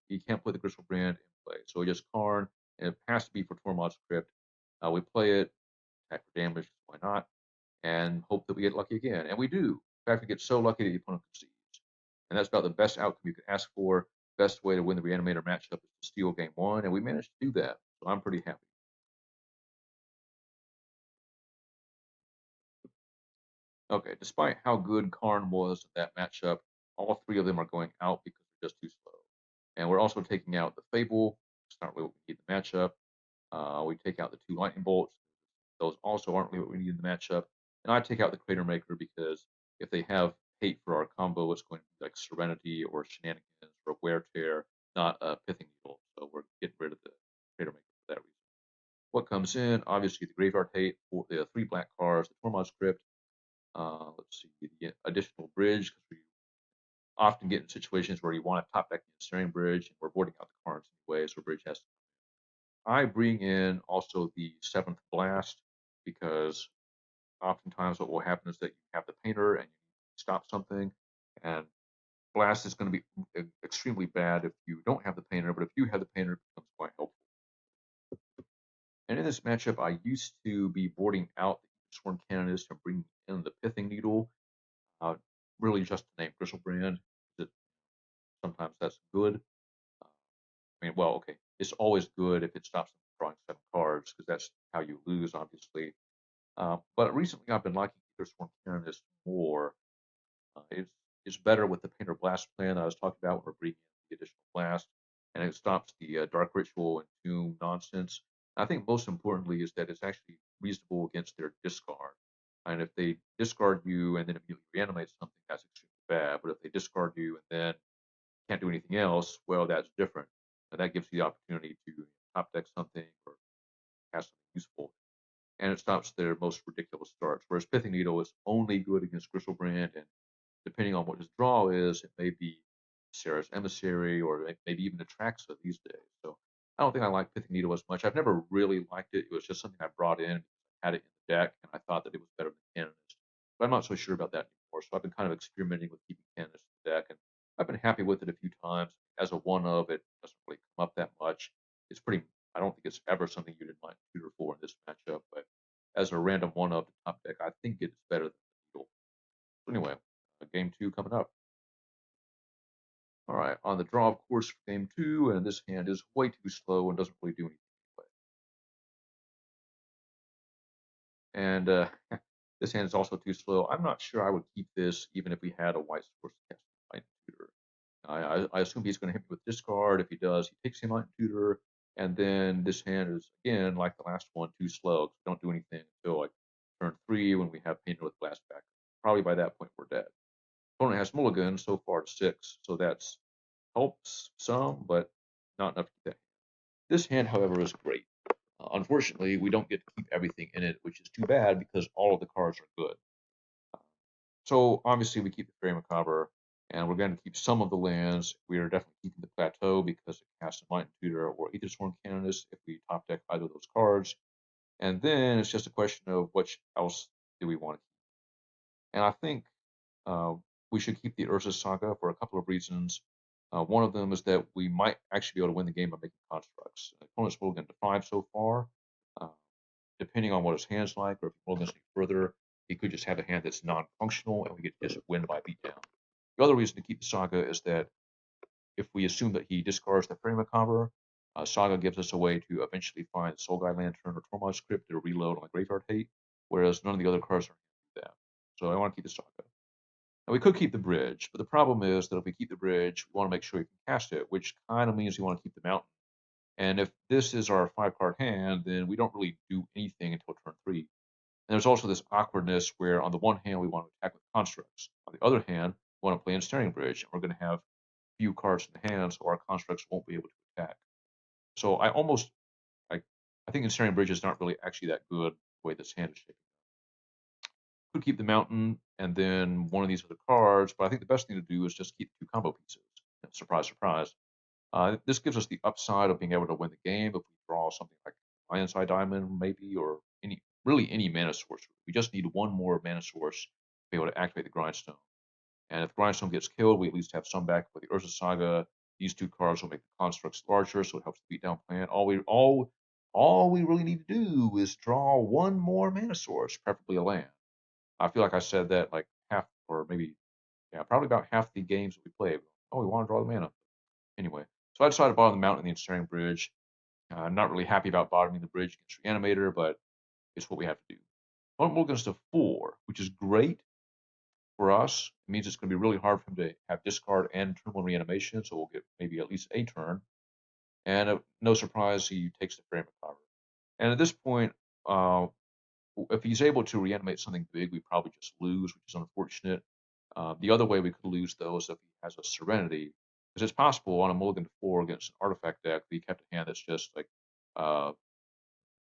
Gristlebrand in play. So he just Karn, and it has to be for Tormod's Crypt. We play it, attack for damage, why not? And hope that we get lucky again. And we do. In fact, we get so lucky that the opponent concedes. And that's about the best outcome you could ask for. Best way to win the Reanimator matchup is to steal game 1, and we managed to do that. So I'm pretty happy. Okay, despite how good Karn was in that matchup, all 3 of them are going out because they're just too slow. And we're also taking out the Fable. It's not really what we need in the matchup. We take out the 2 Lightning Bolts. Those also aren't really what we need in the matchup. And I take out the Crater Maker because if they have hate for our combo, it's going to be like Serenity or Shenanigans or Wear Tear, not a Pithing Needle. So we're getting rid of the Crater Maker for that reason. What comes in? Obviously, the Graveyard Hate for the 3 black cards, the Tormod's Crypt. Let's see, the additional bridge, because we often get in situations where you want to top deck the Ensnaring Bridge, and we're boarding out the cards anyway, so bridge has to. I bring in also the 7th Blast, because oftentimes what will happen is that you have the Painter and you stop something, and blast is going to be extremely bad if you don't have the painter, but if you have the painter, it becomes quite helpful. And in this matchup, I used to be boarding out the Sworn Canonist and bringing in the Pithing Needle, uh, really just to name Gristlebrand. That sometimes that's good. I mean, well, okay, it's always good if it stops them from drawing 7 cards, because that's how you lose, obviously. But recently, I've been liking Ether Sworn Canonist more. It's better with the Painter Blast plan that I was talking about, where we're bringing in the additional blast, and it stops the Dark Ritual and Tomb nonsense. I think most importantly is that it's actually reasonable against their discard. And if they discard you and then immediately reanimate something, that's extremely bad. But if they discard you and then can't do anything else, well, that's different. And that gives you the opportunity to top deck something or cast something useful. And it stops their most ridiculous starts. Whereas Pithing Needle is only good against Gristlebrand, and depending on what his draw is, it may be Sarah's Emissary or maybe even Atraxa these days. So I don't think I like Pithing Needle as much. I've never really liked it. It was just something I brought in, had it in the deck, and I thought that it was better than Canonist. But I'm not so sure about that anymore. So I've been kind of experimenting with keeping Canonist in the deck, and I've been happy with it a few times. As a one of, it doesn't really come up that much. It's pretty. I don't think it's ever something you didn't mind tutor for in this matchup, but as a random one of the top deck, I think it's better than the Needle. So anyway, game 2 coming up. All right, on the draw, of course, for game 2, and this hand is way too slow and doesn't really do anything anyway. And this hand is also too slow. I'm not sure I would keep this even if we had a white source cast Light Tutor. I assume he's going to hit me with discard. If he does, he takes the Light Tutor, and then this hand is, again, like the last one, too slow. We don't do anything until like turn 3 when we have Painter with Blast back. Probably by that point, we're dead. Opponent has mulligan so far to 6, so that's helps some, but not enough to keep that. This hand, however, is great. Unfortunately, we don't get to keep everything in it, which is too bad because all of the cards are good. So obviously, we keep the Fairy Macabre, and we're going to keep some of the lands. We are definitely keeping the Plateau because it casts a Might Tutor or Ether Sworn Canonist if we top deck either of those cards. And then it's just a question of what else do we want to keep. And I think we should keep the Urza Saga for a couple of reasons. One of them is that we might actually be able to win the game by making constructs. The opponent's mulligan to 5 so far. Depending on what his hand's like, or if he mulligans any further, he could just have a hand that's non-functional, and we get to just win by beatdown. The other reason to keep the Saga is that if we assume that he discards the Fairy Macabre, Saga gives us a way to eventually find Soul Guide Lantern or Tormod's Script to reload on the Graveyard Hate, whereas none of the other cards are going to do that. So I want to keep the Saga. Now, we could keep the bridge, but the problem is that if we keep the bridge, we want to make sure we can cast it, which kind of means we want to keep the mountain. And if this is our 5-card hand, then we don't really do anything until turn 3. And there's also this awkwardness where, on the one hand, we want to attack with constructs. On the other hand, we want to play Ensnaring Bridge, and we're going to have few cards in the hand, so our constructs won't be able to attack. So I think Ensnaring Bridge is not really actually that good the way this hand is shaping. Could keep the mountain and then one of these other cards, but I think the best thing to do is just keep 2 combo pieces. Surprise, surprise. This gives us the upside of being able to win the game if we draw something like Lion's Eye Diamond, maybe, or any mana source. We just need one more mana source to be able to activate the Grindstone. And if Grindstone gets killed, we at least have some back for the Urza Saga. These 2 cards will make the constructs larger, so it helps the beatdown plan. All we really need to do is draw one more mana source, preferably a land. I feel like I said that like half, or maybe, probably about half the games that we played. Oh, we want to draw the mana. Anyway, so I decided to bottom the mountain and the Ensnaring Bridge. I'm not really happy about bottoming the bridge against Reanimator, but it's what we have to do. Opponent mulligans to 4, which is great for us. It means it's going to be really hard for him to have discard and turn 1 reanimation, so we'll get maybe at least a turn. And no surprise, he takes the Fairy Macabre. And at this point, if he's able to reanimate something big, we probably just lose, which is unfortunate. The other way we could lose, though, is if he has a Serenity, because it's possible on a mulligan to 4 against an artifact deck, we kept a hand that's just like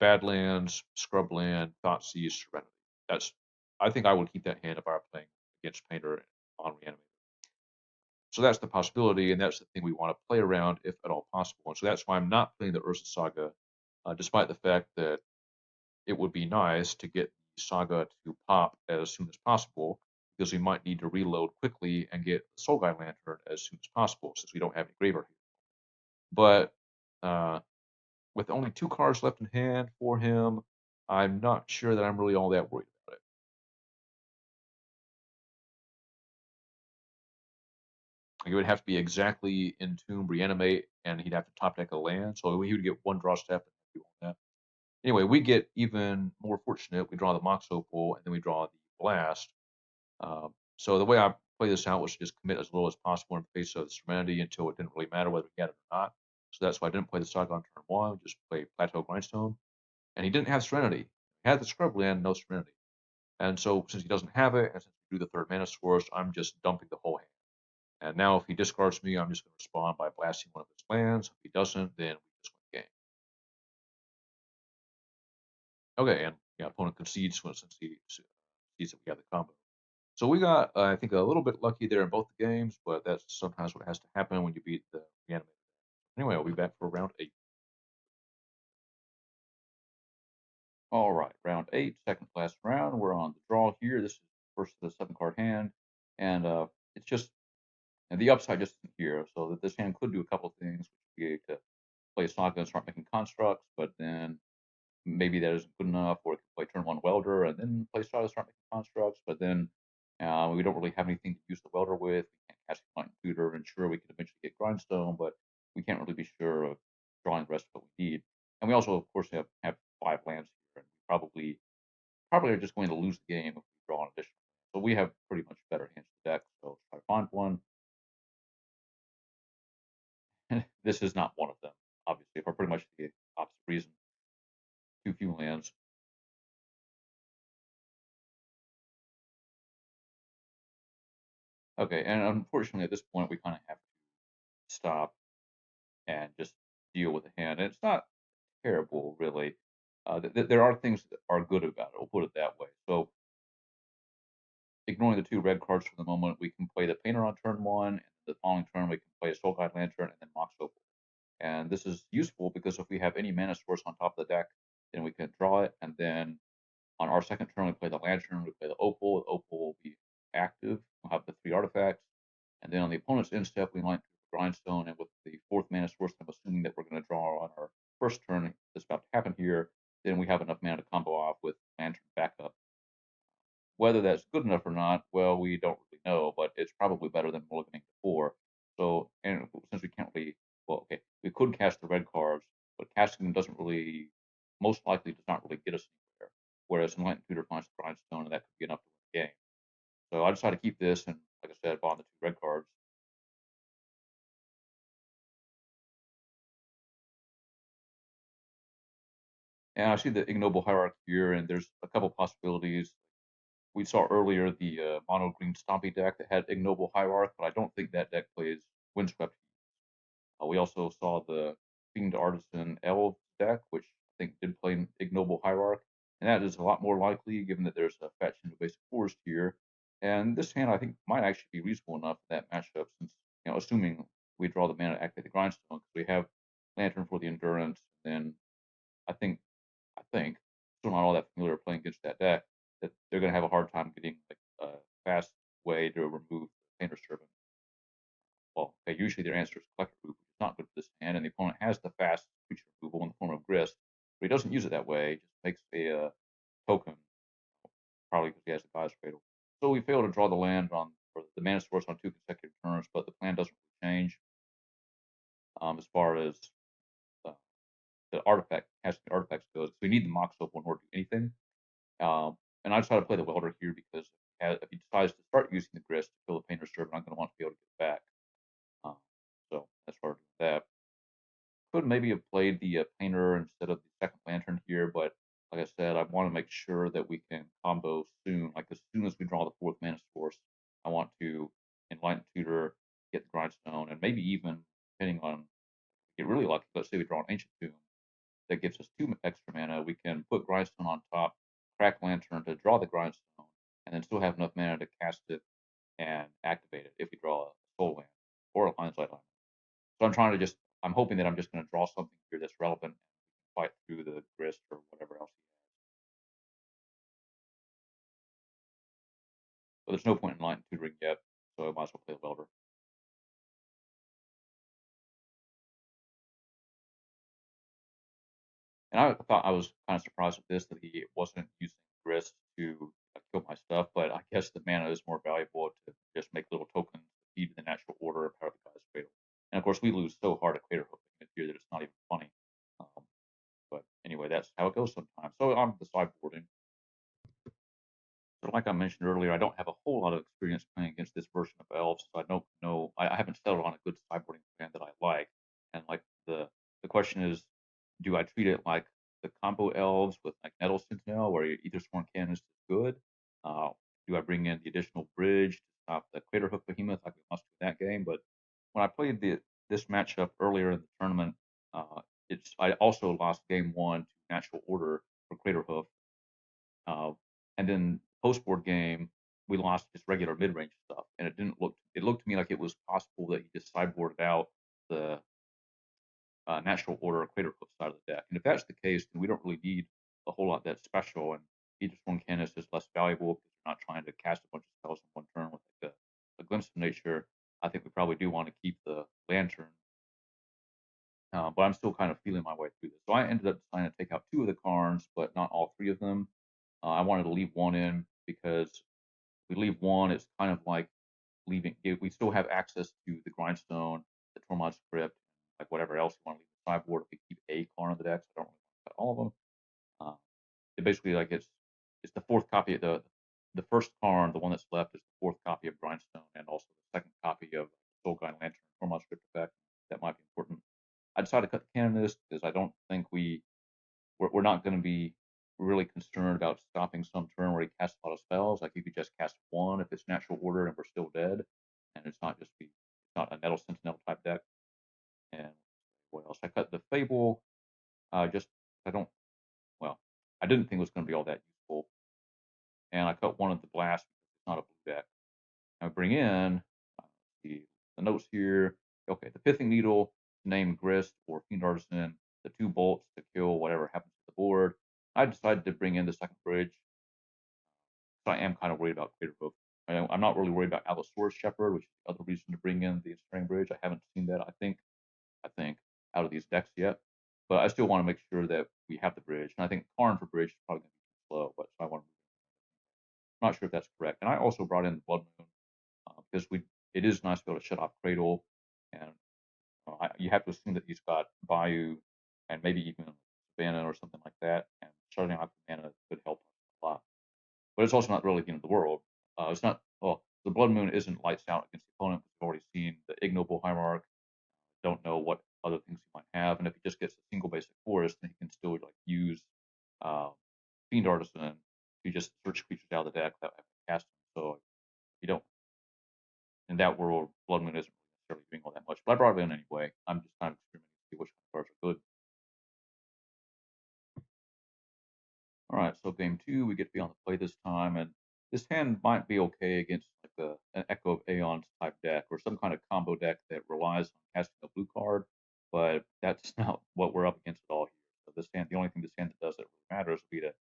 Badlands, Scrubland, Thoughtseize, Serenity. I think I would keep that hand if I were playing against Painter on Reanimator. So that's the possibility, and that's the thing we want to play around if at all possible. And so that's why I'm not playing the Urza Saga, despite the fact that it would be nice to get the Saga to pop as soon as possible, because we might need to reload quickly and get the Soul Guide Lantern as soon as possible since we don't have any graveyard here. But with only 2 cards left in hand for him, I'm not sure that I'm really all that worried about it. Like, it would have to be exactly Entomb, Reanimate, and he'd have to top deck a land, so he would get 1 draw step and do all that. Anyway, we get even more fortunate. We draw the Mox Opal, and then we draw the Blast. So the way I play this out was to just commit as little as possible in the face of the Serenity until it didn't really matter whether he had it or not. So that's why I didn't play the Saga on turn 1, just play Plateau Grindstone. And he didn't have Serenity. He had the Scrub Land, no Serenity. And so since he doesn't have it, and since we do the 3rd mana source, I'm just dumping the whole hand. And now if he discards me, I'm just going to respond by blasting one of his lands. If he doesn't, then we just win the game. Okay, and opponent concedes since he sees that we have the combo. So we got, I think, a little bit lucky there in both the games, but that's sometimes what has to happen when you beat the Reanimator. Anyway, I'll be back for round 8. All right, round 8, second to last round. We're on the draw here. This is first of the 7-card hand, and it's just, and the upside just isn't here. So that this hand could do a couple of things, which would be to play Saga and start making constructs, but then maybe that isn't good enough, or it could play turn 1 Welder and then play Saga, start making constructs, but then we don't really have anything to use the Welder with. We can't cast Lightning Tutor, and sure, we could eventually get Grindstone, but we can't really be sure of drawing the rest of what we need. And we also, of course, have 5 lands here, and we probably are just going to lose the game if we draw an additional. So we have pretty much better hands to deck, so try to find one. This is not one of them, obviously, for pretty much the opposite reason. Too few lands. Okay, and unfortunately, at this point, we kind of have to stop and just deal with the hand. And it's not terrible, really. There are things that are good about it. We'll put it that way. So, ignoring the 2 red cards for the moment, we can play the Painter on turn 1. And the following turn, we can play a Soul Guide Lantern and then Mox Opal. And this is useful because if we have any mana source on top of the deck, then we can draw it. And then on our second turn, we play the Lantern, we play the Opal. The Opal will be active. We'll have the 3 artifacts. And then on the opponent's end step, we might do Grindstone. And with the 4th mana source, I'm assuming that we're going to draw on our first turn that's about to happen here. Then we have enough mana to combo off with Lantern backup. Whether that's good enough or not, well, we don't really know, but it's probably better than mulliganing to 4. So, and since we can't really, well, okay, we could cast the red cards, but casting them doesn't really, most likely does not really get us anywhere. Whereas Enlightened Tutor finds the Grindstone, and that could be enough to win the game. So I decided to keep this, and like I said, bond the 2 red cards. And I see the ignoble hierarchy here, and there's a couple possibilities. We saw earlier the Mono-Green Stompy deck that had ignoble hierarch, but I don't think that deck plays Windswept. We also saw the Fiend Artisan Elves deck, which I think did play ignoble hierarch, and that is a lot more likely given that there's a fetch into basic forest here. And this hand I think might actually be reasonable enough for that matchup, since assuming we draw the mana to activate the Grindstone, because we have Lantern for the Endurance, then I think, still not all that familiar playing against that deck, that they're going to have a hard time getting like a fast way to remove the Painter Servant. Well, okay, usually their answer is Collector Root, which is not good for this hand, and the opponent has the fast creature removal in the form of Grist, but he doesn't use it that way. He just makes a token, probably because he has the Guy's Cradle. So we fail to draw the land on or the mana source on 2 consecutive turns, but the plan doesn't really change as far as uh, the artifact casting artifacts goes. So we need the Mox Opal in order to do anything. And I decided to play the Welder here because if he decides to start using the Grist to kill the Painter Servant, I'm going to want to be able to get it back. So that's why we're doing that. Could maybe have played the Painter instead of the second Lantern here, but like I said, I want to make sure that we can combo soon. Like as soon as we draw the 4th mana source, I want to Enlighten Tutor, get the Grindstone, and maybe even, depending on, get really lucky, let's say we draw an Ancient Tomb that gives us 2 extra mana, we can put Grindstone on top, crack Lantern to draw the Grindstone, and then still have enough mana to cast it and activate it if we draw a Soul Land or a Lineside Land. So I'm hoping that I'm just going to draw something here that's relevant and fight through the Grist or whatever else. But there's no point in light tutoring yet, so I might as well play the welder. And I thought I was kind of surprised with this that he wasn't using grist to kill my stuff, but I guess the mana is more valuable to just make little tokens to feed the natural order of power the guy's cradle. And of course, we lose so hard at Crater Hooking here that it's not even funny. Um, but anyway, that's how it goes sometimes. So on the sideboarding. So like I mentioned earlier, I don't have a whole lot of experience playing against this version of Elves, so I don't know. I haven't settled on a good sideboarding plan that I like. And like the question is, do I treat it like the combo Elves with like Nettle Sentinel, where either Sworn Cannon is good? Uh, do I bring in the additional bridge to stop the Crater Hook Behemoth like we must in that game? But when I played this matchup earlier in the tournament, I also lost game one to Natural Order for Crater Hoof. And then post board game, we lost just regular mid range stuff, and it looked to me like it was possible that he just sideboarded out the natural order Crater Cliff side of the deck. And if that's the case, then we don't really need a whole lot that's special. And either one Canis is less valuable because you're not trying to cast a bunch of spells in one turn with like a glimpse of nature. I think we probably do want to keep the lantern. But I'm still kind of feeling my way through this. So I ended up deciding to take out two of the cards, but not all three of them. I wanted to leave one in because if we leave one, it's kind of like leaving. We still have access to the grindstone, the Tormod's Crypt, like whatever else you want to leave the sideboard. If we keep a card on the deck, so I don't really want to cut all of them. It basically like it's the fourth copy of the first card. The one that's left is the fourth copy of grindstone, and also the second copy of Soul Guide Lantern Tormod's Crypt effect. That might be important. I decided to cut the Canonist because I don't think we're not going to be really concerned about stopping some turn where he casts a lot of spells. Like you could just cast one if it's natural order and we're still dead, and it's not a Nettle Sentinel type deck. And what else? I cut the Fable. Just I don't well, I didn't think it was going to be all that useful, and I cut one of the Blast because it's not a blue deck. I bring in the the notes here. Okay, the Pithing Needle, name Grist or Fiend Artisan, the two bolts to kill whatever happens to the board. I decided to bring in the second bridge. So I am kind of worried about Crater Hoof. I'm not really worried about Allosaurus Shepherd, which is the other reason to bring in the Ensnaring Bridge. I haven't seen that, I think, out of these decks yet. But I still want to make sure that we have the bridge. And I think Karn for bridge is probably going to be too slow, but so I want to. I'm not sure if that's correct. And I also brought in the Blood Moon because it is nice to be able to shut off Cradle, and you have to assume that he's got Bayou and maybe even Savannah or something like that, and shutting off the mana could help a lot. But it's also not really the end of the world. It's not well. The Blood Moon isn't lights out against the opponent. We've already seen the ignoble Hierarch. Don't know what other things he might have, and if he just gets a single basic forest, then he can still like use uh, Fiend Artisan to just search creatures out of the deck without having to cast them. So you don't in that world, Blood Moon isn't necessarily doing all that much. But I brought it in anyway. I'm just kind of experimenting to see which cards are good. All right, so game two, we get to be on the play this time, and this hand might be okay against like an Echo of Aeons type deck or some kind of combo deck that relies on casting a blue card, but that's not what we're up against at all here. So this hand, the only thing this hand that does that really matters would be to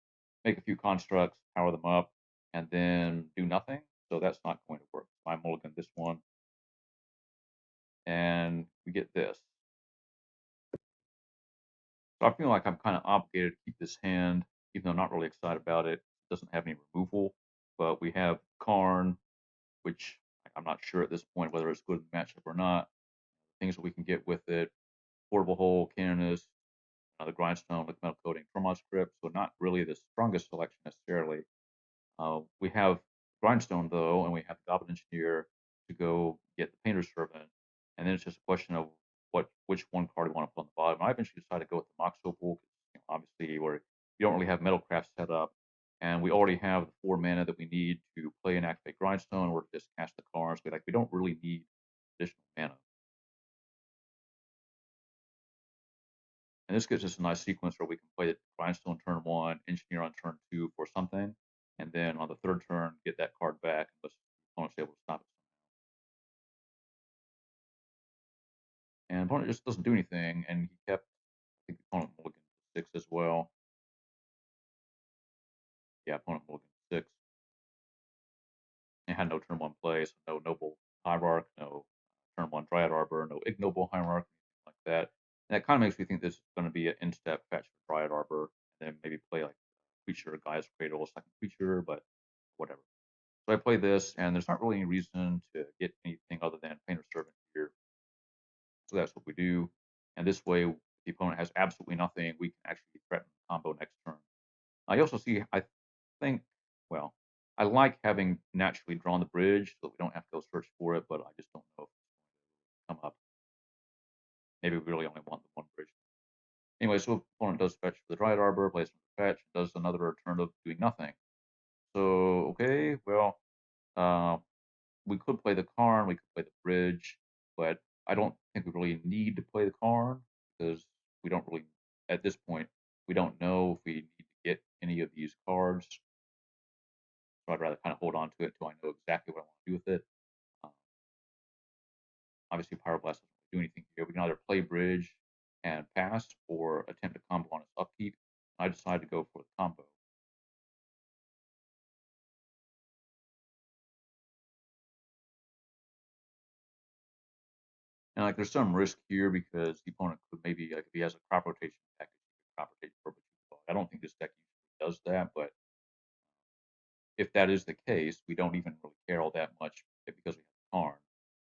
make a few constructs, power them up, and then do nothing. So that's not going to work. So I mulligan this one, and we get this. So I feel like I'm kind of obligated to keep this hand, even though I'm not really excited about it. It doesn't have any removal, but we have Karn, which I'm not sure at this point whether it's good in the matchup or not. Things that we can get with it: Portable Hole, Canonist, the Grindstone with Metal Coating, Tormod's Crypt. So not really the strongest selection necessarily. We have Grindstone though, and we have the Goblin Engineer to go get the Painter's Servant, and then it's just a question of which one card we want to put on the bottom. I eventually decided to go with the Mox Opal, obviously where you don't really have Metalcraft set up, and we already have the 4 mana that we need to play and activate Grindstone or just cast the cards. We don't really need additional mana. And this gives us a nice sequence where we can play the Grindstone turn one, Engineer on turn two for something, and then on the third turn get that card back unless the opponent's able to stop it. And opponent just doesn't do anything, and he kept, I think the opponent mulliganed 6 as well. Yeah, opponent mulliganed 6. It had no turn one play, so no Noble Hierarch, no turn one Dryad Arbor, no Ignoble Hierarch, anything like that. And that kind of makes me think this is going to be an in-step fetch for Dryad Arbor, and then maybe play like creature, Guy's Cradle, second creature, but whatever. So I play this, and there's not really any reason to get anything other than Painter Servant here. So that's what we do. And this way, if the opponent has absolutely nothing, we can actually threaten combo next turn. I also see, I think, well, I like having naturally drawn the bridge so we don't have to go search for it, but I just don't know if it's come up. Maybe we really only want the one bridge. Anyway, so if the opponent does fetch for the Dryad Arbor, plays another fetch, does another turn of doing nothing. So, okay, well, uh, we could play the Karn, we could play the bridge, but I don't think we really need to play the Karn because we don't really, at this point, we don't know if we need to get any of these cards. So I'd rather kind of hold on to it until I know exactly what I want to do with it. Um, Obviously, Pyroblast doesn't do anything here. We can either play bridge and pass or attempt a combo on its upkeep. I decided to go for the combo. And like, there's some risk here because the opponent could maybe, like, if he has a crop rotation package, he could crop rotate for I don't think this deck usually does that, but if that is the case, we don't even really care all that much because we have Karn.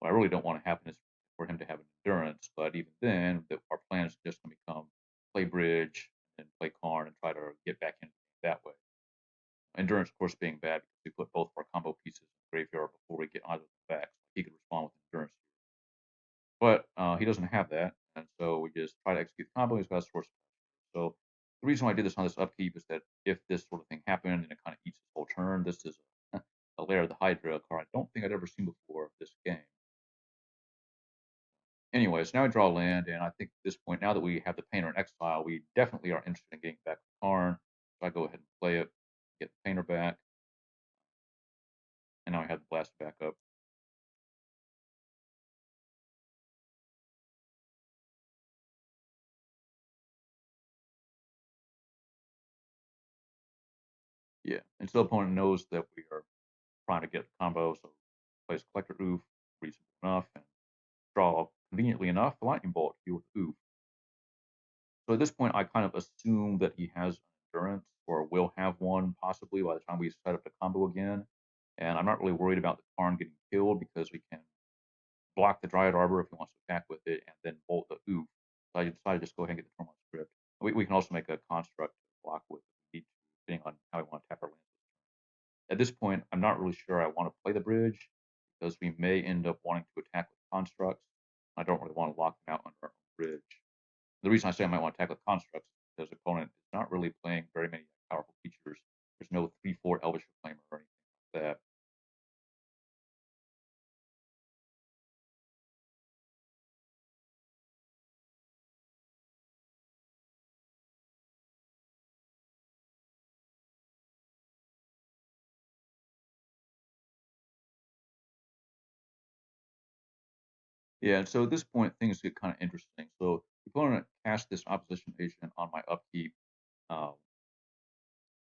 What I really don't want to happen is for him to have an endurance, but even then, our plan is just going to become play bridge and play Karn and try to get back into the game that way. Endurance, of course, being bad because we put both of our combo pieces in the graveyard before we get either of them back. So he could respond with endurance. But he doesn't have that, and so we just try to execute the combo. He's got a source. So the reason why I did this on this upkeep is that if this sort of thing happened and it kind of eats its whole turn, this is a Lair of the Hydra card I don't think I'd ever seen before this game. Anyways, now I draw land, and I think at this point, now that we have the Painter in exile, we definitely are interested in getting back the Karn. So I go ahead and play it, get the Painter back, and now I have the Blast back up. Yeah, and so the opponent knows that we are trying to get the combo, so plays Collector Oof, reasonable enough, and draw conveniently enough the Lightning Bolt here with Oof. So at this point, I kind of assume that he has endurance or will have one possibly by the time we set up the combo again. And I'm not really worried about the Karn getting killed because we can block the Dryad Arbor if he wants to attack with it and then bolt the Oof. So I decided to just go ahead and get the turn one script. We can also make a construct to block with each, depending on how we want to tap our lands. At this point, I'm not really sure I want to play the bridge because we may end up wanting to attack with constructs. I don't really want to lock them out under our own bridge. The reason I say I might want to tackle constructs is because the opponent is not really playing very many powerful features. There's no 3/4 Elvish Reclaimer or anything like that. Yeah, and so at this point, things get kind of interesting. So the opponent cast this opposition agent on my upkeep, um,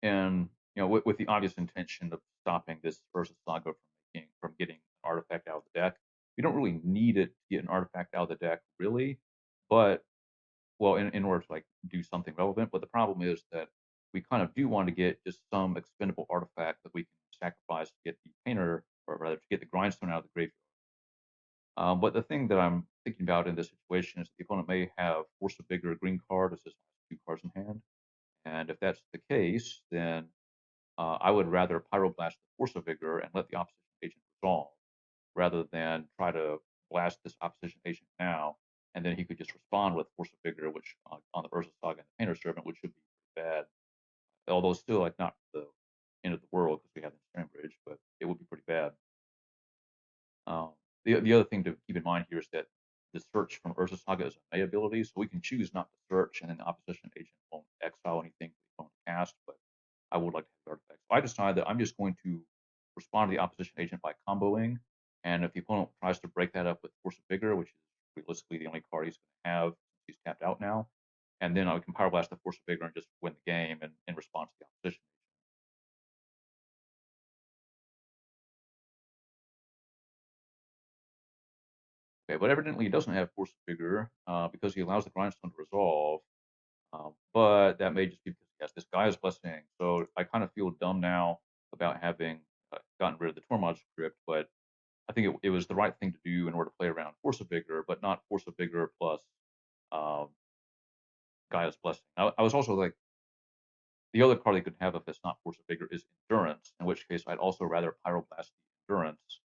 and with the obvious intention of stopping this versus saga from getting an artifact out of the deck. We don't really need it to get an artifact out of the deck, really, but well, in order to like do something relevant. But the problem is that we kind of do want to get just some expendable artifact that we can sacrifice to get the painter, or rather to get the grindstone out of the graveyard. But the thing that I'm thinking about in this situation is the opponent may have Force of Vigor, green card, as his two cards in hand. And if that's the case, then I would rather Pyroblast the Force of Vigor and let the opposition agent resolve, rather than try to blast this opposition agent now, and then he could just respond with Force of Vigor, which on the Urza Saga and the Painter Servant, which should be pretty bad. Although still like not the end of the world because we have the String Bridge, but it would be pretty bad. Um, the other thing to keep in mind here is that the search from Urza Saga is a May ability, so we can choose not to search, and then the opposition agent won't exile anything we don't cast, but I would like to have the artifacts. So I decided that I'm just going to respond to the opposition agent by comboing, and if the opponent tries to break that up with Force of Vigor, which is realistically the only card he's going to have, he's tapped out now, and then I can Power Blast the Force of Vigor and just win the game in response to the opposition. Okay, but evidently he doesn't have Force of Vigor because he allows the Grindstone to resolve. But that may just be because he has this Gaia's Blessing. So I kind of feel dumb now about having gotten rid of the Tormod script, but I think it was the right thing to do in order to play around Force of Vigor, but not Force of Vigor plus um, Gaia's Blessing. I was also like, the other card they could have if it's not Force of Vigor is Endurance, in which case I'd also rather Pyroblast the Endurance,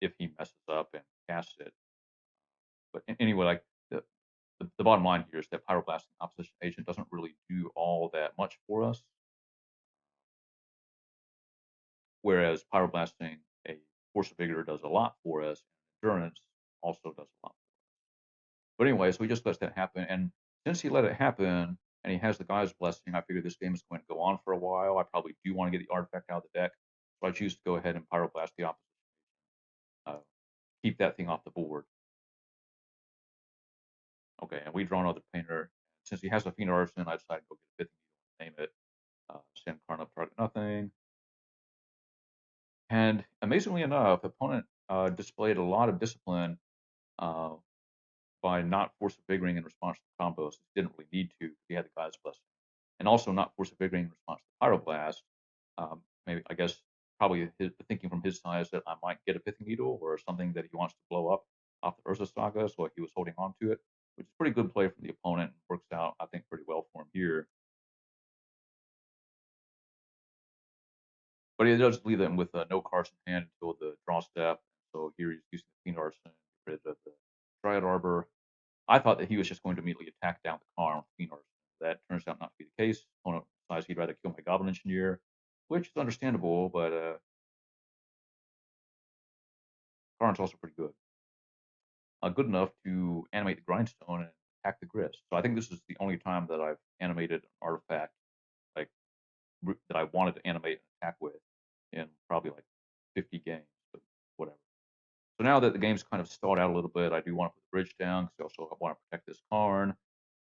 if he messes up and casts it. But anyway, like the bottom line here is that Pyroblasting Opposition Agent doesn't really do all that much for us, whereas Pyroblasting a Force of Vigor does a lot for us. Endurance also does a lot. But anyway, so he just lets that happen, and since he let it happen, and he has the Guy's Blessing, I figure this game is going to go on for a while. I probably do want to get the artifact out of the deck, so I choose to go ahead and Pyroblast the opposition, uh, keep that thing off the board. Okay, and we draw another painter. Since he has a Fiend Artisan, I decided to go get a 5th needle and name it. Send Karn up, target nothing. And amazingly enough, opponent displayed a lot of discipline uh, by not Force of Vigoring in response to the combos. He didn't really need to. He had the Guy's Blessing. And also not Force of Vigoring in response to Pyroblast. Maybe, I guess, probably the thinking from his side is that I might get a Pithing Needle or something that he wants to blow up off the Urza Saga, so he was holding on to it, which is pretty good play from the opponent and works out, I think, pretty well for him here. But he does leave them with no cards in hand until the draw step. So here he's using the Fiend Arson, get rid of the Dryad Arbor. I thought that he was just going to immediately attack down the Karn with Fiend Arson. That turns out not to be the case. Opponent decides he'd rather kill my Goblin Engineer, which is understandable, but Karn's also pretty good. Good enough to animate the Grindstone and attack the Grist. So I think this is the only time that I've animated an artifact like that I wanted to animate and attack with in probably like 50 games, but whatever. So now that the game's kind of stalled out a little bit, I do want to put the bridge down because I also want to protect this Karn.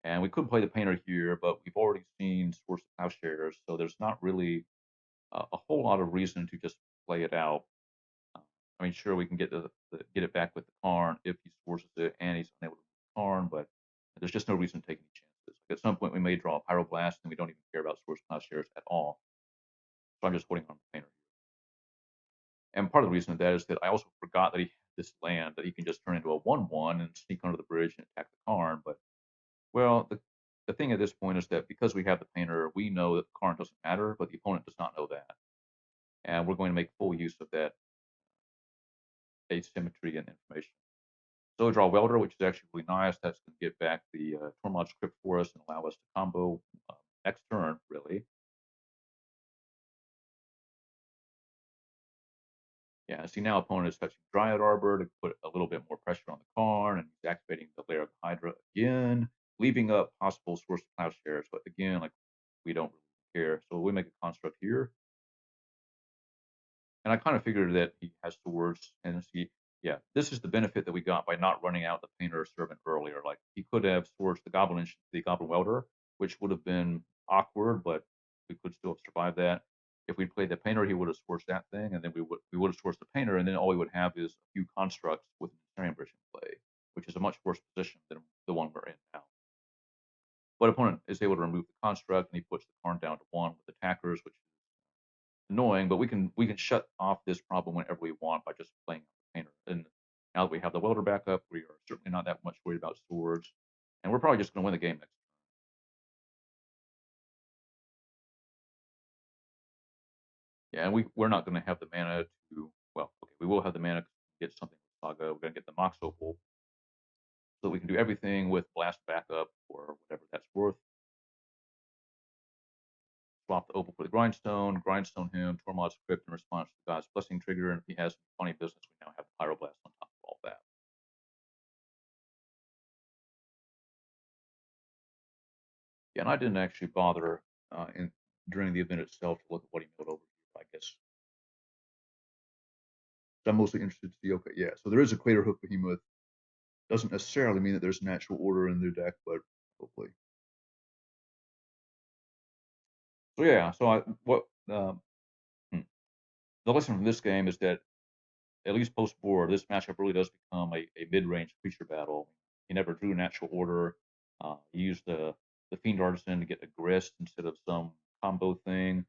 And we could play the Painter here, but we've already seen Source of Plowshares, so there's not really a whole lot of reason to just play it out. Uh, I mean, sure, we can get it back with the Karn if he forces it and he's unable to move the Karn, but there's just no reason to take any chances. Like at some point, we may draw a Pyroblast and we don't even care about Source of Plowshares at all. So I'm just holding on to the Painter. And part of the reason of that is that I also forgot that he had this land that he can just turn into a 1/1 and sneak under the bridge and attack the Karn. But, well, the thing at this point is that because we have the Painter, we know that the Karn doesn't matter, but the opponent does not know that. And we're going to make full use of that asymmetry and information. So we draw Welder, which is actually really nice. That's going to get back the Tormod script for us and allow us to combo next turn, really. Yeah, see now opponent is touching Dryad Arbor to put a little bit more pressure on the Karn, and he's activating the Lair of the Hydra again, leaving up possible Source of Plowshares. But again, like we don't really care, so we make a construct here. And I kind of figured that he has swords, and see, yeah, this is the benefit that we got by not running out the Painter Servant earlier. Like he could have swords the Goblin Welder, which would have been awkward, but we could still have survived that. If we played the Painter, he would have swords that thing, and then we would have swords the Painter, and then all we would have is a few constructs with Ensnaring Bridge in play, which is a much worse position than the one we're in now. But opponent is able to remove the construct, and he puts the Karn down to 1 with attackers, which annoying, but we can shut off this problem whenever we want by just playing the Painter. And now that we have the Welder backup, we are certainly not that much worried about swords, and we're probably just going to win the game next. Yeah, and we're not going to have the mana to. Well, okay, we will have the mana to get something with Saga. We're going to get the Mox Opal, so we can do everything with Blast backup or whatever that's worth. Swap the Opal for the Grindstone him, Tormod script in response to God's Blessing trigger, and if he has funny business, we now have Pyroblast on top of all that. Yeah, and I didn't actually bother during the event itself to look at what he milled over here. I guess I'm mostly interested to see. Okay, yeah, so there is a Crater Hook Behemoth. Doesn't necessarily mean that there's natural order in their deck, but hopefully. So yeah, so the lesson from this game is that at least post board, this matchup really does become a mid range creature battle. He never drew natural order. He used the Fiend Artisan to get a grist instead of some combo thing,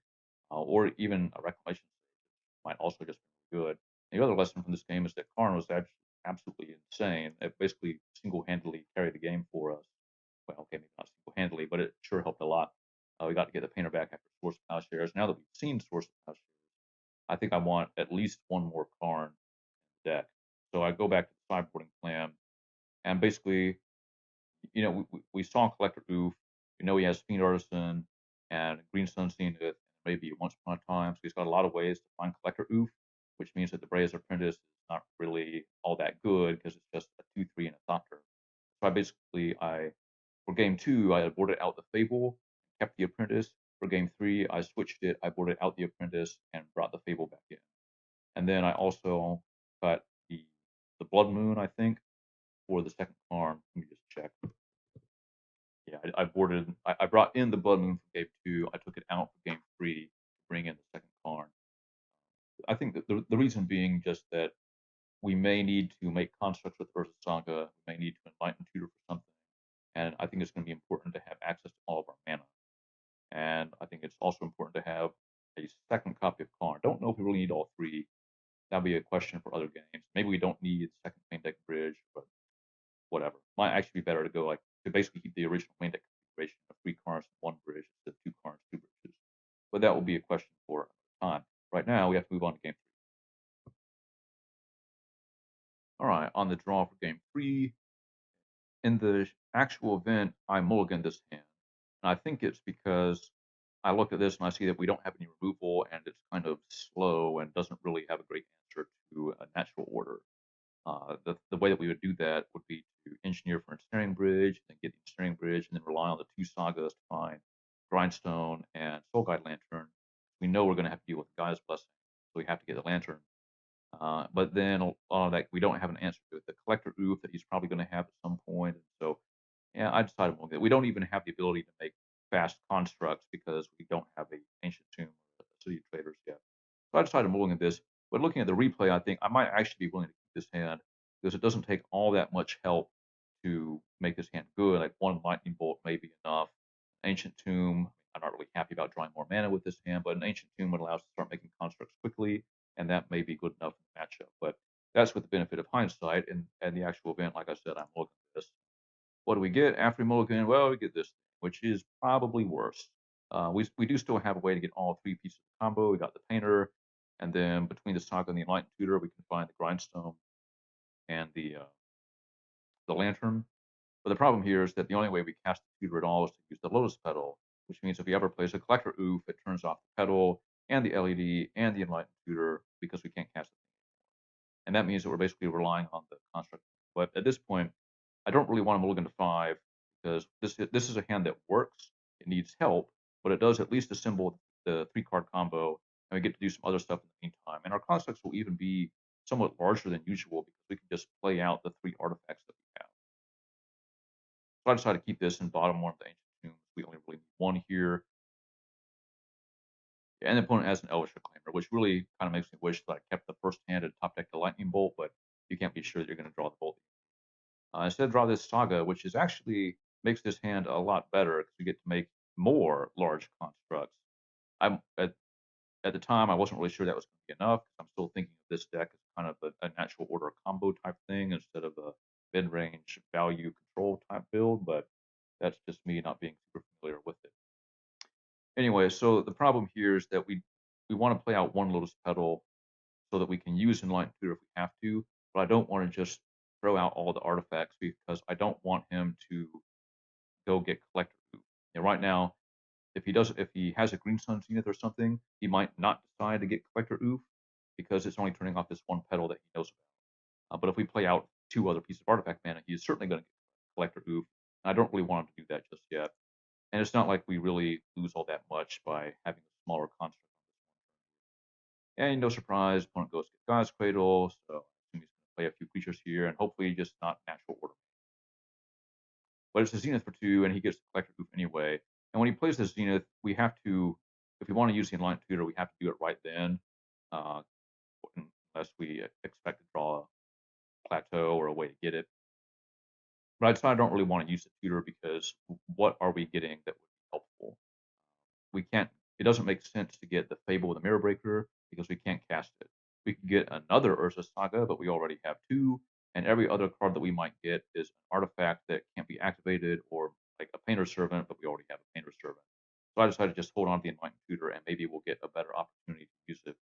or even a reclamation might also just be good. The other lesson from this game is that Karn was absolutely insane. It basically single-handedly carried the game for us. Well, okay, maybe not single-handedly, but it sure helped a lot. We got to get the painter back after Source of Plowshares. Now that we've seen Source of Plowshares, I think I want at least one more Karn deck. So I go back to the sideboarding plan, and basically, we saw Collector Oof. We know he has Fiend Artisan and Green Sun Zenith, maybe Once Upon a Time. So he's got a lot of ways to find Collector Oof, which means that the Brazen Apprentice is not really all that good because it's just a 2/3 and a Thopter. So for game two, I aborted out the Fable, kept the Apprentice. For game three, I switched it. I aborted out the Apprentice and brought the Fable back in. And then I also got the Blood Moon, I think, for the second farm. Let me just check. Yeah, I brought in the Blood Moon for game two. I took it out for game three to bring in the second Karn. I think that the reason being just that we may need to make constructs with Urza Saga. We may need to enlighten Tutor for something. And I think it's going to be important to have access to all of our mana. And I think it's also important to have a second copy of Karn. Don't know if we really need all three. That'll be a question for other games. Maybe we don't need second main deck bridge, but whatever. Might actually be better to go to basically keep the original main deck configuration of 3 Karns and 1 bridge instead of 2 Karns, 2 bridges. But that will be a question for another time. Right now, we have to move on to game 3. All right, on the draw for game 3. In the actual event, I mulliganed this hand. And I think it's because I look at this and I see that we don't have any removal and it's kind of slow and doesn't really have a great answer to a natural order. The way that we would do that would be to engineer for Ensnaring Bridge, then get the Ensnaring Bridge, and then rely on the 2 sagas to find Grindstone and Soul Guide Lantern. We know we're going to have to deal with Gaia's Blessing, so we have to get the Lantern. But then a lot of that we don't have an answer to it. The Collector Oof that he's probably going to have at some point. So yeah, I decided we don't even have the ability to make fast constructs because we don't have a Ancient Tomb or a City of Traders yet. So I decided mulligan this. But looking at the replay, I think I might actually be willing to keep this hand because it doesn't take all that much help to make this hand good. Like one Lightning Bolt may be enough. Ancient Tomb, I'm not really happy about drawing more mana with this hand, but an Ancient Tomb would allow us to start making constructs quickly, and that may be good enough in the matchup. But that's with the benefit of hindsight. And the actual event, like I said, I'm looking at this. What do we get after mulligan? Well, we get this, which is probably worse. We do still have a way to get all 3 pieces of combo. We got the Painter, and then between the Saga and the Enlightened Tutor, we can find the Grindstone and the Lantern. But the problem here is that the only way we cast the Tutor at all is to use the Lotus Petal, which means if we ever place a Collector Oof, it turns off the Petal and the LED and the Enlightened Tutor because we can't cast it. And that means that we're basically relying on the construct. But at this point, I don't really want to mulligan to 5 because this is a hand that works. It needs help, but it does at least assemble the 3-card combo, and we get to do some other stuff in the meantime. And our constructs will even be somewhat larger than usual because we can just play out the 3 artifacts that we have. So I decided to keep this in bottom 1 of the Ancient Tombs. We only really need 1 here. And the opponent has an Elvish Reclaimer, which really kind of makes me wish that I kept the first hand at top deck the Lightning Bolt, but you can't be sure that you're going to draw the Bolt. Instead, draw this Saga, which is actually makes this hand a lot better because we get to make more large constructs. I'm at the time I wasn't really sure that was going to be enough. I'm still thinking of this deck as kind of a natural order combo type thing instead of a mid-range value control type build, but that's just me not being super familiar with it. Anyway, so the problem here is that we want to play out 1 Lotus Petal so that we can use Enlightened Tutor if we have to, but I don't want to just throw out all the artifacts because I don't want him to go get Collector Oof. Right now, if he has a Green Sun Zenith or something, he might not decide to get Collector Oof because it's only turning off this 1 petal that he knows about. But if we play out 2 other pieces of artifact mana, he's certainly going to get Collector Oof. And I don't really want him to do that just yet. And it's not like we really lose all that much by having a smaller construct. And no surprise, opponent goes to Gaia's Cradle, so I assume he's going to play a few creatures here, and hopefully just not natural order. But it's a Zenith for 2, and he gets the Collector Oof anyway. And when he plays the Zenith, we have to, if we want to use the Enlightened Tutor, we have to do it right then, unless we obviously expect to draw a plateau or a way to get it. But I decided I don't really want to use the tutor because what are we getting that would be helpful? We can't. It doesn't make sense to get the Fable of the Mirror Breaker because we can't cast it. We could get another Urza Saga, but we already have two, and every other card that we might get is an artifact that can't be activated, or like a Painter's Servant, but we already have a Painter's Servant. So I decided to just hold on to the Enlightened Tutor, and maybe we'll get a better opportunity to use it.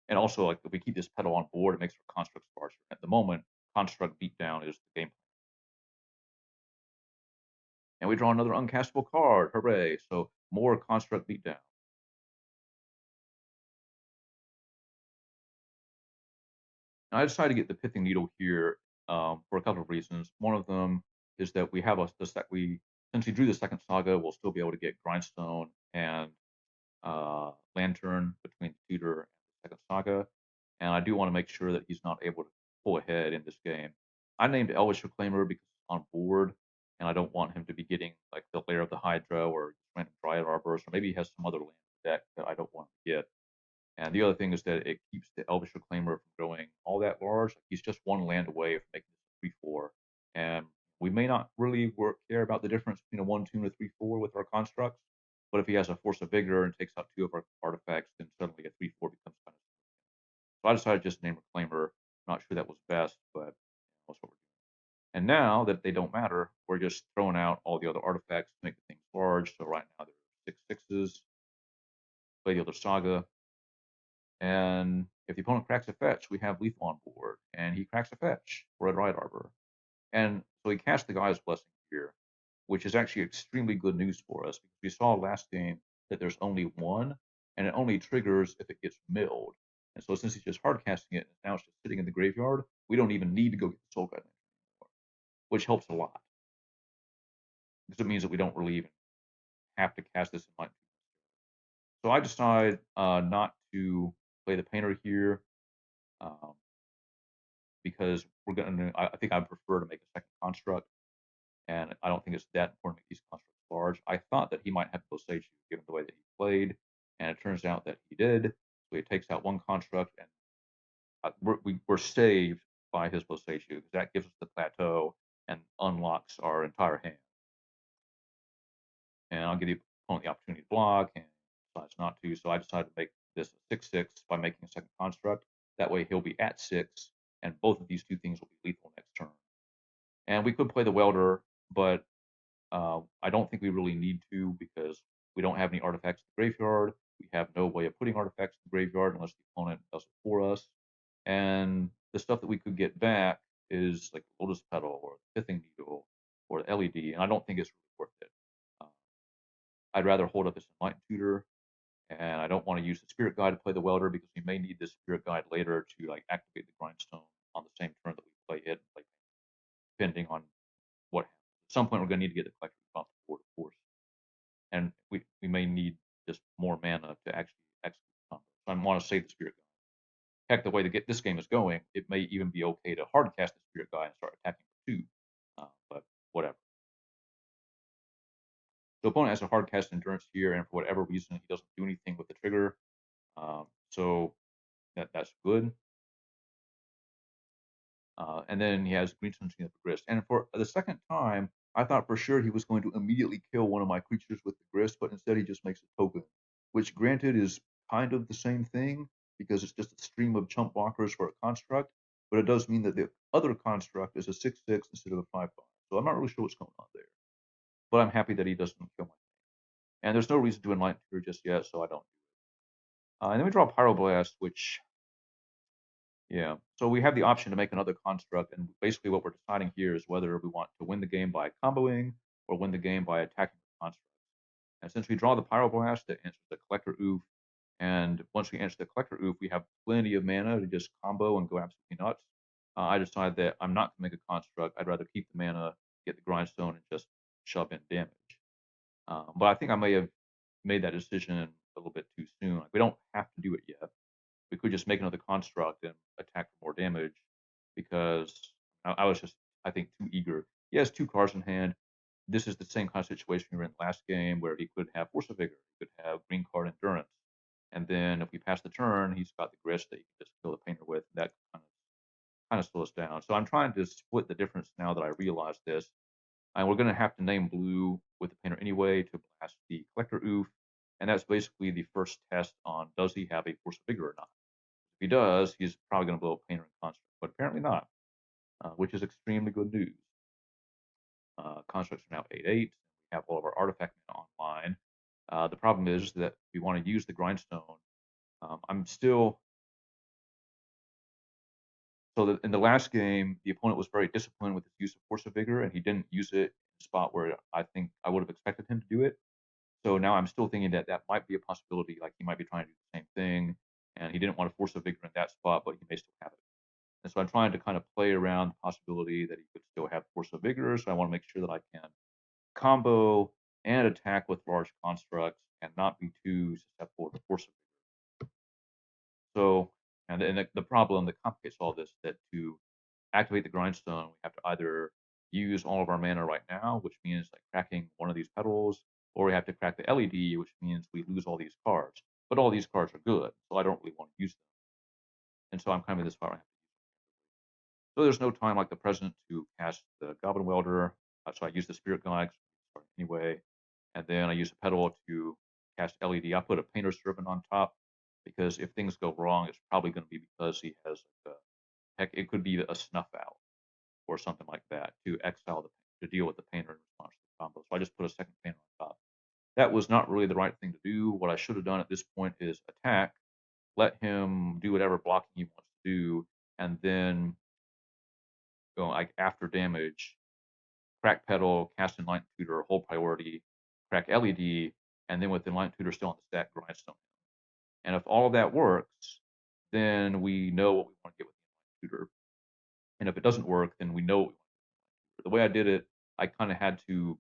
And also, like if we keep this pedal on board, it makes our constructs larger. At the moment, construct beatdown is the game. And we draw another uncastable card. Hooray! So more construct beatdown. Now, I decided to get the Pithing Needle here for a couple of reasons. One of them is that we have since we drew the second saga, we'll still be able to get Grindstone and Lantern between the tutor and the second saga. And I do want to make sure that he's not able to pull ahead in this game. I named Elvish Reclaimer because it's on board, and I don't want him to be getting like the Lair of the Hydra or random Dryad Arborist, or maybe he has some other land deck that I don't want to get. And the other thing is that it keeps the Elvish Reclaimer from going all that large. Like he's just one land away from making this a 3/4. And we may not really care about the difference between a 1/2 and a 3/4 with our constructs. But if he has a Force of Vigor and takes out two of our artifacts, then suddenly a 3/4 becomes kind of. So I decided just to name Reclaimer. Not sure that was best, but that's what we're doing. And now that they don't matter, we're just throwing out all the other artifacts to make the things large. So right now there's 6/6s. Play the other saga. And if the opponent cracks a fetch, we have lethal on board. And he cracks a fetch for a Dryad Arbor. And so he cast the Guy's Blessing here, which is actually extremely good news for us because we saw last game that there's only one, and it only triggers if it gets milled. And so since he's just hard casting it, and now it's just sitting in the graveyard, we don't even need to go get the Soul Guide anymore, which helps a lot because it means that we don't really even have to cast this in line. So I decide not to play the Painter here um, because we're going to. I think I prefer to make a second construct, and I don't think it's that important to make these constructs large. I thought that he might have Boseiju given the way that he played, and it turns out that he did. So he takes out one construct, and we're saved by his Boseiju because that gives us the plateau and unlocks our entire hand. And I'll give the opponent the opportunity to block, and decides not to. So I decided to make this a 6/6 by making a second construct. That way he'll be at 6, and both of these two things will be lethal next turn. And we could play the Welder, but I don't think we really need to because we don't have any artifacts in the graveyard. We have no way of putting artifacts in the graveyard unless the opponent does it for us. And the stuff that we could get back is like the Lotus Petal or the Pithing Needle or the LED, and I don't think it's really worth it. Uh, I'd rather hold up this Enlightened Tutor, and I don't want to use the Spirit Guide to play the Welder because we may need this Spirit Guide later to like activate the Grindstone on the same turn that we play it, like depending on what happens. At some point, we're going to need to get the Collector off the board, of course, and we may need just more mana to actually execute the combo. So I want to save the Spirit Guide. Heck, the way to get this game is going, it may even be okay to hard cast the Spirit Guide and start attacking for 2, but whatever. The opponent has a hard cast endurance here, and for whatever reason, he doesn't do anything with the trigger. So that's good. And then he has Green Sunshine of the Grist. And for the second time, I thought for sure he was going to immediately kill one of my creatures with the Grist, but instead he just makes a token, which granted is kind of the same thing because it's just a stream of chump blockers for a construct, but it does mean that the other construct is a 6/6 instead of a 5/5. So I'm not really sure what's going on there, but I'm happy that he doesn't kill my thing. And there's no reason to Enlighten here just yet, so I don't do it. And then we draw Pyroblast, which yeah. So we have the option to make another construct, and basically what we're deciding here is whether we want to win the game by comboing or win the game by attacking the construct. And since we draw the Pyroblast, it answers the Collector Oof, and once we answer the Collector Oof, we have plenty of mana to just combo and go absolutely nuts. I decided that I'm not going to make a construct. I'd rather keep the mana, get the Grindstone, and just shove in damage. But I think I may have made that decision a little bit too soon. Like, we don't have to do it yet. We could just make another construct and attack for more damage because I was just, I think, too eager. He has 2 cards in hand. This is the same kind of situation we were in last game where he could have Force of Vigor, he could have Green Card Endurance, And then if we pass the turn, he's got the grist that you can just kill the painter with. That kind of slows down. So I'm trying to split the difference now that I realize this. And we're going to have to name blue with the painter anyway to blast the collector oof. And that's basically the first test on does he have a force of vigor or not. If he does, he's probably going to blow a painter in construct, but apparently not, which is extremely good news. Constructs are now 8/8. We have all of our artifact online. The problem is that we want to use the grindstone. I'm still So that in the last game, the opponent was very disciplined with his use of Force of Vigor, and he didn't use it in a spot where I think I would have expected him to do it. So now I'm still thinking that that might be a possibility. Like he might be trying to do the same thing, and he didn't want to Force of Vigor in that spot, but he may still have it. And so I'm trying to kind of play around the possibility that he could still have Force of Vigor. So I want to make sure that I can combo and attack with large constructs and not be too susceptible to Force of Vigor. So, and then the problem that complicates all this that to activate the grindstone, we have to either use all of our mana right now, which means like cracking one of these petals, or we have to crack the LED, which means we lose all these cards. But all these cards are good, so I don't really want to use them. And so I'm kind of in this spot where I have to use them. So there's no time like the present to cast the Goblin Welder. So I use the Spirit Guide anyway, and then I use a petal to cast LED. I put a Painter's Servant on top because if things go wrong, it's probably going to be because he has heck, it could be a snuff out or something like that to exile to deal with the painter in response to the combo. So I just put a second painter on top. That was not really the right thing to do. What I should have done at this point is attack, let him do whatever blocking he wants to do, and then go like after damage, crack pedal, cast Enlightened Tutor, hold priority, crack LED, and then with Enlightened Tutor still on the stack, grindstone. And if all of that works, then we know what we want to get with the Enlightened Tutor. And if it doesn't work, then we know what we want. The way I did it, I kind of had to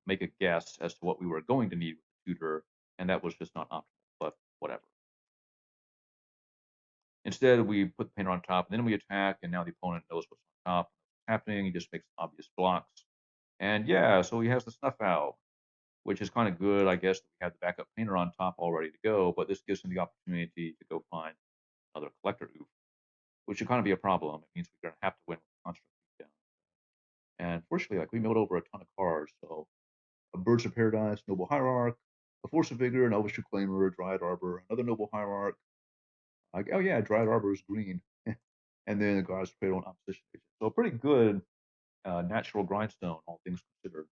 make a guess as to what we were going to need with the tutor, and that was just not optimal, but whatever. Instead, we put the painter on top, and then we attack, and now the opponent knows what's on top, what's happening. He just makes obvious blocks. And yeah, so he has the snuff out, which is kind of good, I guess, that we have the backup painter on top all ready to go, but this gives him the opportunity to go find another collector oof, which should kind of be a problem. It means we're going to have to win with the construct down. And fortunately, like we milled over a ton of cards, so a Birds of Paradise, Noble Hierarch, a Force of Vigor, an Elvish Reclaimer, a Dryad Arbor, another Noble Hierarch. Like, oh yeah, Dryad Arbor is green. And then a God's Cradle and Opposition Agent. So a pretty good natural grindstone, all things considered.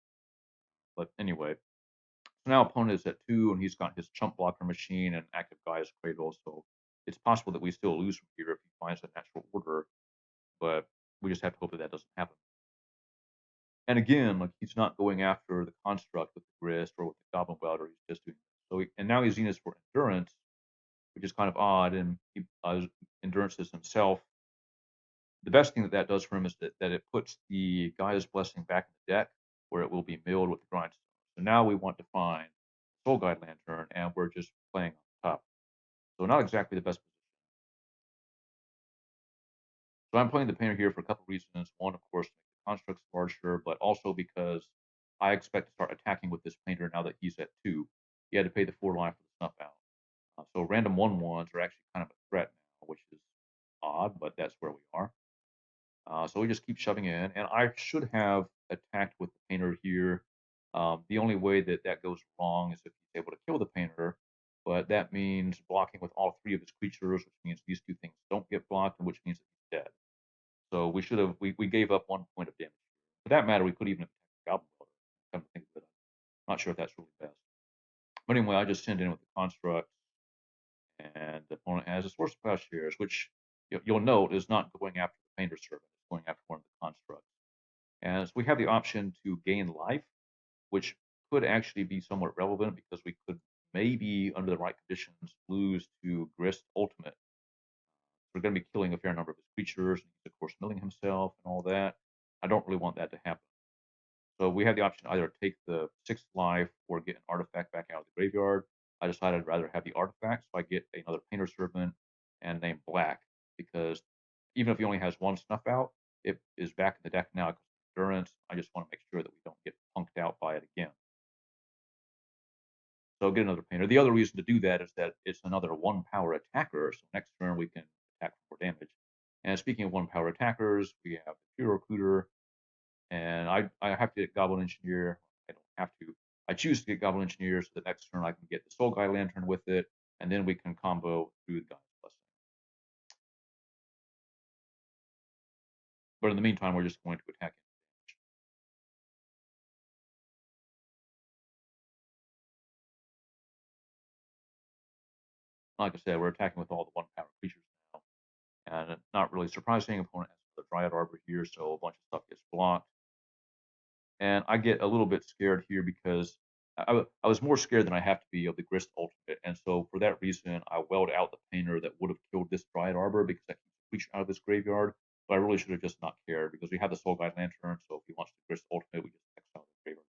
But anyway, so now opponent is at 2, and he's got his chump blocker machine and active Gaia's Cradle. So it's possible that we still lose from here if he finds a natural order, but we just have to hope that that doesn't happen. And again, like he's not going after the construct with the grist or with the goblin welder. He's just doing so. And now he's using this for endurance, which is kind of odd. And he endurance is himself. The best thing that that does for him is that it puts the Gaia's Blessing back in the deck where it will be milled with the grindstone. So now we want to find Soul Guide Lantern, and we're just playing on top. So not exactly the best position. So I'm playing the painter here for a couple of reasons. One, of course, to make the constructs larger, but also because I expect to start attacking with this painter now that he's at 2. He had to pay the 4 life for the snuff out. So random 1/1s are actually kind of a threat now, which is odd, but that's where we are. So we just keep shoving in, and I should have attacked with the painter here. The only way that that goes wrong is if he's able to kill the painter, but that means blocking with all 3 of his creatures, which means these 2 things don't get blocked, and which means that he's dead. So we should have we gave up 1 point of damage. For that matter, we could even attack the Goblin Welder. Come to think of it, I'm not sure if that's really best. But anyway, I just send in with the constructs, and the opponent has a Source of Plowshares, which you'll note is not going after the Painter's Servant, it's going after one of the constructs. And so we have the option to gain life, which could actually be somewhat relevant because we could maybe, under the right conditions, lose to Grist Ultimate. We're going to be killing a fair number of his creatures, and he's of course milling himself and all that. I don't really want that to happen. So we have the option to either take the 6th life or get an artifact back out of the graveyard. I decided I'd rather have the artifact, so I get another Painter Servant and name Black, because even if he only has 1 snuff out, it is back in the deck now because of endurance. I just want to make sure that we don't get punked out by it again. So get another painter. The other reason to do that is that it's another 1-power attacker. So next turn we can attack for damage. And speaking of 1-power attackers, we have the Hero Recruiter, and I have to get Goblin Engineer. I don't have to. I choose to get Goblin Engineer so the next turn I can get the Soul Guy Lantern with it, and then we can combo through the Guy's Blessing. But in the meantime, we're just going to attack it. Like I said, we're attacking with all the 1-power creatures now, and not really surprising. Opponent has the Dryad Arbor here, so a bunch of stuff gets blocked. And I get a little bit scared here because I was more scared than I have to be of the Grist Ultimate. And so for that reason, I welled out the painter that would have killed this Dryad Arbor because that keeps the creature out of this graveyard. But I really should have just not cared because we have the Soul Guide Lantern. So if he wants the Grist Ultimate, we just exile the graveyard.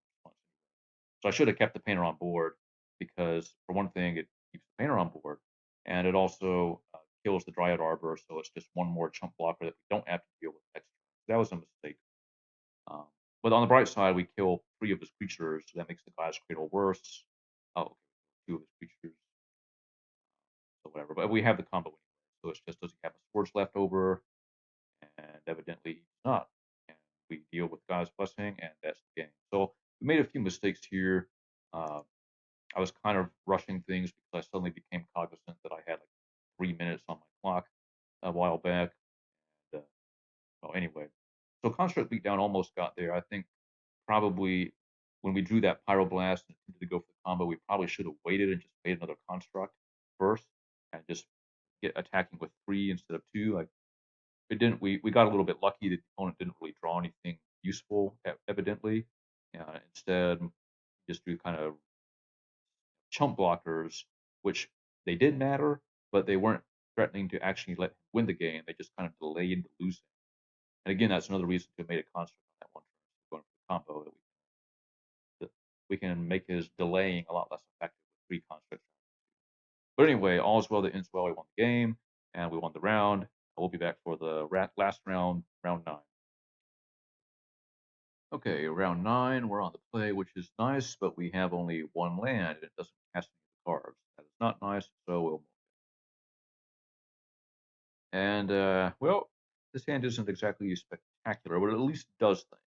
So I should have kept the painter on board because, for one thing, it keeps the painter on board, and it also kills the Dryad Arbor. So it's just one more chump blocker that we don't have to deal with next turn. That was a mistake. Um, but on the bright side, we kill 3 of his creatures, so that makes the Guy's Cradle worse. Oh, 2 of his creatures, so whatever. But we have the combo anyway, so it's just does he have a Swords left over? And evidently he does not. And we deal with Guy's Blessing, and that's the game. So we made a few mistakes here. I was kind of rushing things because I suddenly became cognizant that I had like 3 minutes on my clock a while back. And, well, anyway, so Construct Beatdown almost got there. I think probably when we drew that Pyroblast and intended to go for the combo, we probably should have waited and just made another construct first and just get attacking with 3 instead of 2. Like it didn't. We got a little bit lucky that the opponent didn't really draw anything useful, evidently. Instead, just drew kind of chump blockers, which they did matter, but they weren't threatening to actually let him win the game. They just kind of delayed the losing. And again, that's another reason to have made a construct on that one turn, going for the combo that we can make his delaying a lot less effective with 3 constructs. But anyway, all's well that ends well. We won the game, and we won the round. We'll be back for the last round, round 9. Okay, round 9, we're on the play, which is nice, but we have only 1 land, and it doesn't cast any of the cards. That is not nice, so we'll move it. And, well, this hand isn't exactly spectacular, but it at least does things.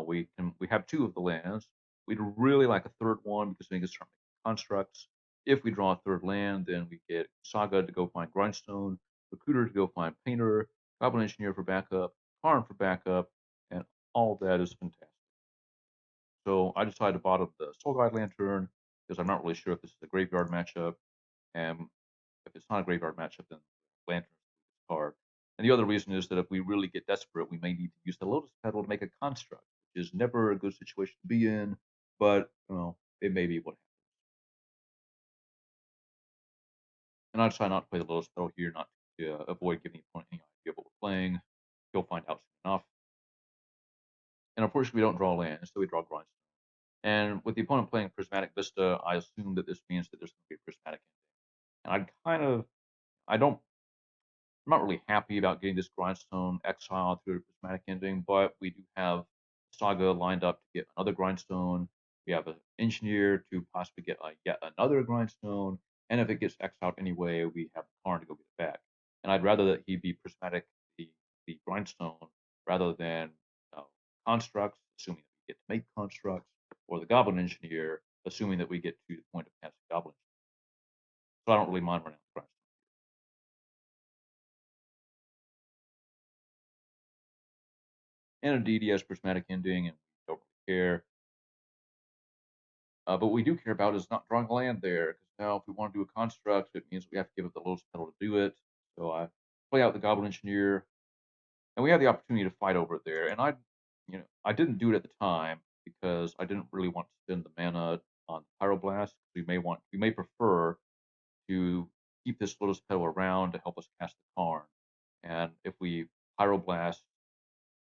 We have 2 of the lands. We'd really like a third one because we can start making constructs. If we draw a third land, then we get Saga to go find Grindstone, Recruiter to go find Painter, Goblin Engineer for backup, Karn for backup, and all of that is fantastic. So I decided to bottom the Soul Guide Lantern because I'm not really sure if this is a graveyard matchup, and if it's not a graveyard matchup, then Lantern's the card. And the other reason is that if we really get desperate, we may need to use the Lotus Petal to make a construct, which is never a good situation to be in, but it may be what happens. And I decided not to play the Lotus Petal here, not to avoid giving the opponent any idea of what we're playing. He'll find out soon enough. And unfortunately, we don't draw land, so we draw Grindstone. And with the opponent playing Prismatic Vista, I assume that this means that there's going to be a Prismatic ending. And I'm not really happy about getting this Grindstone exile through a Prismatic ending, but we do have Saga lined up to get another Grindstone. We have an Engineer to possibly get yet another Grindstone, and if it gets exiled anyway, we have Karn to go get it back. And I'd rather that he be Prismatic the Grindstone rather than Constructs, assuming that we get to make Constructs, or the Goblin Engineer, assuming that we get to the point of casting Goblin Engineer. So I don't really mind running out of Grindstone. And indeed, he has Prismatic Ending, and we don't really care. But what we do care about is not drawing land there, because now if we want to do a construct, it means we have to give up the Lotus Petal to do it. So I play out the Goblin Engineer, and we have the opportunity to fight over it there. And I didn't do it at the time because I didn't really want to spend the mana on Pyroblast. We may prefer to keep this Lotus Petal around to help us cast the Karn. And if we Pyroblast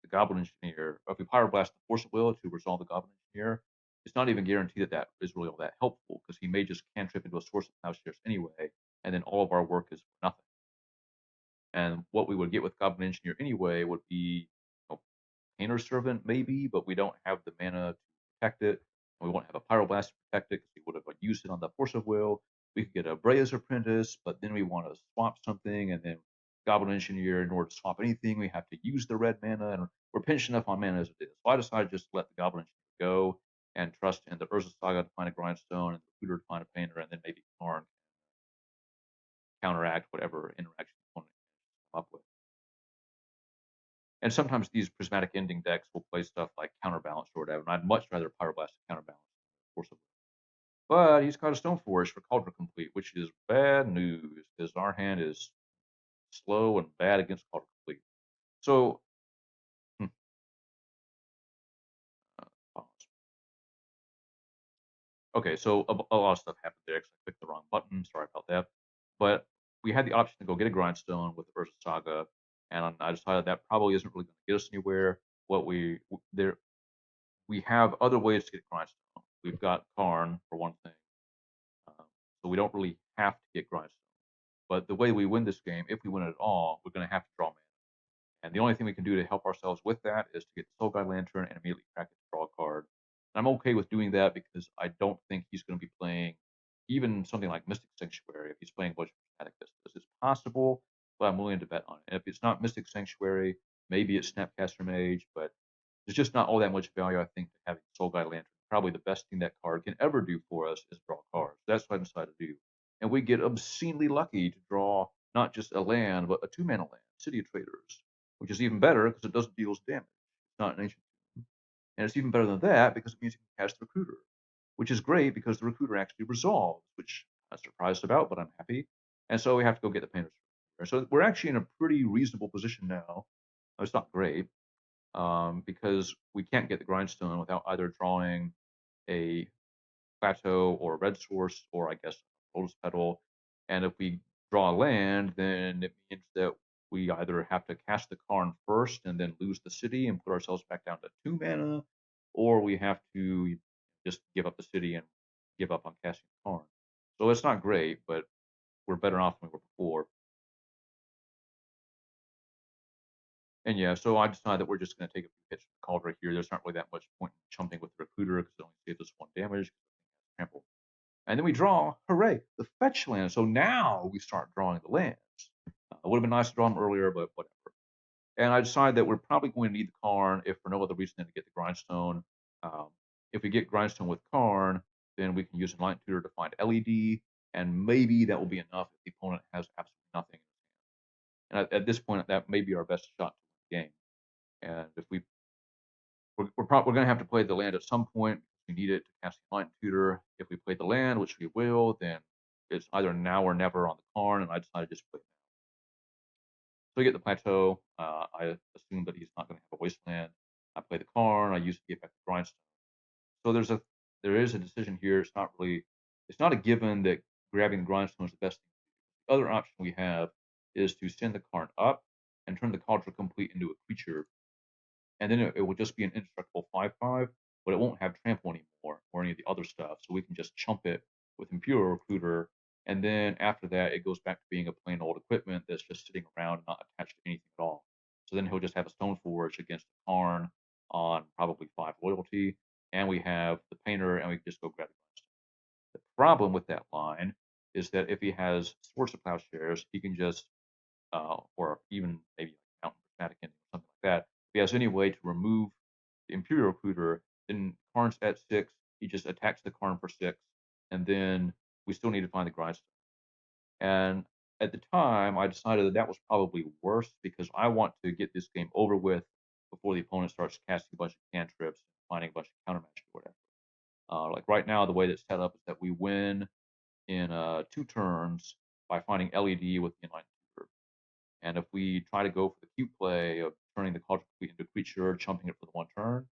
the Goblin Engineer, or if we Pyroblast the Force of Will to resolve the Goblin Engineer, it's not even guaranteed that that is really all that helpful because he may just cantrip into a Source of Plowshares anyway, and then all of our work is for nothing. And what we would get with Goblin Engineer anyway would be Painter Servant maybe, but we don't have the mana to protect it. We won't have a Pyroblast to protect it because we would have used it on the Force of Will. We could get a Brea's Apprentice, but then we want to swap something, and then Goblin Engineer, in order to swap anything, we have to use the red mana, and we're pinched enough on mana as it is. So I decided just to let the Goblin Engineer go and trust in the Urza Saga to find a Grindstone and the Recruiter to find a Painter, and then maybe Karn counteract whatever interaction the opponent comes up with. And sometimes these prismatic ending decks will play stuff like Counterbalance or whatever, and I'd much rather Pyroblast Counterbalance than Force of Will. But he's got a Stoneforge for Cauldron Complete, which is bad news because our hand is slow and bad against Cauldron Complete. So, hmm, pause. Okay, so a lot of stuff happened there because I clicked the wrong button. Sorry about that. But we had the option to go get a Grindstone with the Urza Saga, and I decided that probably isn't really going to get us anywhere. What we have other ways to get Grindstone. We've got Karn for one thing, so we don't really have to get Grindstone. But the way we win this game, if we win it at all, we're going to have to draw mana. And the only thing we can do to help ourselves with that is to get the Soul Guide Lantern and immediately crack it to draw a card. And I'm okay with doing that because I don't think he's going to be playing even something like Mystic Sanctuary if he's playing a bunch of Static Vistas. It's possible, but I'm willing to bet on it. And if it's not Mystic Sanctuary, maybe it's Snapcaster Mage, but there's just not all that much value, I think, to having Soul Guide Lantern. Probably the best thing that card can ever do for us is draw cards. That's what I decided to do. And we get obscenely lucky to draw not just a land, but a 2-mana land, City of Traders, which is even better because it doesn't deal damage. It's not an ancient. And it's even better than that because it means you can cast the Recruiter, which is great because the Recruiter actually resolves, which I'm surprised about, but I'm happy. And so we have to go get the Painter's Recruiter. So we're actually in a pretty reasonable position now. It's not great because we can't get the Grindstone without either drawing a Plateau or a Red Source or I guess Lotus Petal. And if we draw a land, then it means that we either have to cast the Karn first and then lose the city and put ourselves back down to 2 mana, or we have to just give up the city and give up on casting the Karn. So it's not great, but we're better off than we were before. And yeah, so I decided that we're just going to take a few hits from the Cauldron here. There's not really that much point in chumping with the Recruiter because it only saves us 1 damage. Trample. And then we draw, hooray, the fetch land. So now we start drawing the lands. It would have been nice to draw them earlier, but whatever. And I decided that we're probably going to need the Karn if for no other reason than to get the Grindstone. Um, if we get Grindstone with Karn, then we can use Enlightened Tutor to find LED, and maybe that will be enough if the opponent has absolutely nothing. And at this point, that may be our best shot to win the game. And if we're going to have to play the land at some point because we need it to cast the Enlightened Tutor. If we play the land, which we will, then it's either now or never on the Karn, and I decided to just play now. So I get the Plateau. I assume that he's not going to have a Wasteland. I play the Karn. I use it to get back the Grindstone. So there is a decision here. It's not a given that grabbing the Grindstone is the best thing. The other option we have is to send the Karn up and turn the Cauldron Complete into a creature, and then it would just be an indestructible 5/5, but it won't have trample anymore or any of the other stuff. So we can just chump it with Imperial Recruiter, and then after that, it goes back to being a plain old equipment that's just sitting around and not attached to anything at all. So then he'll just have a Stoneforge against the Karn on probably 5 loyalty, and we have the Painter, and we can just go grab the. The problem with that line is that if he has Swords of Plowshares, he can just or even maybe like Mountain Prismatic Ending or something like that. If he has any way to remove the Imperial Recruiter, then Karn's at 6. He just attacks the Karn for 6, and then we still need to find the Grindstone. And at the time, I decided that was probably worse because I want to get this game over with before the opponent starts casting a bunch of cantrips, finding a bunch of countermatches or whatever. Like right now, the way that's set up is that we win in 2 turns by finding LED with the Enlightened Tutor. And if we try to go for the cute play of turning the Cauldron Complete into a creature, chumping it for the 1 turn,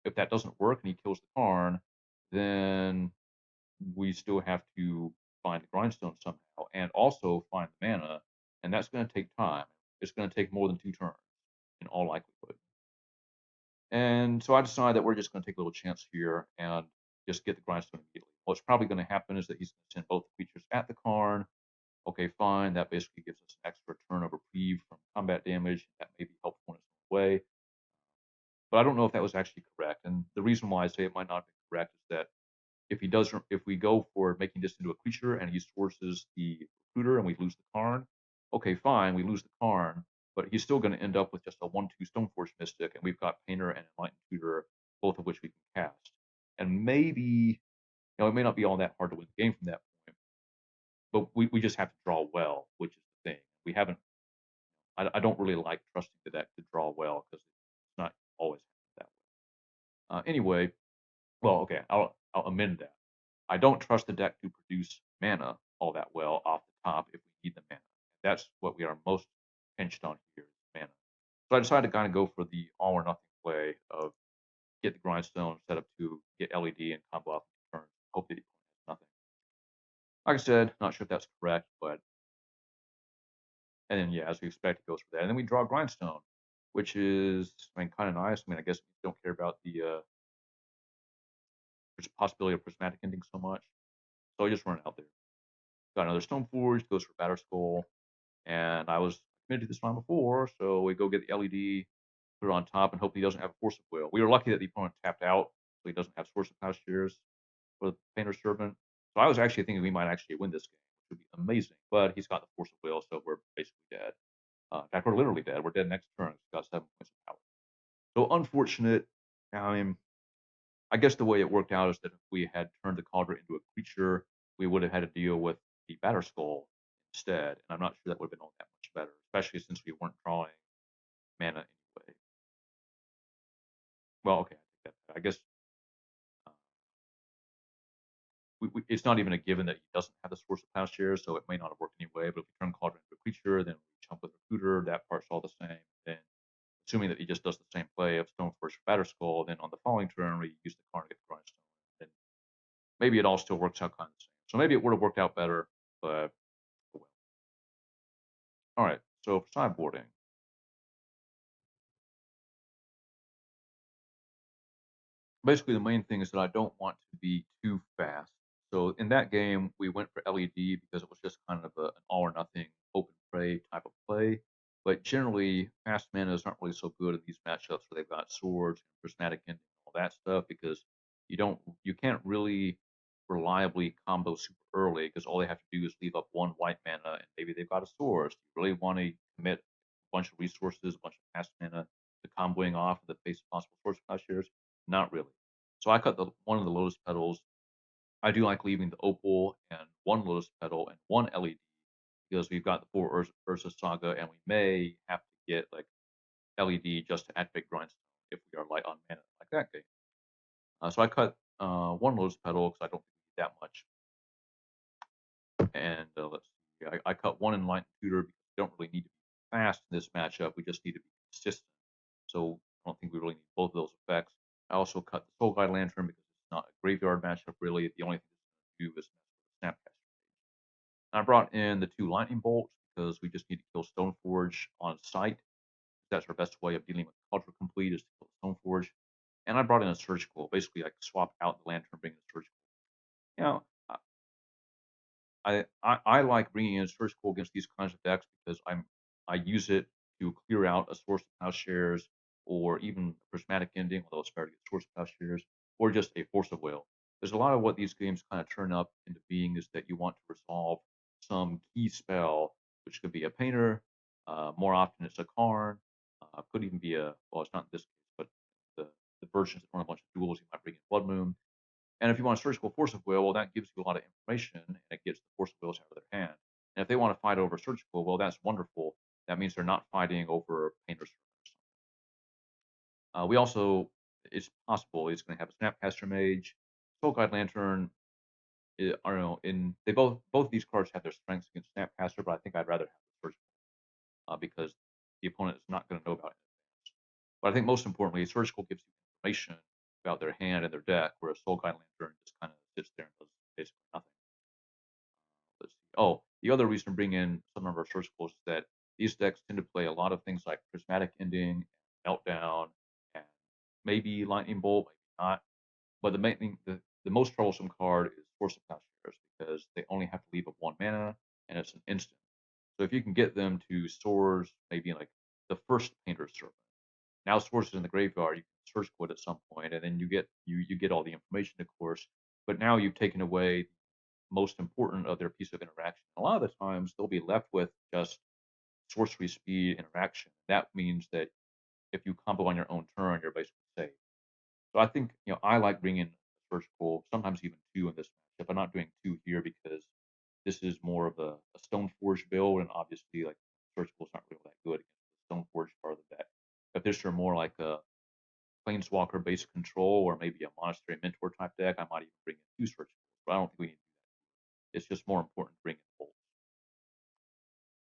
if that doesn't work and he kills the Karn, then we still have to find the Grindstone somehow and also find the mana, and that's going to take time. It's going to take more than 2 turns in all likelihood. And so I decided that we're just going to take a little chance here and just get the Grindstone immediately. What's probably going to happen is that he's going to send both the creatures at the Karn. Okay, fine. That basically gives us an extra turn of reprieve from combat damage. That may be helpful in its own way. But I don't know if that was actually correct. And the reason why I say it might not be correct is that if we go for making this into a creature and he sources the recruiter and we lose the Karn, okay, fine, we lose the Karn, but he's still going to end up with just a 1/2 Stoneforge Mystic, and we've got Painter and Enlightened Tutor, both of which we can cast. And maybe, it may not be all that hard to win the game from that point, but we just have to draw well, which is the thing. We haven't. I don't really like trusting the deck to draw well because it's not always that way. Anyway, well, okay, I'll amend that. I don't trust the deck to produce mana all that well off the top if we need the mana. That's what we are most pinched on here is mana. So I decided to kind of go for the all or nothing play of get the grindstone, set up to get LED and combo off the turn. Hope that he has nothing. Like I said, not sure if that's correct, but and then yeah, as we expect, it goes for that. And then we draw grindstone, which is kind of nice. I guess we don't care about the possibility of prismatic ending so much. So I just run it out there. Got another Stoneforge, goes for Batter Skull, and I was committed to this round before, so we go get the LED, put it on top, and hope he doesn't have a Force of Will. We were lucky that the opponent tapped out, so he doesn't have Source of Plowshares for the Painter's Servant. So I was actually thinking we might actually win this game, which would be amazing, but he's got the Force of Will, so we're basically dead. In fact, we're literally dead. We're dead next turn. He's got 7 points of power. So unfortunate. I guess the way it worked out is that if we had turned the Cauldron into a creature, we would have had to deal with the Batter Skull instead, and I'm not sure that would have been all that much better, especially since we weren't drawing mana anyway. Well, okay, I guess uh, it's not even a given that he doesn't have the Source of Plowshares, so it may not have worked anyway. But if we turn Cauldron into a creature, then we jump with Recruiter, that part's all the same. Then, assuming that he just does the same play of Stoneforge for Batter Skull, then on the following turn we use the card to get the Grindstone. Then maybe it all still works out kind of the same. So maybe it would have worked out better, but oh well. All right, so for sideboarding, basically the main thing is that I don't want to be too fast. So in that game, we went for LED because it was just kind of an all or nothing open prey type of play. But generally, fast manas aren't really so good in these matchups where they've got swords, prismatic ending, all that stuff because you can't really reliably combo super early because all they have to do is leave up 1 white mana and maybe they've got a sword. So you really want to commit a bunch of resources, a bunch of fast mana to comboing off in the face of possible source plowshares? Not really. So I cut one of the lotus petals. I do like leaving the opal and 1 lotus petal and 1 LED because we've got the 4 Ursa Saga and we may have to get like LED just to activate Grindstone if we are light on mana like that game. So I cut 1 lotus petal because I don't need that much. And let's see, I cut 1 Enlightened Tutor because we don't really need to be fast in this matchup. We just need to be consistent. So I don't think we really need both of those effects. I also cut the Soul Guide Lantern because it's not a graveyard matchup really. The only thing it's going to do is mess with the Snapcaster. I brought in the 2 Lightning Bolts because we just need to kill Stoneforge on sight. That's our best way of dealing with Culture Complete is to kill Stoneforge. And I brought in a Surgical. Basically, I swap out the Lantern, bring in a Surgical. You know, I like bringing in Surgical against these kinds of decks because I use it to clear out a Source of Plowshares or even Prismatic Ending, although it's better to get Source of Plowshares, or just a Force of Will. There's a lot of what these games kind of turn up into being is that you want to resolve some key spell, which could be a Painter. More often, it's a Karn. Could even be well, it's not in this case, but the versions that run a bunch of duels, you might bring in Blood Moon. And if you want a surgical force of will, well, that gives you a lot of information and it gets the force of wills out of their hand. And if they want to fight over surgical, well, that's wonderful. That means they're not fighting over painter's. We also, it's possible he's going to have a Snapcaster Mage, Soul Guide Lantern. I don't know. They both of these cards have their strengths against Snapcaster, but I think I'd rather have the surgical because the opponent is not going to know about it. But I think most importantly, surgical gives you information about their hand and their deck, whereas Soul Guide Lantern just kind of sits there and does basically nothing. Let's see. Oh, the other reason to bring in some of our surgicals is that these decks tend to play a lot of things like Prismatic Ending, Meltdown, and maybe Lightning Bolt, maybe not. But the main thing, the most troublesome card is Force of Plowshares because they only have to leave up 1 mana and it's an instant. So if you can get them to Swords, maybe in like the first Painter's Servant. Now Swords is in the graveyard, you can search quit at some point, and then you get all the information, of course. But now you've taken away most important of their piece of interaction. A lot of the times they'll be left with just sorcery speed interaction. That means that if you combo on your own turn, you're basically safe. So I think I like bringing surgical, sometimes even two in this matchup. I'm not doing two here because this is more of a Stoneforge build, and obviously like surgical's not really that good against the Stoneforge part of the deck. If this are more like a Planeswalker based control or maybe a Monastery Mentor type deck, I might even bring in two surgicals. But I don't think we need to do that. It's just more important to bring in both.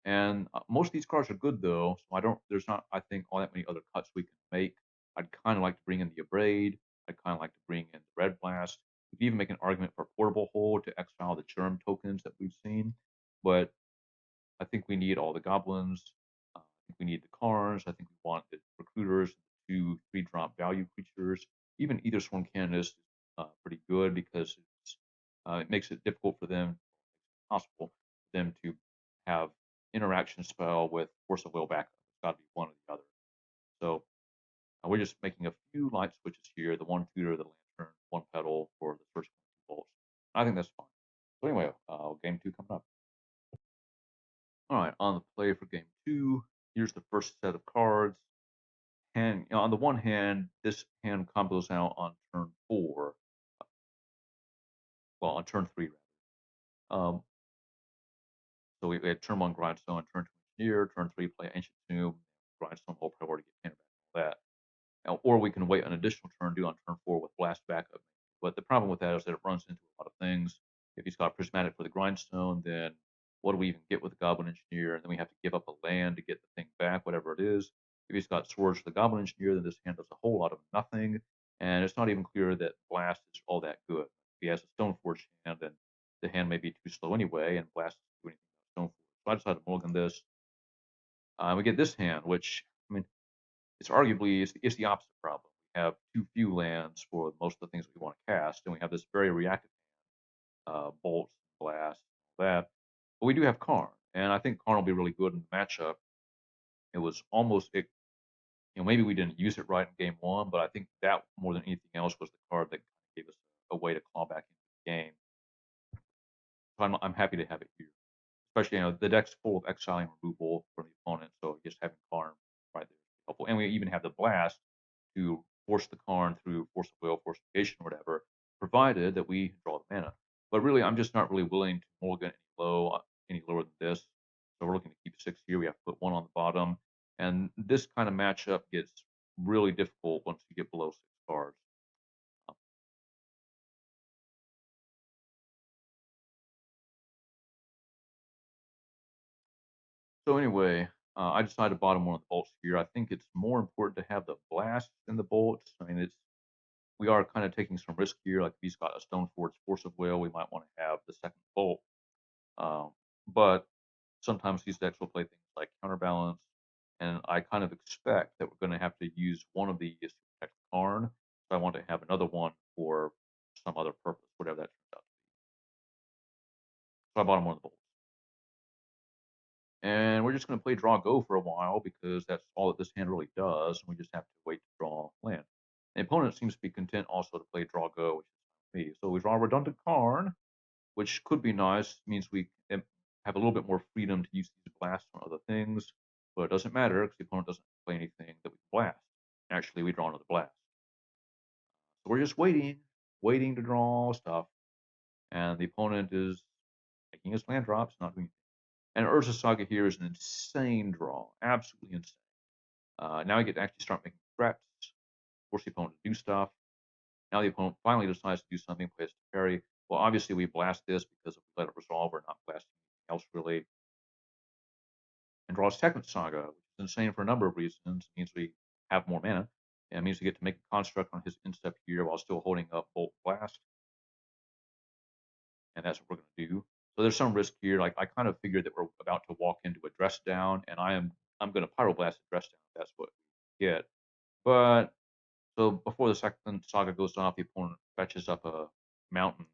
And most of these cards are good though, so there's not, I think, all that many other cuts we can make. I'd kind of like to bring in the Abrade. I'd kind of like to bring in the Red Blast. We could even make an argument for Portable Hold to exile the Germ tokens that we've seen. But I think we need all the Goblins. I think we need the Karns. I think we want the Recruiters, two 3-drop value creatures. Even Either Sworn Canonist is pretty good because it makes it difficult for them, possible for them to have interaction spell with Force of Will backup. It's got to be one or the other. So we're just making a few light switches here. The one tutor, the lantern, one petal for the first bolts. I think that's fine. So anyway, game two coming up. All right, on the play for game two. Here's the first set of cards. And on the one hand, this hand combos out on turn 4. Well, on turn 3 rather. So we had turn 1 Grindstone, turn 2 Engineer, turn 3 play Ancient Tomb, Grindstone, whole priority, get mana back, all that. Or we can wait an additional turn, do on turn 4 with Blast backup. But the problem with that is that it runs into a lot of things. If he's got Prismatic for the Grindstone, then what do we even get with the Goblin Engineer? And then we have to give up a land to get the thing back, whatever it is. If he's got Swords for the Goblin Engineer, then this hand does a whole lot of nothing. And it's not even clear that Blast is all that good. If he has a Stoneforge hand, then the hand may be too slow anyway, and Blast doesn't do anything with Stoneforge. So I decided to mulligan this. We get this hand, which, I mean, it's arguably it's the opposite problem. We have too few lands for most of the things we want to cast, and we have this very reactive hand, bolts, blast, all that. But we do have Karn, and I think Karn will be really good in the matchup. It was almost maybe we didn't use it right in game one, but I think that more than anything else was the card that gave us a way to claw back into the game. So I'm happy to have it here, especially the deck's full of exiling removal from the opponent, so just having Karn right there is helpful. And we even have the blast to force the Karn through Force of Will, Fortification, or whatever, provided that we draw the mana. But really, I'm just not really willing to mulligan any lower than this. So we're looking to keep 6 here. We have to put 1 on the bottom. And this kind of matchup gets really difficult once you get below 6 cards. So anyway, I decided to bottom one of the bolts here. I think it's more important to have the blast than the bolts. I mean, we are kind of taking some risk here. Like if he's got a Stoneforge Force of Will, we might want to have the second bolt. But sometimes these decks will play things like Counterbalance, and I kind of expect that we're going to have to use one of these to protect Karn. So I want to have another one for some other purpose, whatever that turns out to be. So I bottom one of the bolts. And we're just going to play draw go for a while because that's all that this hand really does. And we just have to wait to draw land. The opponent seems to be content also to play draw go, which is me. So we draw a redundant Karn, which could be nice. Means we have a little bit more freedom to use these blasts on other things. But it doesn't matter because the opponent doesn't play anything that we can blast. Actually, we draw another blast. So we're just waiting to draw stuff. And the opponent is making his land drops, not doing anything. And Urza Saga here is an insane draw, absolutely insane. Now we get to actually start making threats, force the opponent to do stuff. Now the opponent finally decides to do something, plays to parry. Well, obviously we blast this because if we let it resolve, we're not blasting anything else really. And draws Second Saga, which is insane for a number of reasons. It means we have more mana. And it means we get to make a construct on his instep here while still holding up Bolt Blast. And that's what we're going to do. So there's some risk here. Like I kind of figured that we're about to walk into a dress down, and I'm going to pyroblast a dress down. If that's what we get. But so before the second saga goes off, the opponent fetches up a mountain,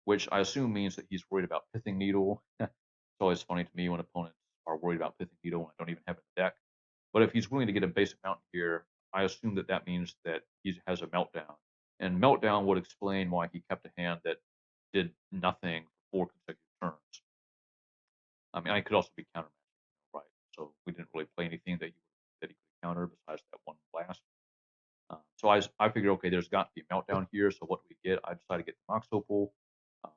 which I assume means that he's worried about Pithing Needle. It's always funny to me when opponents are worried about Pithing Needle when I don't even have it in the deck. But if he's willing to get a basic mountain here, I I assume that that means that he has a meltdown, and meltdown would explain why he kept a hand that did nothing for 4 consecutive turns. I mean, I could also be countermatched, right? So we didn't really play anything that he could counter besides that one blast. So I figured, okay, there's got to be a meltdown here. So what do we get? I decided to get the Mox Opal. Uh,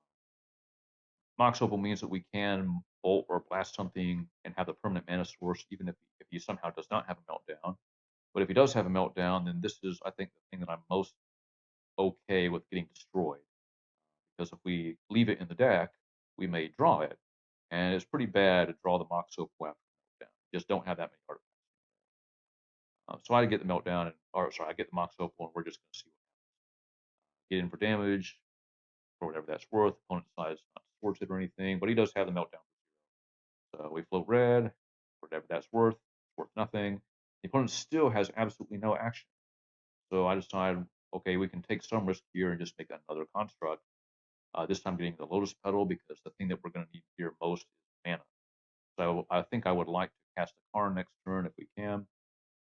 Mox Opal means that we can bolt or blast something and have the permanent mana source, even if he somehow does not have a meltdown. But if he does have a meltdown, then this is, I think, the thing that I'm most okay with getting destroyed. Because if we leave it in the deck, we may draw it. And it's pretty bad to draw the Mox Opal after the meltdown. You just don't have that many artifacts. So I get the meltdown, I get the Mox Opal, and we're just going to see what happens. Get in for damage, for whatever that's worth. Opponent decides not to force it or anything, but he does have the meltdown. So we float red, whatever that's worth. It's worth nothing. The opponent still has absolutely no action. So I decide, okay, we can take some risk here and just make another construct. This time getting the Lotus Petal, because the thing that we're going to need here most is mana. So I think I would like to cast a Karn next turn if we can.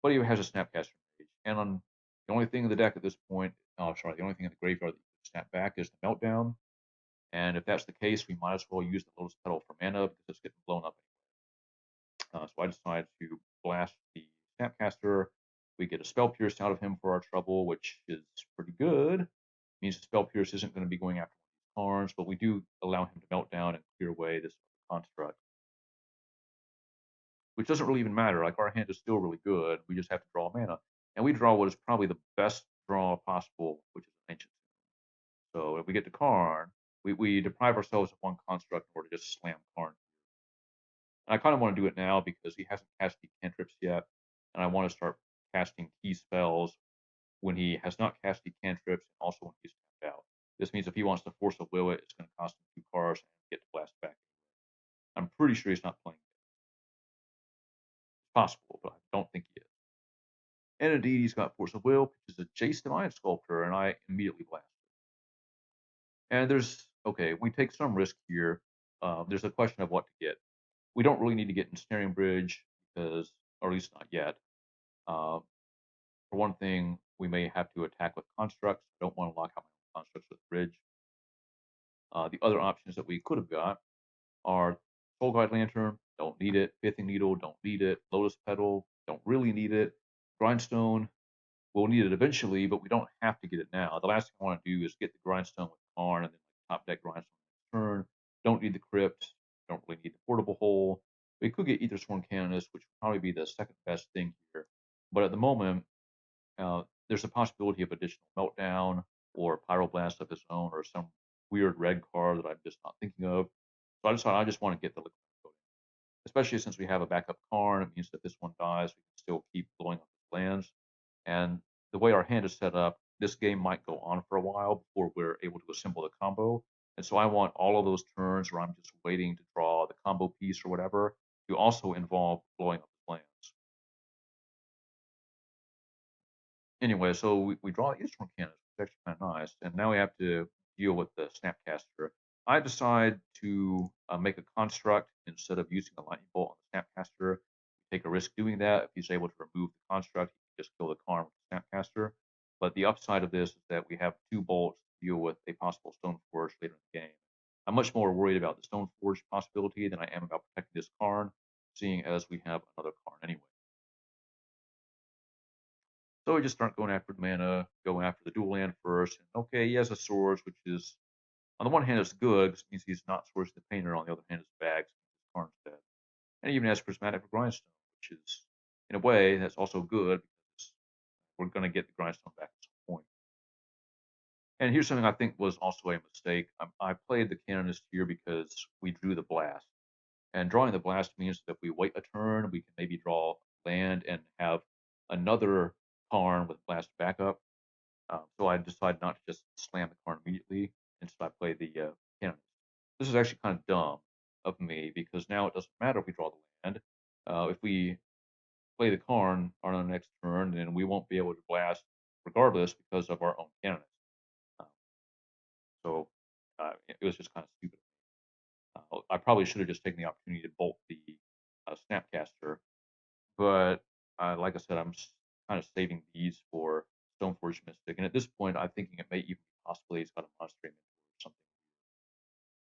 But he has a Snapcaster Mage. And on the only thing in the deck at this point, the only thing in the graveyard that you can snap back is the Meltdown. And if that's the case, we might as well use the Lotus Petal for mana because it's getting blown up. So I decided to blast the Snapcaster. We get a Spell Pierce out of him for our trouble, which is pretty good. It means the Spell Pierce isn't going to be going after one of these cards, but we do allow him to melt down and clear away this construct. Which doesn't really even matter. Like, our hand is still really good. We just have to draw mana. And we draw what is probably the best draw possible, which is Ancient. So if we get to Karn, we deprive ourselves of one construct in order to just slam Karn. And I kind of want to do it now because he hasn't cast any cantrips yet, and I want to start casting key spells when he has not cast any cantrips, and also when he's tapped out. This means if he wants to force a will it, it's going to cost him 2 cards and get to blast back. I'm pretty sure he's not playing it. It's possible, but I don't think he is. And indeed, he's got Force of Will, which is a Jace Divine Sculptor, and I immediately blast it. And we take some risk here. There's a question of what to get. We don't really need to get Ensnaring Bridge, or at least not yet. For one thing, we may have to attack with Constructs. I don't want to lock out my Constructs with Bridge. The other options that we could have got are Soul Guide Lantern, don't need it. Pithing Needle, don't need it. Lotus Petal, don't really need it. Grindstone, we'll need it eventually, but we don't have to get it now. The last thing I want to do is get the Grindstone with Karn and then top deck Grindstone next turn. Don't need the Crypt. Don't really need the Portable Hole. We could get Aethersworn Canonist, which would probably be the second best thing here. But at the moment, there's a possibility of additional Meltdown or Pyroblast of its own, or some weird red card that I'm just not thinking of. So I decided I just want to get the Liquid Coating. Especially since we have a backup Karn, it means that this one dies, we can still keep blowing up the lands. And the way our hand is set up, this game might go on for a while before we're able to assemble the combo. And so I want all of those turns where I'm just waiting to draw the combo piece or whatever to also involve blowing up the lands. Anyway, so we draw Eastern Canvas, which is actually kind of nice. And now we have to deal with the Snapcaster. I decide to make a construct instead of using a lightning bolt on the Snapcaster. Take a risk doing that. If he's able to remove the construct, he can just kill the Karn with the Snapcaster. But the upside of this is that we have 2 bolts to deal with a possible Stoneforge later in the game. I'm much more worried about the Stoneforge possibility than I am about protecting this Karn, seeing as we have another Karn anyway. So we just start going after the mana, go after the dual land first. And okay, he has a Swords, which is, on the one hand, it's good because it means he's not Swords the Painter. On the other hand, it's bad because Karn's dead. And he even has Prismatic for Grindstone, which is, in a way, that's also good because we're going to get the Grindstone back at some point. And here's something I think was also a mistake. I played the Canonist here because we drew the Blast. And drawing the Blast means that if we wait a turn, we can maybe draw land and have another Karn with Blast backup. So I decided not to just slam the Karn immediately. Instead, I played the Canonist. This is actually kind of dumb of me because now it doesn't matter if we draw the land. If we play the Karn on our next turn, then we won't be able to blast regardless because of our own Canonist. So it was just kind of stupid. I probably should have just taken the opportunity to bolt the Snapcaster, but like I said, I'm kind of saving these for Stoneforge Mystic. And at this point, I'm thinking it may even possibly he's got a monster inventory or something.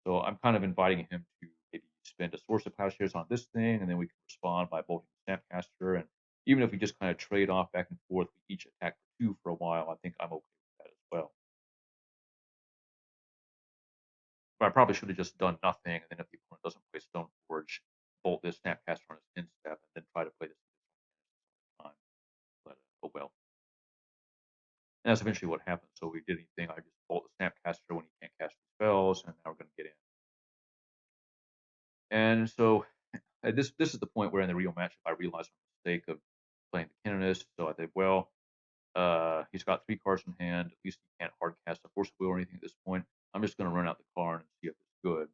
So I'm kind of inviting him to maybe spend a source of plowshares on this thing, and then we can respond by bolting Snapcaster. And even if we just kind of trade off back and forth, we each attack for 2 for a while, I think I'm okay with that as well. But I probably should have just done nothing, and then if the opponent doesn't play Stoneforge, bolt this Snapcaster on his end step, and then try to play this time. But oh well. And that's eventually what happened. So we did anything, I just bolt the Snapcaster when he can't cast his spells, and now we're going to get in. And so this is the point where in the real matchup I realized my mistake of playing the Canonist. So I think, well, he's got 3 cards in hand. At least he can't hard cast a Force of Will or anything at this point. I'm just going to run out the card and see if it's good.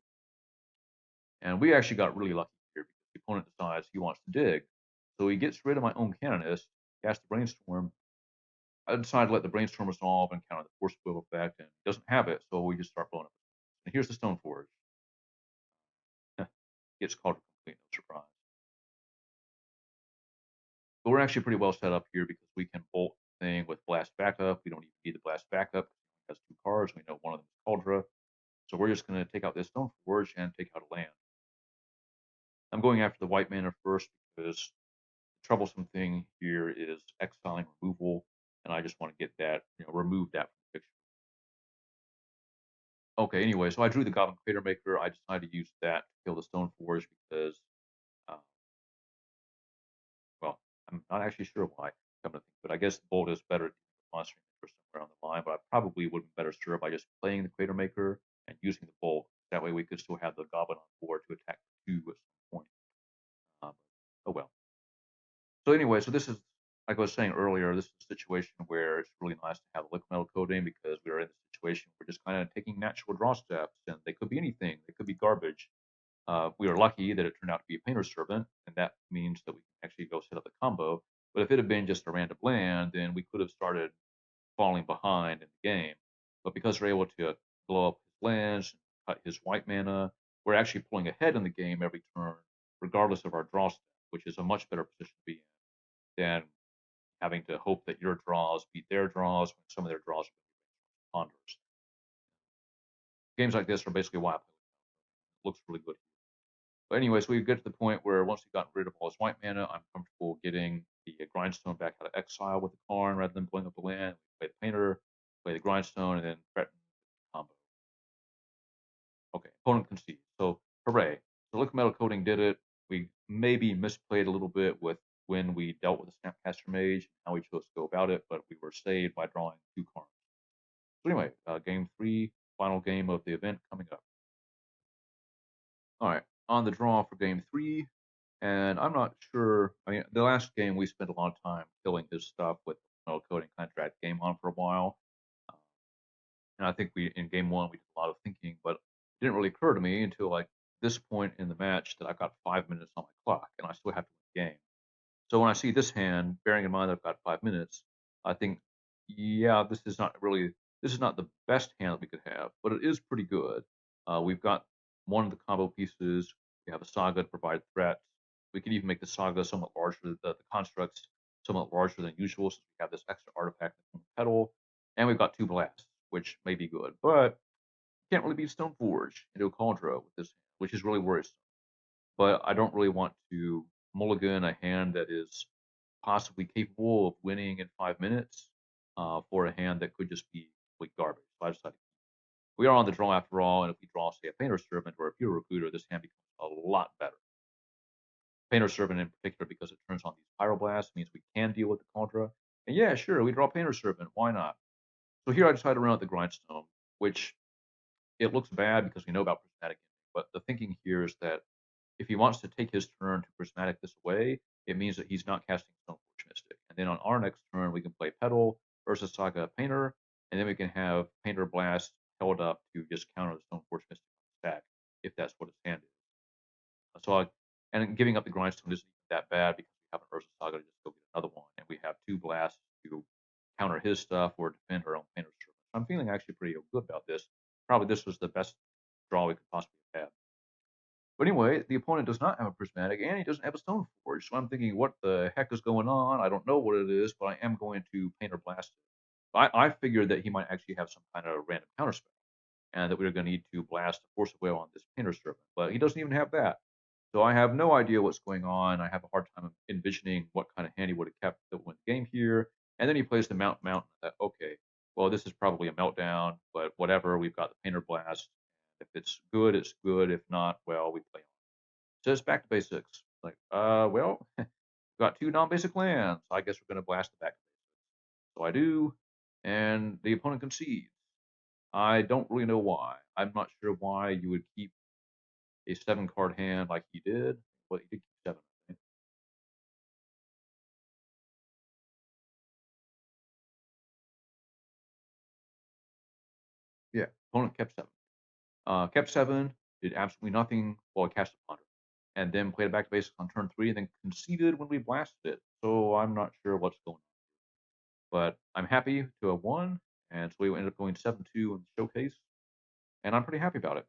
And we actually got really lucky here because the opponent decides he wants to dig. So he gets rid of my own Canonist, casts the Brainstorm. I decided to let the Brainstorm resolve and counter the Force of Will effect, and he doesn't have it, so we just start blowing up. And here's the Stoneforge. Gets called a complete no surprise. But we're actually pretty well set up here because we can bolt the thing with Blast Backup. We don't even need the Blast Backup. It has 2 cards. We know one of them is Cauldra. So we're just going to take out this Stoneforge and take out a land. I'm going after the white mana first because the troublesome thing here is exiling removal, and I just want to get that, remove that from the picture. Okay, anyway, so I drew the Goblin Crater Maker. I decided to use that to kill the Stoneforge because, uh, well, I'm not actually sure why, but I guess the Bolt is better than monster for somewhere on the line, but I probably would be better served by just playing the Crater Maker and using the Bolt. That way we could still have the Goblin on board to attack for 2 at some point. Oh well. So anyway, so this is, like I was saying earlier, this is a situation where it's really nice to have a liquid metal coating because we're in a situation where we're just kind of taking natural draw steps, and they could be anything. They could be garbage. We are lucky that it turned out to be a Painter's Servant, and that means that we can actually go set up the combo. But if it had been just a random land, then we could have started falling behind in the game. But because we're able to blow up his lands, cut his white mana, we're actually pulling ahead in the game every turn, regardless of our draw step, which is a much better position to be in than having to hope that your draws beat their draws when some of their draws are ponders. Games like this are basically why I play. It looks really good. But anyway, so we get to the point where once we've gotten rid of all his white mana, I'm comfortable getting the Grindstone back out of exile with the Karn rather than blowing up the land. We play the Painter, play the Grindstone, and then threaten the combo. Okay, opponent concedes. So hooray. So liquid metal coating did it. We maybe misplayed a little bit with when we dealt with the Snapcaster Mage and how we chose to go about it, but we were saved by drawing 2 cards. So anyway, game 3, final game of the event coming up. All right, on the draw for game 3, and I'm not sure. I mean, the last game we spent a lot of time killing his stuff with metal coating, kind of dragged the game on for a while. And I think we in game 1 we did a lot of thinking, but it didn't really occur to me until like this point in the match that I've got 5 minutes on my clock and I still have to win the game. So when I see this hand, bearing in mind that I've got 5 minutes, I think, yeah, this is not the best hand that we could have, but it is pretty good. We've got one of the combo pieces. We have a saga to provide threats. We could even make the saga somewhat larger, the constructs somewhat larger than usual, since we have this extra artifact from the pedal. And we've got 2 blasts, which may be good, but can't really beat Stoneforge into a Cauldra with this hand, which is really worrisome. But I don't really want to mulligan a hand that is possibly capable of winning in 5 minutes for a hand that could just be complete garbage. So I decided we are on the draw after all, and if we draw, say, a Painter's Servant or a Pure Recruiter, this hand becomes a lot better. Painter's Servant in particular, because it turns on these Pyroblasts, means we can deal with the Cauldra. And yeah, sure, we draw Painter's Servant. Why not? So here I decided to run out the Grindstone, which it looks bad because we know about Prismatic Ending, but the thinking here is that if he wants to take his turn to Prismatic this away, it means that he's not casting Stoneforge Mystic. And then on our next turn, we can play Petal versus Saga Painter, and then we can have Painter Blast held up to just counter the Stoneforge Mystic stack, if that's what his hand is. And giving up the Grindstone isn't that bad because we have an Urza Saga to just go get another one, and we have 2 blasts to counter his stuff or defend our own Painter's Servant. I'm feeling actually pretty good about this. Probably this was the best draw we could possibly have had. But anyway, the opponent does not have a prismatic, and he doesn't have a stone forge. So I'm thinking, what the heck is going on? I don't know what it is, but I am going to painter blast it. I figured that he might actually have some kind of random counterspell, and that we were going to need to blast a force of will on this painter servant. But he doesn't even have that. So I have no idea what's going on. I have a hard time envisioning what kind of hand he would have kept to win the game here. And then he plays the mountain. Okay, well, this is probably a meltdown, but whatever. We've got the painter blast. If it's good, it's good. If not, well, we play on. So it's back to basics. Like, well, we've got two non-basic lands. I guess we're going to blast it back to basics. So I do, and the opponent concedes. I don't really know why. I'm not sure why you would keep a 7-card hand like he did. Well, he did keep 7, I think. Yeah, opponent kept 7. Kept 7, did absolutely nothing while I cast a Ponder. And then played it back to basics on turn 3 and then conceded when we blasted it. So I'm not sure what's going on. But I'm happy to have won. And so we ended up going 7-2 in the showcase. And I'm pretty happy about it.